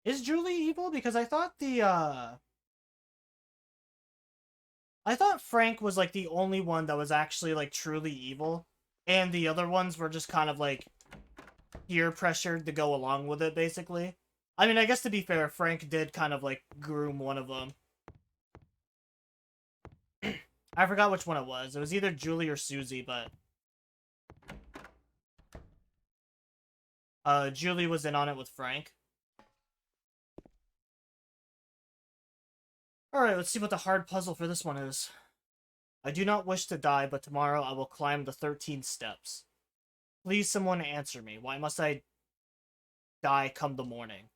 Is Julie evil? Because I thought I thought Frank was like the only one that was actually like truly evil, and the other ones were just kind of like peer pressured to go along with it, basically. I mean, I guess to be fair, Frank did kind of like groom one of them. I forgot which one it was. It was either Julie or Susie, but Julie was in on it with Frank. Alright, let's see what the hard puzzle for this one is. I do not wish to die, but tomorrow I will climb the 13 steps. Please someone answer me. Why must I die come the morning?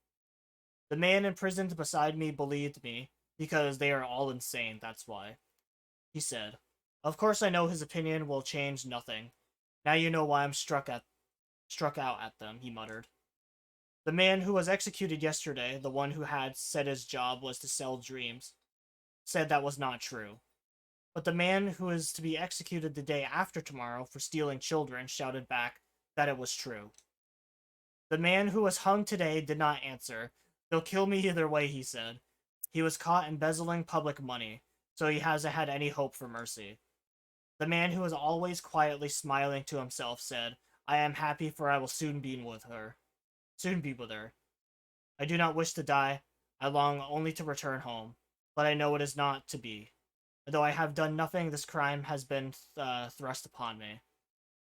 The man imprisoned beside me believed me, because they are all insane, that's why. He said, of course I know his opinion will change nothing. Now you know why I'm struck out at them, he muttered. The man who was executed yesterday, the one who had said his job was to sell dreams, said that was not true. But the man who is to be executed the day after tomorrow for stealing children shouted back that it was true. The man who was hung today did not answer. They'll kill me either way, he said. He was caught embezzling public money, so he hasn't had any hope for mercy. The man who was always quietly smiling to himself said, I am happy for I will soon be with her. I do not wish to die. I long only to return home, but I know it is not to be. Though I have done nothing, this crime has been thrust upon me.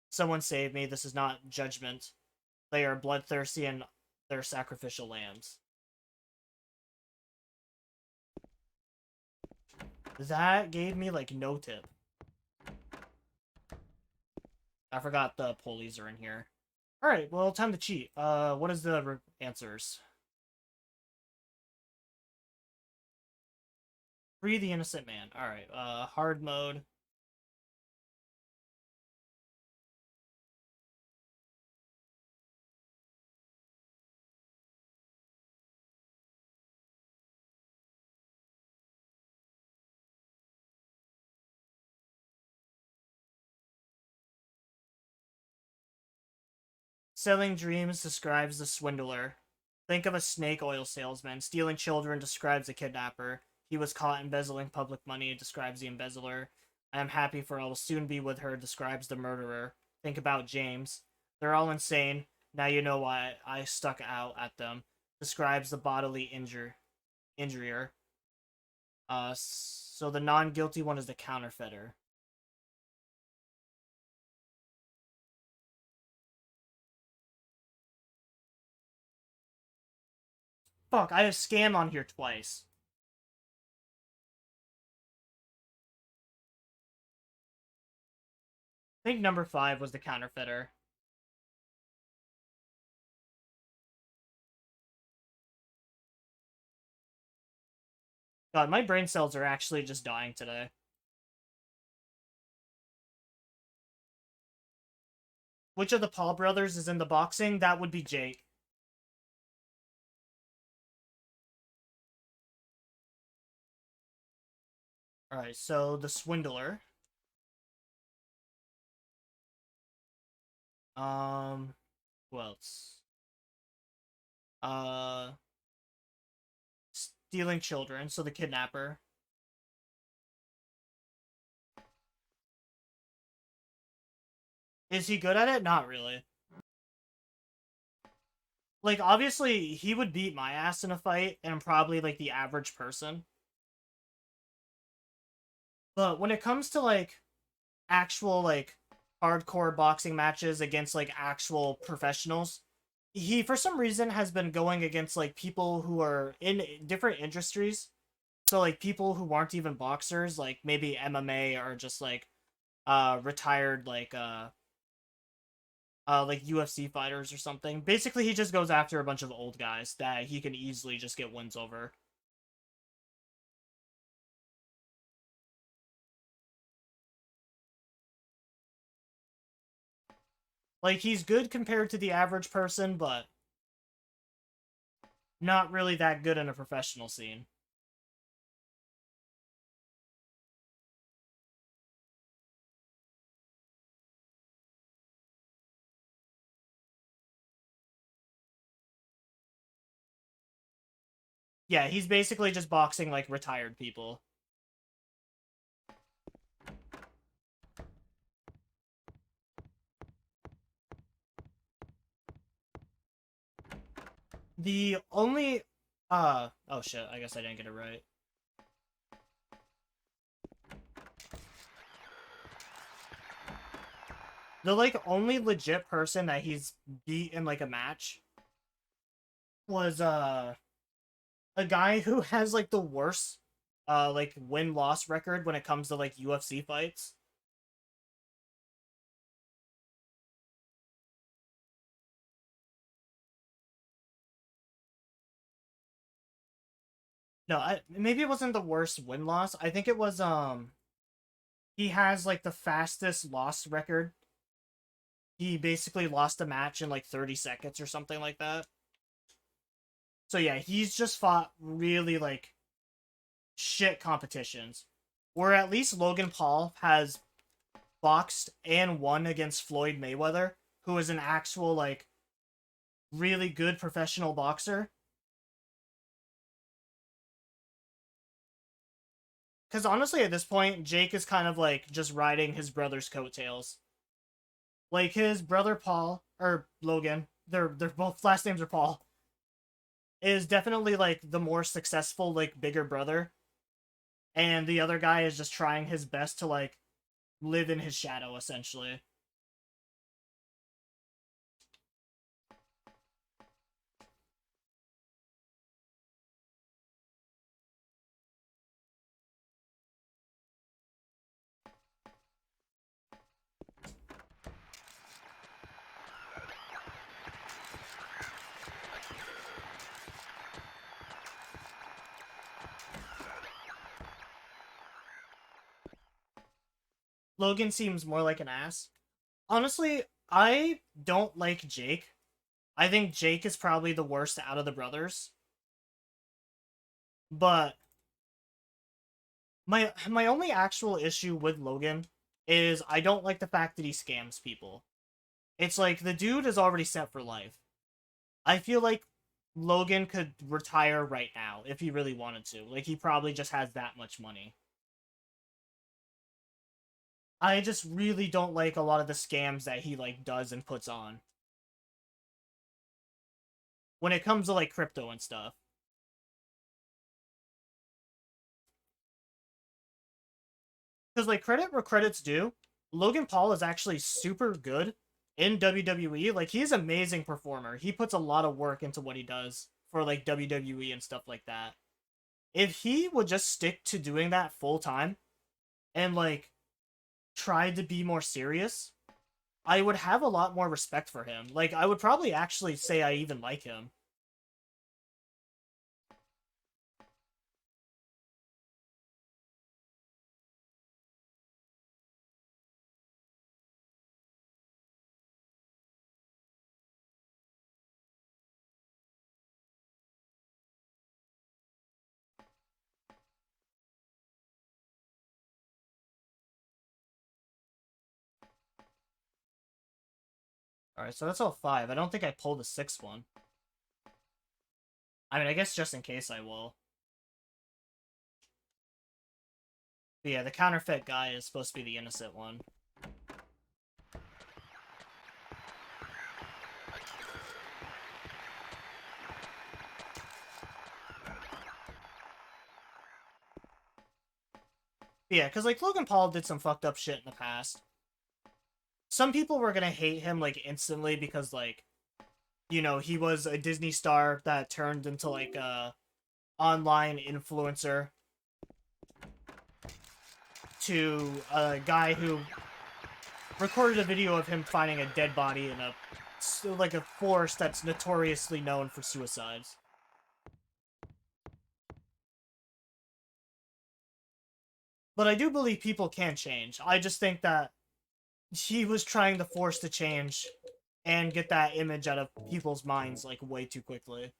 Someone save me. This is not judgment. They are bloodthirsty and they're sacrificial lambs. That gave me, like, no tip. I forgot the pulleys are in here. Alright, well, time to cheat. What is the answers? Free the innocent man. Alright, hard mode. Selling dreams describes the swindler. Think of a snake oil salesman. Stealing children describes a kidnapper. He was caught embezzling public money describes the embezzler. I am happy for I will soon be with her describes the murderer. Think about James. They're all insane. Now you know why I stuck out at them. Describes the bodily injurier. So the non-guilty one is the counterfeiter. Fuck, I have scam on here twice. I think number 5 was the counterfeiter. God, my brain cells are actually just dying today. Which of the Paul brothers is in the boxing? That would be Jake. Alright, so the swindler. Who else? Uh, Stealing children, so the kidnapper. Is he good at it? Not really. Like, obviously, he would beat my ass in a fight, and I'm probably, like, the average person. But when it comes to, like, actual, like, hardcore boxing matches against, like, actual professionals, he, for some reason, has been going against, like, people who are in different industries. So, like, people who aren't even boxers, like, maybe MMA or just, retired, like UFC fighters or something. Basically, he just goes after a bunch of old guys that he can easily just get wins over. Like, he's good compared to the average person, but not really that good in a professional scene. Yeah, he's basically just boxing, like, retired people. The only... oh shit, I guess I didn't get it right. The, like, only legit person that he's beat in, like, a match was, a guy who has, like, the worst, like, win-loss record when it comes to, like, UFC fights. No, maybe it wasn't the worst win-loss. I think it was, he has, like, the fastest loss record. He basically lost a match in, like, 30 seconds or something like that. So, yeah, he's just fought really, like, shit competitions. Where at least Logan Paul has boxed and won against Floyd Mayweather, who is an actual, like, really good professional boxer. Because honestly, at this point, Jake is kind of, like, just riding his brother's coattails. Like, his brother Paul, or Logan, they're both last names are Paul, is definitely, like, the more successful, like, bigger brother. And the other guy is just trying his best to, like, live in his shadow, essentially. Logan seems more like an ass. Honestly, I don't like Jake. I think Jake is probably the worst out of the brothers. But my only actual issue with Logan is I don't like the fact that he scams people. It's like the dude is already set for life. I feel like Logan could retire right now if he really wanted to. Like, he probably just has that much money. I just really don't like a lot of the scams that he, like, does and puts on. When it comes to, like, crypto and stuff. Because, like, credit where credit's due, Logan Paul is actually super good in WWE. Like, he's an amazing performer. He puts a lot of work into what he does for, like, WWE and stuff like that. If he would just stick to doing that full time and, like, try to be more serious, I would have a lot more respect for him. Like, I would probably actually say I even like him. Alright, so that's all 5. I don't think I pulled the 6th one. I mean, I guess just in case I will. But yeah, the counterfeit guy is supposed to be the innocent one. But yeah, because, like, Logan Paul did some fucked up shit in the past. Some people were gonna hate him, like, instantly because, like, you know, he was a Disney star that turned into, like, a online influencer to a guy who recorded a video of him finding a dead body in a, like, a forest that's notoriously known for suicides. But I do believe people can change. I just think that he was trying to force the change and get that image out of people's minds, like, way too quickly.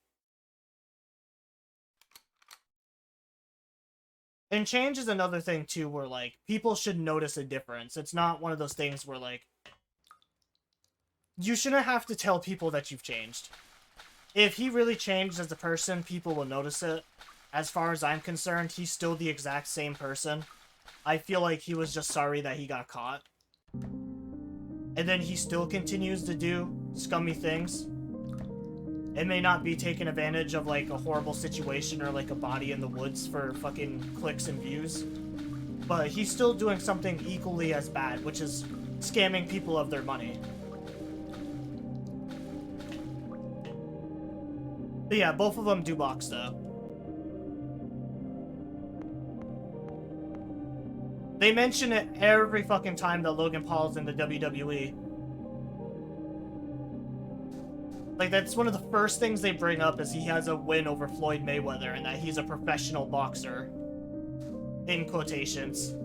And change is another thing, too, where, like, people should notice a difference. It's not one of those things where, like, you shouldn't have to tell people that you've changed. if he really changed as a person, people will notice it. As far as I'm concerned, he's still the exact same person. I feel like he was just sorry that he got caught. And then he still continues to do scummy things. It may not be taking advantage of, like, a horrible situation or, like, a body in the woods for fucking clicks and views. But he's still doing something equally as bad, which is scamming people of their money. But yeah, both of them do box, though. They mention it every fucking time that Logan Paul's in the WWE. Like, that's one of the first things they bring up is he has a win over Floyd Mayweather and that he's a professional boxer. In quotations.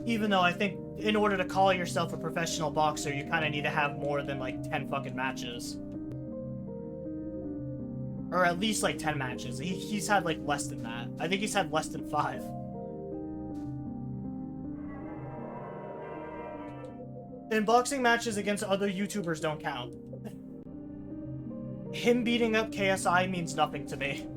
Even though I think in order to call yourself a professional boxer, you kind of need to have more than, like, 10 fucking matches. Or at least, like, 10 matches. He's had, like, less than that. I think he's had less than 5. And boxing matches against other YouTubers don't count. Him beating up KSI means nothing to me.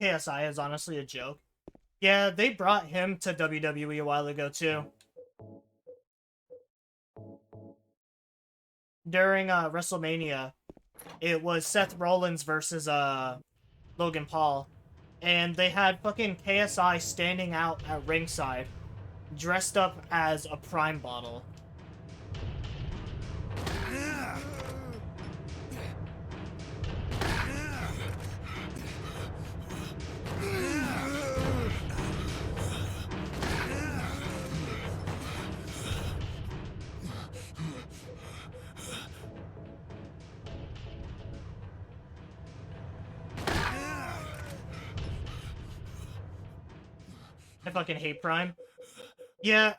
KSI is honestly a joke. Yeah, they brought him to WWE a while ago, too. During WrestleMania, it was Seth Rollins versus Logan Paul. And they had fucking KSI standing out at ringside, dressed up as a Prime bottle. I fucking hate Prime. Yeah.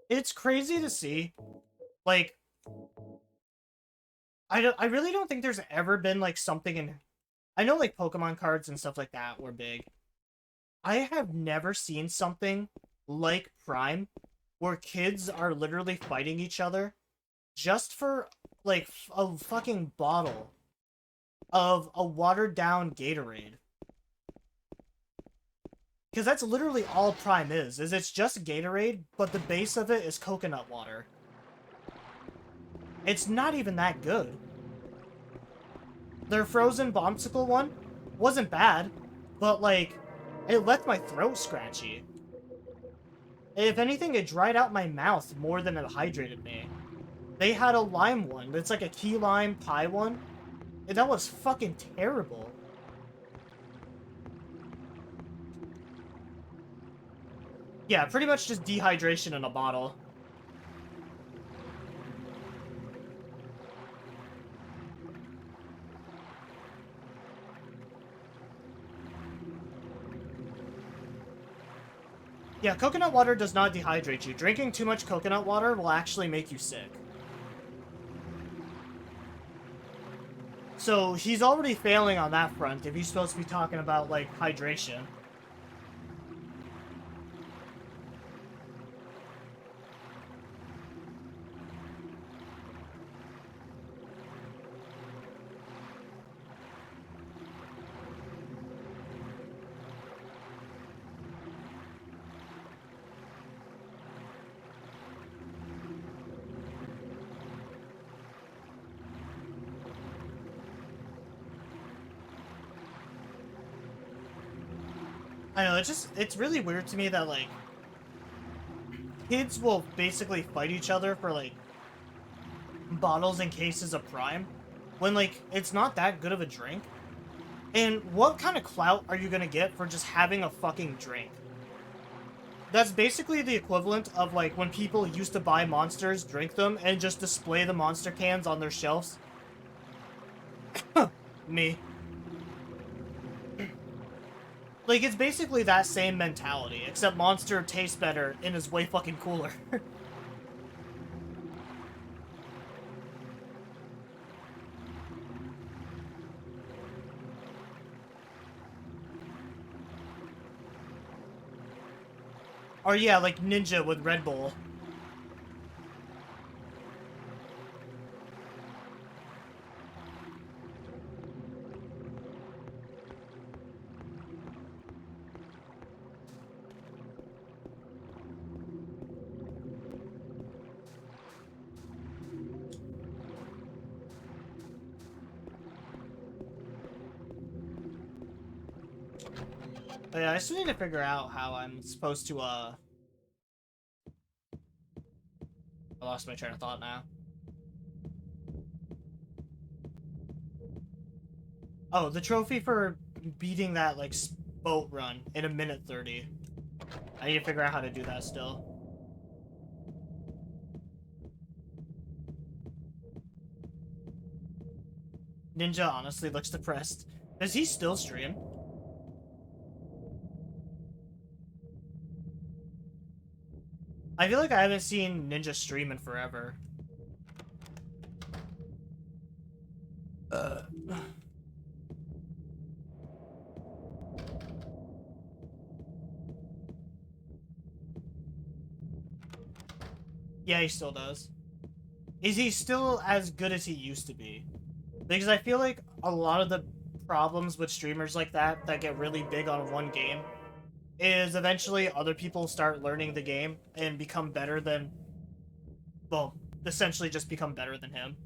It's crazy to see. Like, I really don't think there's ever been, like, something in... I know, like, Pokemon cards and stuff like that were big. I have never seen something like Prime where kids are literally fighting each other just for, like, a fucking bottle of a watered-down Gatorade. Because that's literally all Prime is it's just Gatorade, but the base of it is coconut water. It's not even that good. Their frozen bombsicle one wasn't bad, but, like, it left my throat scratchy. If anything, it dried out my mouth more than it hydrated me. They had a lime one. It's like a key lime pie one. And that was fucking terrible. Yeah, pretty much just dehydration in a bottle. Yeah, coconut water does not dehydrate you. Drinking too much coconut water will actually make you sick. So, he's already failing on that front if he's supposed to be talking about, like, hydration. I know, it's really weird to me that, like, kids will basically fight each other for, like, bottles and cases of Prime, when, like, it's not that good of a drink. And what kind of clout are you gonna get for just having a fucking drink? That's basically the equivalent of, like, when people used to buy Monsters, drink them, and just display the Monster cans on their shelves. Me. Like, it's basically that same mentality, except Monster tastes better and is way fucking cooler. Or yeah, like Ninja with Red Bull. But yeah, I still need to figure out how I'm supposed to, I lost my train of thought now. Oh, the trophy for beating that, like, boat run in a minute 30. I need to figure out how to do that still. Ninja honestly looks depressed. Does he still stream? I feel like I haven't seen Ninja stream in forever. Yeah, he still does. Is he still as good as he used to be? Because I feel like a lot of the problems with streamers like that get really big on one game is eventually other people start learning the game and become better than, well, essentially just become better than him.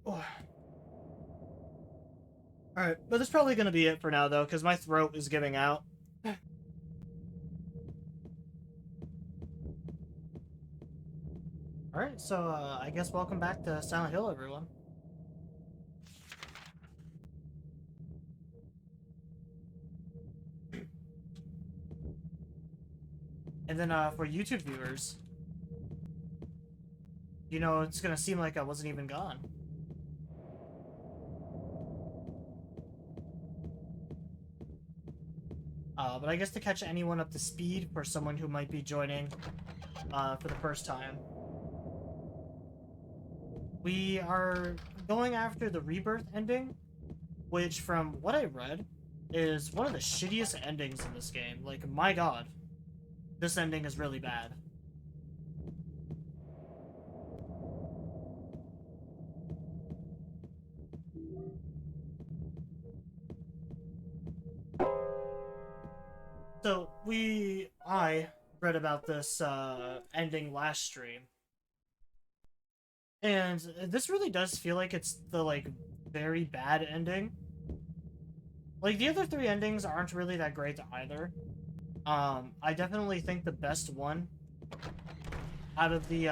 Oh. Alright, but that's probably going to be it for now, though, because my throat is giving out. Alright, so I guess welcome back to Silent Hill, everyone. And then for YouTube viewers, you know, it's gonna seem like I wasn't even gone. But I guess to catch anyone up to speed for someone who might be joining for the first time, we are going after the Rebirth ending, which from what I read is one of the shittiest endings in this game. Like, my god, this ending is really bad. So, I read about this ending last stream. And this really does feel like it's the, like, very bad ending. Like, the other three endings aren't really that great either. I definitely think the best one out of the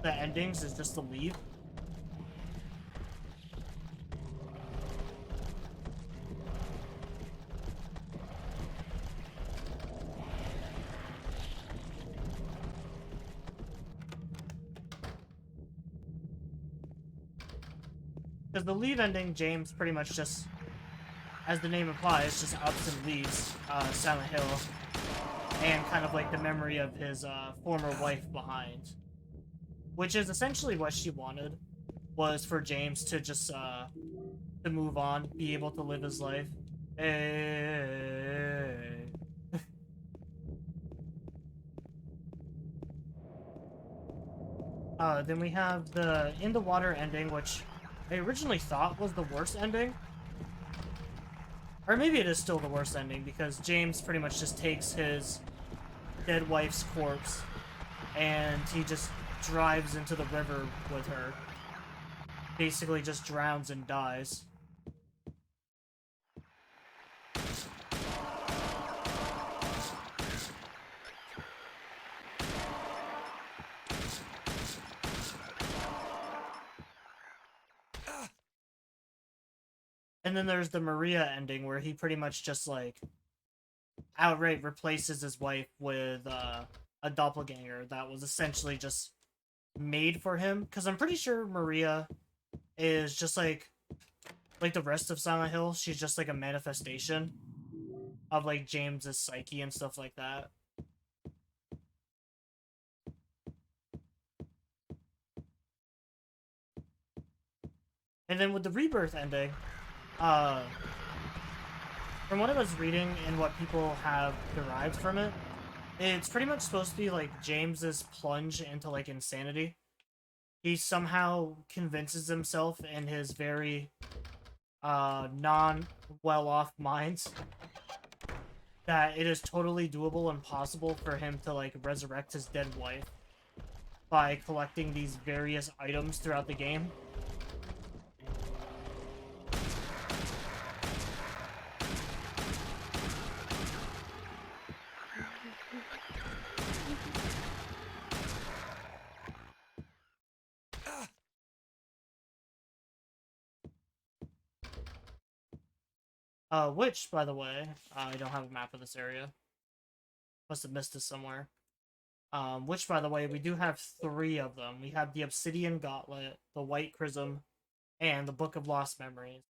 endings is just to leave. Because the leave ending, James pretty much just, as the name implies, just ups and leaves Silent Hill, and kind of like the memory of his former wife behind. Which is essentially what she wanted, was for James to just, to move on, be able to live his life. Hey. Then we have the In the Water ending, which I originally thought was the worst ending. Or maybe it is still the worst ending, because James pretty much just takes his dead wife's corpse and he just drives into the river with her. Basically just drowns and dies. And then there's the Maria ending where he pretty much just like outright replaces his wife with a doppelganger that was essentially just made for him. Because I'm pretty sure Maria is just like the rest of Silent Hill. She's just like a manifestation of like James's psyche and stuff like that. And then with the Rebirth ending, from what I was reading and what people have derived from it, it's pretty much supposed to be like James's plunge into like insanity. He somehow convinces himself in his very non-well-off mind that it is totally doable and possible for him to like resurrect his dead wife by collecting these various items throughout the game. Which, by the way, I don't have a map of this area. Must have missed it somewhere. Which, by the way, we do have 3 of them. We have the Obsidian Gauntlet, the White Chrism, and the Book of Lost Memories.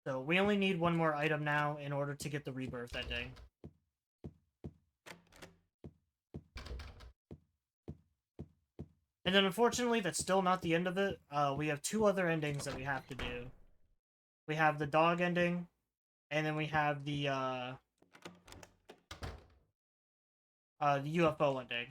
So we only need 1 more item now in order to get the Rebirth ending. And then unfortunately, that's still not the end of it. We have 2 other endings that we have to do. We have the dog ending, and then we have the UFO ending.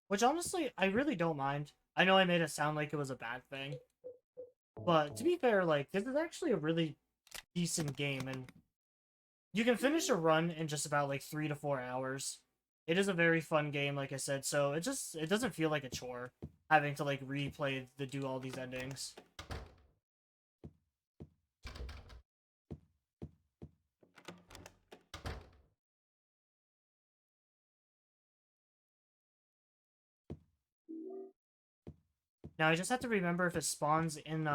Which honestly, I really don't mind. I know I made it sound like it was a bad thing. But to be fair, like, this is actually a really decent game, and you can finish a run in just about like 3 to 4 hours. It is a very fun game, like I said, so it doesn't feel like a chore having to like replay do all these endings. Now I just have to remember if it spawns in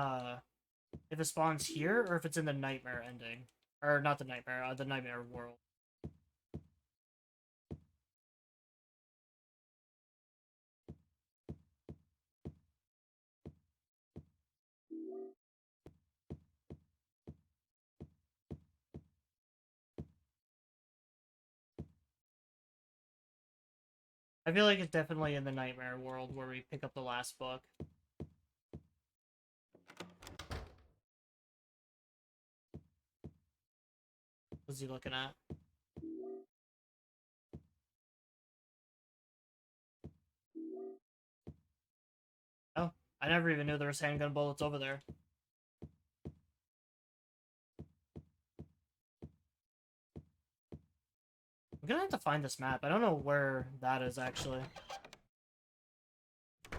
if it spawns here or if it's in the nightmare ending. Or not the nightmare world. I feel like it's definitely in the nightmare world where we pick up the last book. What's he looking at? Oh, I never even knew there was handgun bullets over there. I'm gonna have to find this map. I don't know where that is, actually.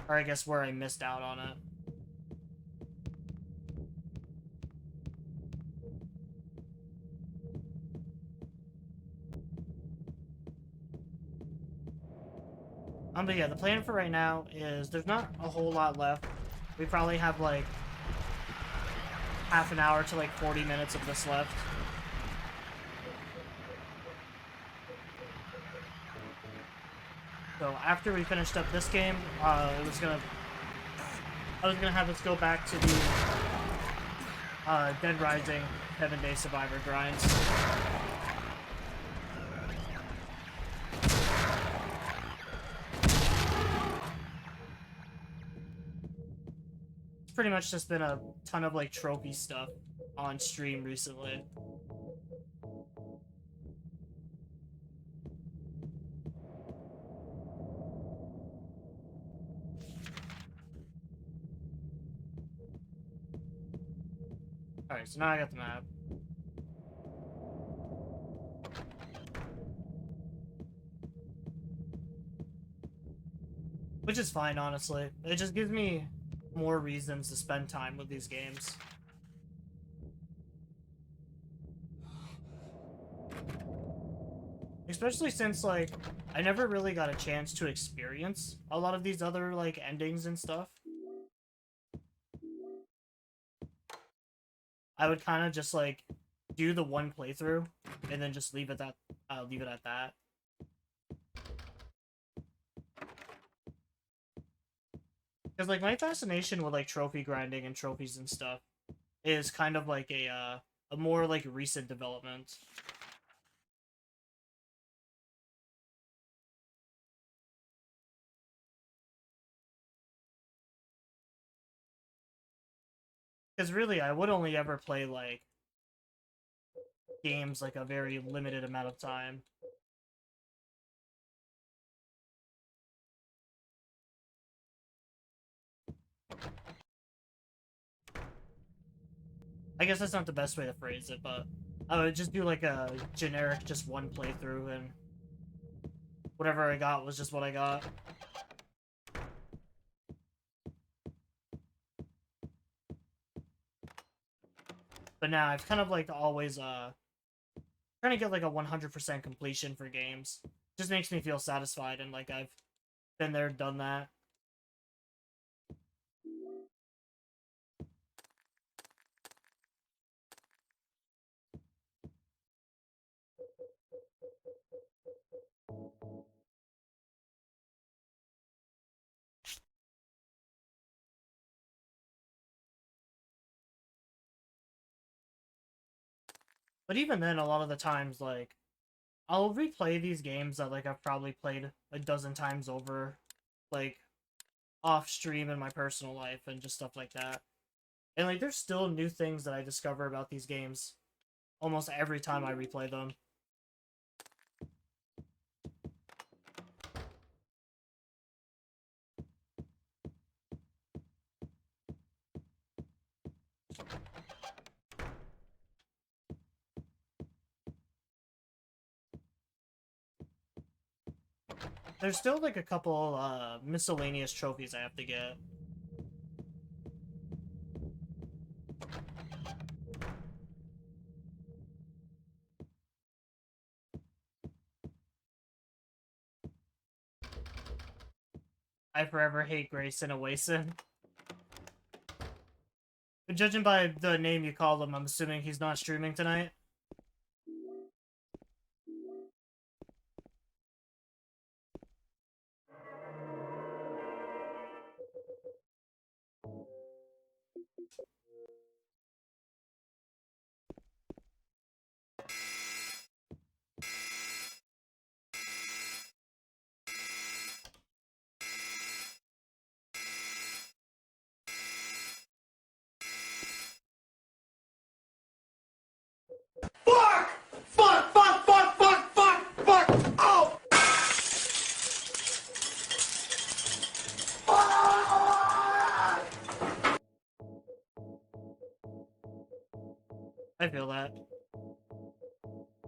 Or I guess where I missed out on it. But yeah, the plan for right now is there's not a whole lot left. We probably have like half an hour to like 40 minutes of this left. So after we finished up this game, I was gonna have us go back to the Dead Rising 7-day survivor grinds. It's pretty much just been a ton of like trophy stuff on stream recently. Alright, so now I got the map. Which is fine, honestly. It just gives me more reasons to spend time with these games. Especially since, like, I never really got a chance to experience a lot of these other, like, endings and stuff. I would kind of just, like, do the one playthrough, and then just leave it at that. Because, like, my fascination with, like, trophy grinding and trophies and stuff is kind of like a more, like, recent development. Because really, I would only ever play, like, games, like, a very limited amount of time. I guess that's not the best way to phrase it, but I would just do, like, a generic just one playthrough, and whatever I got was just what I got. But now I've kind of, like, always, trying to get, like, a 100% completion for games. Just makes me feel satisfied, and, like, I've been there, done that. But even then, a lot of the times, like, I'll replay these games that, like, I've probably played a dozen times over, like, off stream in my personal life and just stuff like that. And, like, there's still new things that I discover about these games almost every time I replay them. There's still, like, a couple, miscellaneous trophies I have to get. I forever hate Grayson and Wason. But judging by the name you called him, I'm assuming he's not streaming tonight. Fuck! Fuck! Fuck! Fuck! Fuck! Fuck! Fuck! Oh! I feel that.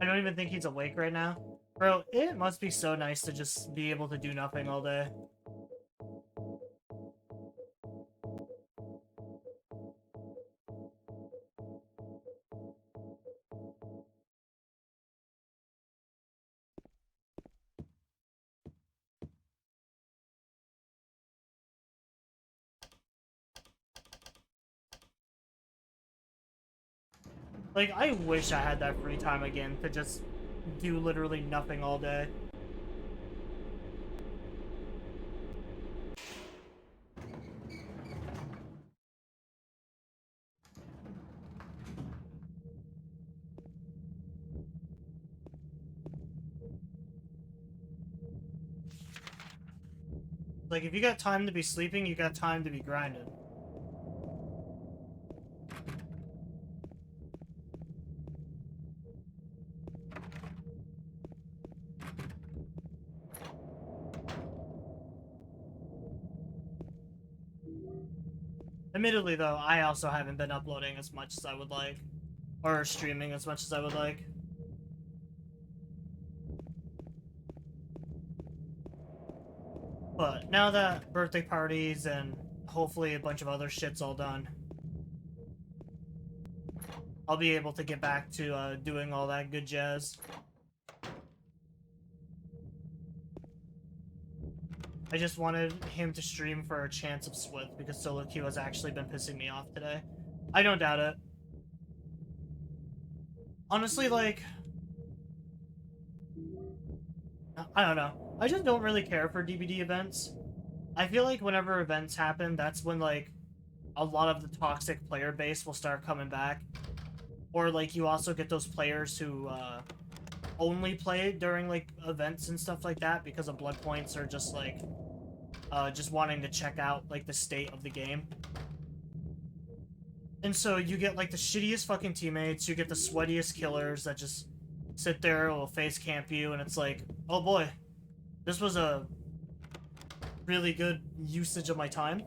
I don't even think he's awake right now. Bro, it must be so nice to just be able to do nothing all day. Like, I wish I had that free time again to just do literally nothing all day. Like, if you got time to be sleeping, you got time to be grinding. Admittedly, though, I also haven't been uploading as much as I would like. Or streaming as much as I would like. But now that birthday parties and hopefully a bunch of other shit's all done, I'll be able to get back to doing all that good jazz. I just wanted him to stream for a chance of Swift because solo queue has actually been pissing me off today. I don't doubt it. Honestly, like, I don't know. I just don't really care for DBD events. I feel like whenever events happen, that's when, like, a lot of the toxic player base will start coming back. Or, like, you also get those players who, only play during, like, events and stuff like that because of blood points or just, like, just wanting to check out, like, the state of the game. And so you get, like, the shittiest fucking teammates, you get the sweatiest killers that just sit there, will face camp you, and it's like, oh boy, this was a really good usage of my time.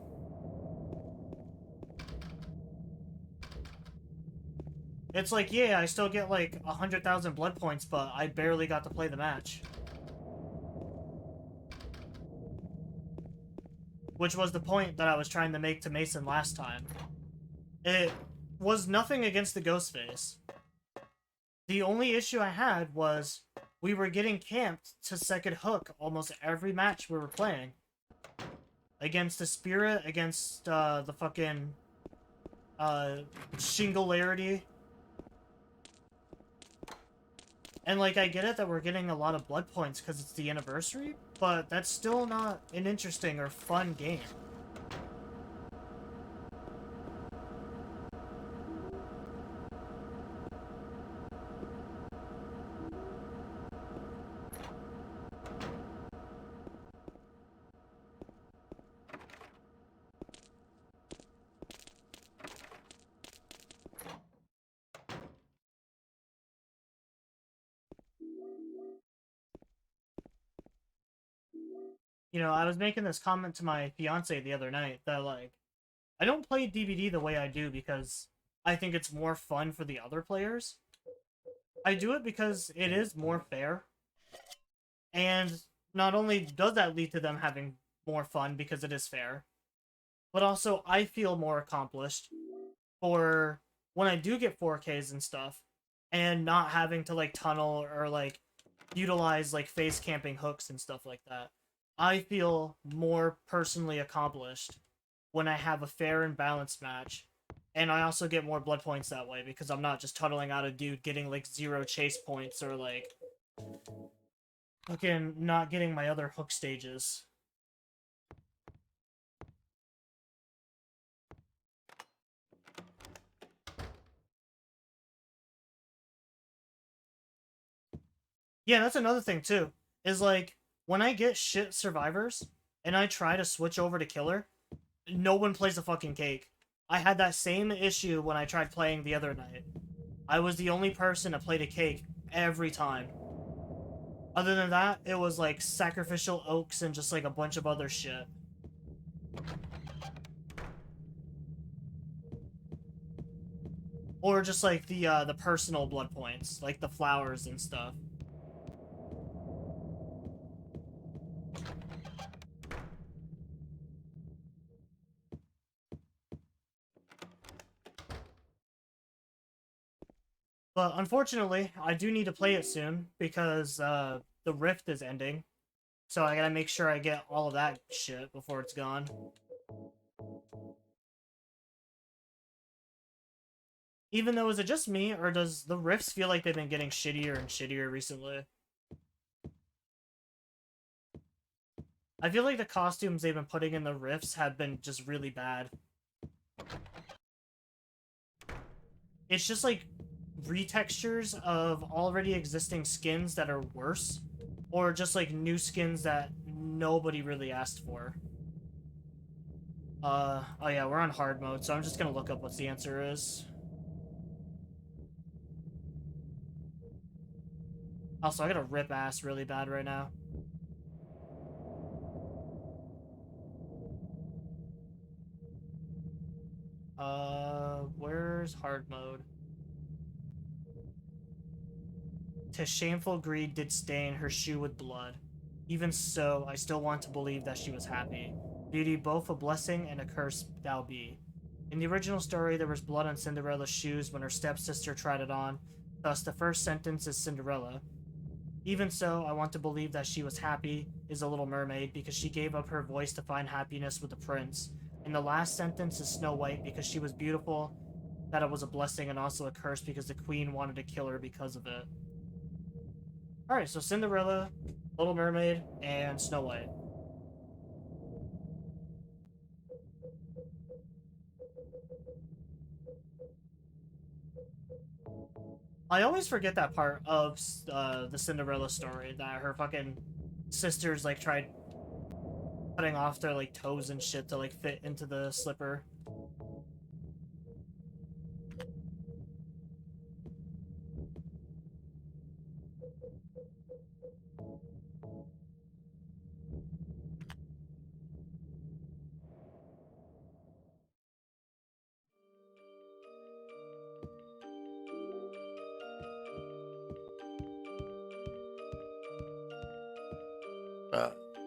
It's like, yeah, I still get, like, 100,000 blood points, but I barely got to play the match. Which was the point that I was trying to make to Mason last time. It was nothing against the Ghostface. The only issue I had was we were getting camped to second hook almost every match we were playing. Against the Spirit, against the fucking Shingularity. And, like, I get it that we're getting a lot of blood points because it's the anniversary, but that's still not an interesting or fun game. You know, I was making this comment to my fiance the other night that, like, I don't play DBD the way I do because I think it's more fun for the other players. I do it because it is more fair. And not only does that lead to them having more fun because it is fair, but also I feel more accomplished for when I do get 4Ks and stuff and not having to, like, tunnel or, like, utilize, like, face camping hooks and stuff like that. I feel more personally accomplished when I have a fair and balanced match. And I also get more blood points that way because I'm not just tunneling out a dude getting, like, 0 chase points or, like, fucking not getting my other hook stages. Yeah, that's another thing too. Is, like, when I get shit survivors and I try to switch over to killer, no one plays a fucking cake. I had that same issue when I tried playing the other night. I was the only person that played a cake every time. Other than that, it was, like, sacrificial oaks and just, like, a bunch of other shit. Or just, like, the personal blood points, like the flowers and stuff. But unfortunately, I do need to play it soon because the Rift is ending. So I gotta make sure I get all of that shit before it's gone. Even though, is it just me, or does the Rifts feel like they've been getting shittier and shittier recently? I feel like the costumes they've been putting in the Rifts have been just really bad. It's just like retextures of already existing skins that are worse, or just like new skins that nobody really asked for. Oh yeah, we're on hard mode, so I'm just gonna look up what the answer is. Also, I gotta rip ass really bad right now. Where's hard mode? To shameful greed did stain her shoe with blood. Even so, I still want to believe that she was happy. Beauty both a blessing and a curse thou be. In the original story, there was blood on Cinderella's shoes when her stepsister tried it on. Thus, the first sentence is Cinderella. Even so, I want to believe that she was happy is a little mermaid because she gave up her voice to find happiness with the prince. And the last sentence is Snow White because she was beautiful, that it was a blessing and also a curse because the queen wanted to kill her because of it. Alright, so Cinderella, Little Mermaid, and Snow White. I always forget that part of the Cinderella story, that her fucking sisters, like, tried cutting off their, like, toes and shit to, like, fit into the slipper.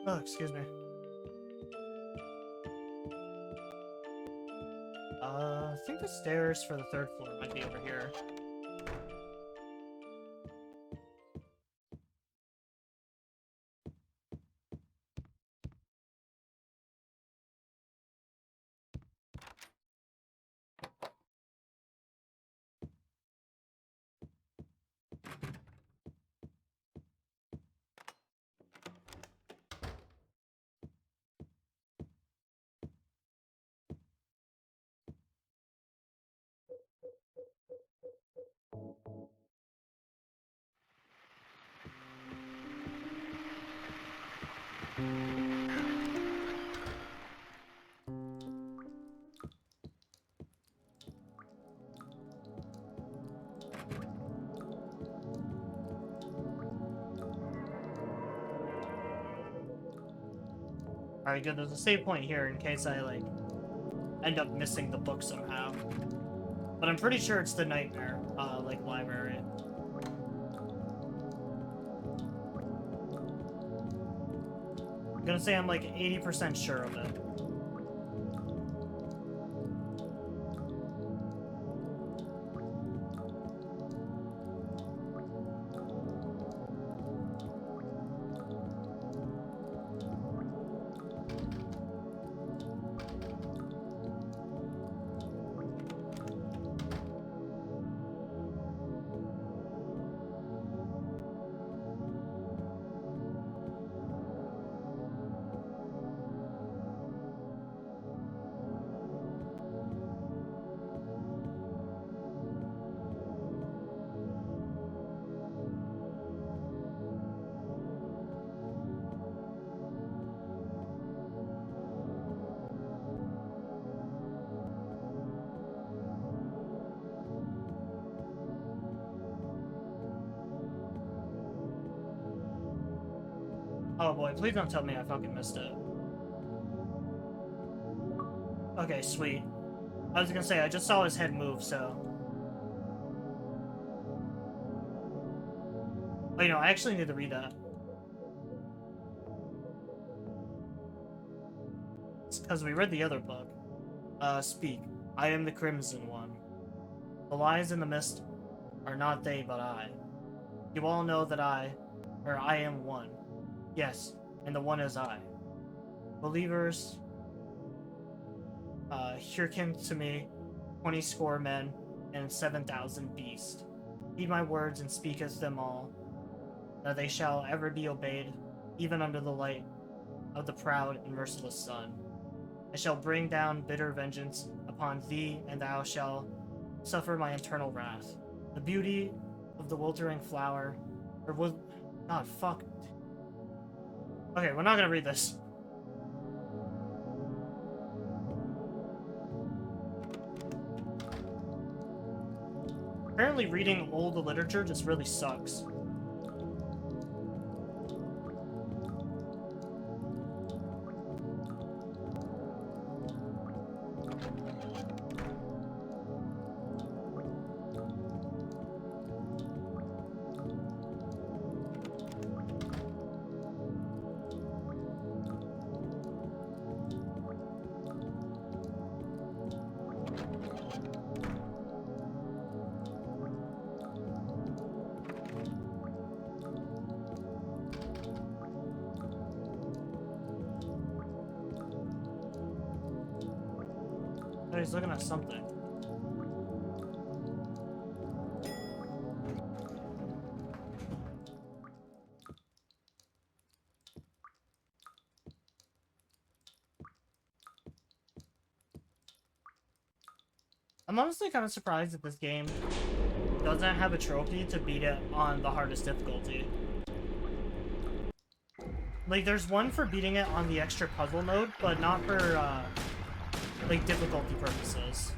Oh, excuse me. I think the stairs for the 3rd floor might be over here. Alright, good. There's a save point here in case I, like, end up missing the book somehow. But I'm pretty sure it's the Nightmare, like, library. I'm gonna say I'm, like, 80% sure of it. Oh boy, please don't tell me I fucking missed it. Okay, sweet. I was gonna say, I just saw his head move, so... Oh, you know, I actually need to read that. It's because we read the other book. Speak. I am the Crimson One. The lies in the mist are not they, but I. You all know that I am one. Yes, and the one is I. Believers, hearken to me, 20 score men, and 7,000 beasts. Heed my words and speaketh them all, that they shall ever be obeyed, even under the light of the proud and merciless sun. I shall bring down bitter vengeance upon thee, and thou shalt suffer my eternal wrath. The beauty of the wiltering flower, or will... God, fuck. Okay, we're not gonna read this. Apparently reading old literature just really sucks. Oh, he's looking at something. I'm honestly kind of surprised that this game doesn't have a trophy to beat it on the hardest difficulty. Like, there's one for beating it on the extra puzzle mode, but not for, like, difficulty purposes.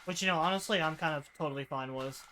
Which, you know, honestly, I'm kind of totally fine with.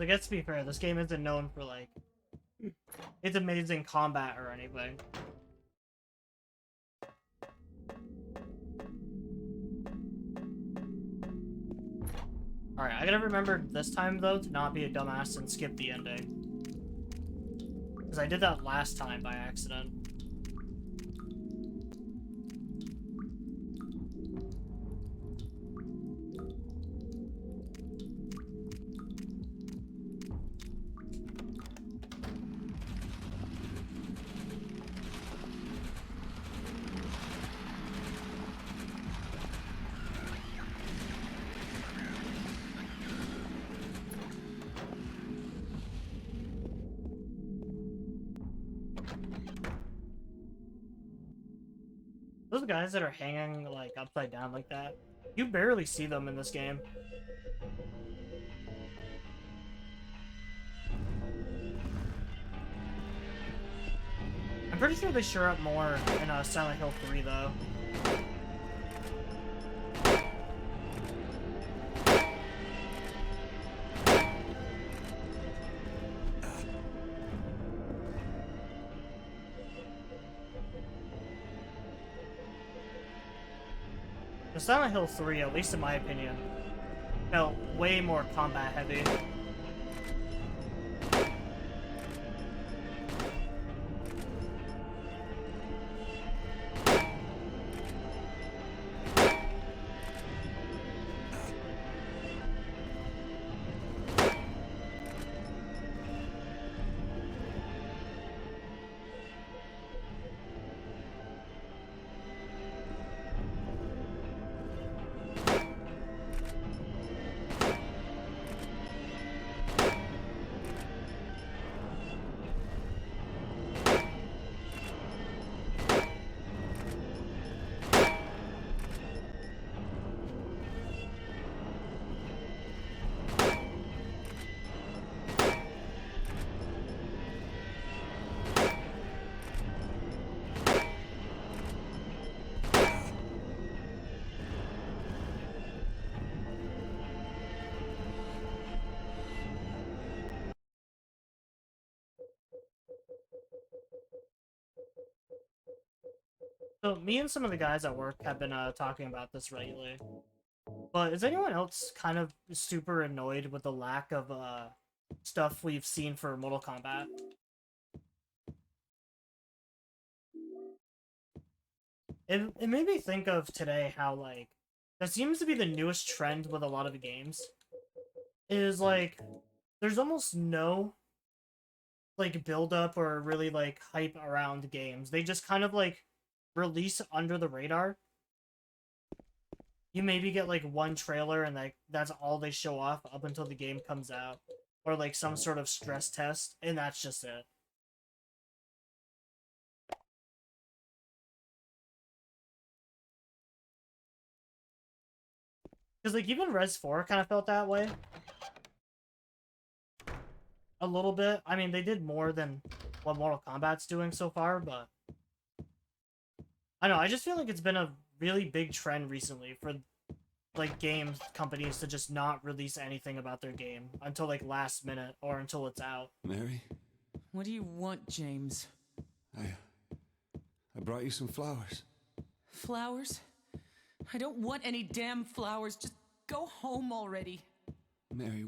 I guess to be fair, this game isn't known for, like, its amazing combat or anything. Alright, I gotta remember this time, though, to not be a dumbass and skip the ending. Because I did that last time by accident. Those guys that are hanging, like, upside down like that, you barely see them in this game. I'm pretty sure they show up more in Silent Hill 3, though. The Silent Hill 3, at least in my opinion, felt way more combat heavy. So, me and some of the guys at work have been talking about this regularly. But is anyone else kind of super annoyed with the lack of stuff we've seen for Mortal Kombat? It made me think of today how, like, that seems to be the newest trend with a lot of the games. Is, like, there's almost no, like, build-up or really, like, hype around games. They just kind of, like, release under the radar. You maybe get, like, one trailer and, like, that's all they show off up until the game comes out. Or, like, some sort of stress test, and that's just it. Because, like, even Res 4 kind of felt that way. A little bit. I mean, they did more than what Mortal Kombat's doing so far, but I don't know, I just feel like it's been a really big trend recently for like game companies to just not release anything about their game until like last minute or until it's out. Mary, What do you want, James? I brought you some flowers. Flowers? I don't want any damn flowers. Just go home already. Mary,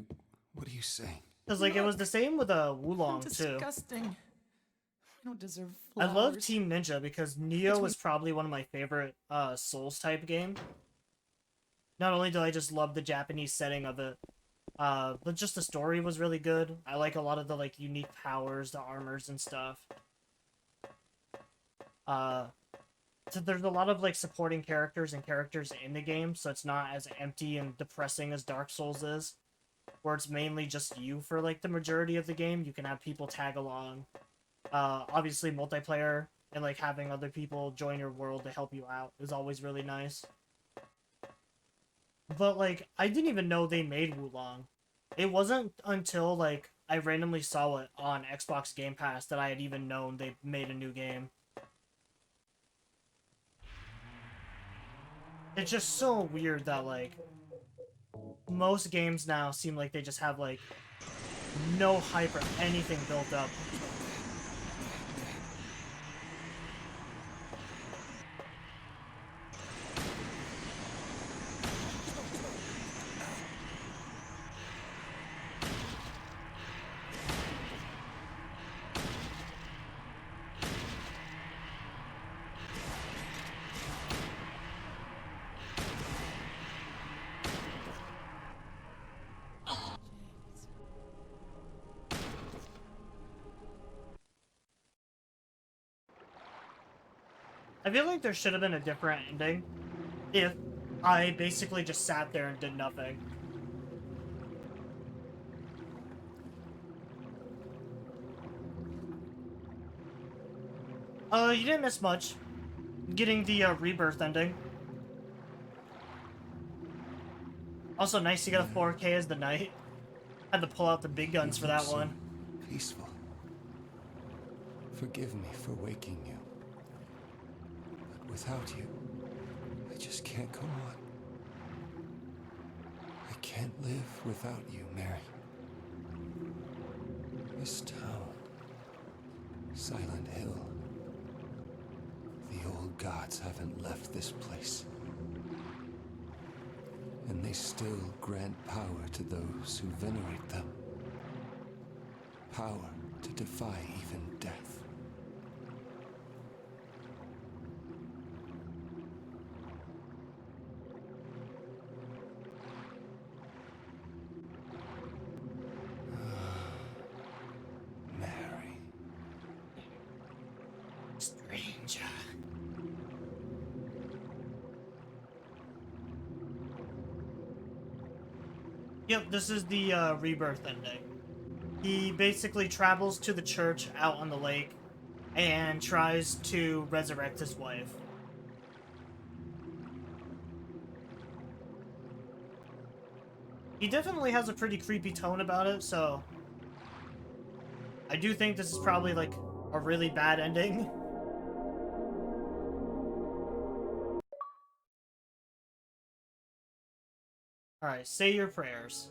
what are you saying? Because like it was the same with Wulong too. Disgusting. I don't deserve I flowers. love Team Ninja because Neo is probably one of my favorite Souls type game. Not only do I just love the Japanese setting of it, but just the story was really good. I like a lot of the like unique powers, the armors and stuff. So there's a lot of like supporting characters and characters in the game, so it's not as empty and depressing as Dark Souls is, where it's mainly just you for like the majority of the game. You can have people tag along. Obviously multiplayer and like having other people join your world to help you out is always really nice. But like I didn't even know they made Wulong. It wasn't until like I randomly saw it on Xbox Game Pass that I had even known they made a new game. It's just so weird that like most games now seem like they just have like no hype or anything built up. I feel like there should have been a different ending if I basically just sat there and did nothing. You didn't miss much. Getting the Rebirth ending. Also nice you got a 4K as the knight. Had to pull out the big guns for that one. Peaceful. Forgive me for waking you. But without you, I just can't go on. I can't live without you, Mary. This town, Silent Hill. The old gods haven't left this place. And they still grant power to those who venerate them. Power to defy even death. Mary. Stranger. Yep, this is the Rebirth ending. He basically travels to the church out on the lake and tries to resurrect his wife. He definitely has a pretty creepy tone about it, so I do think this is probably like a really bad ending. Alright, say your prayers.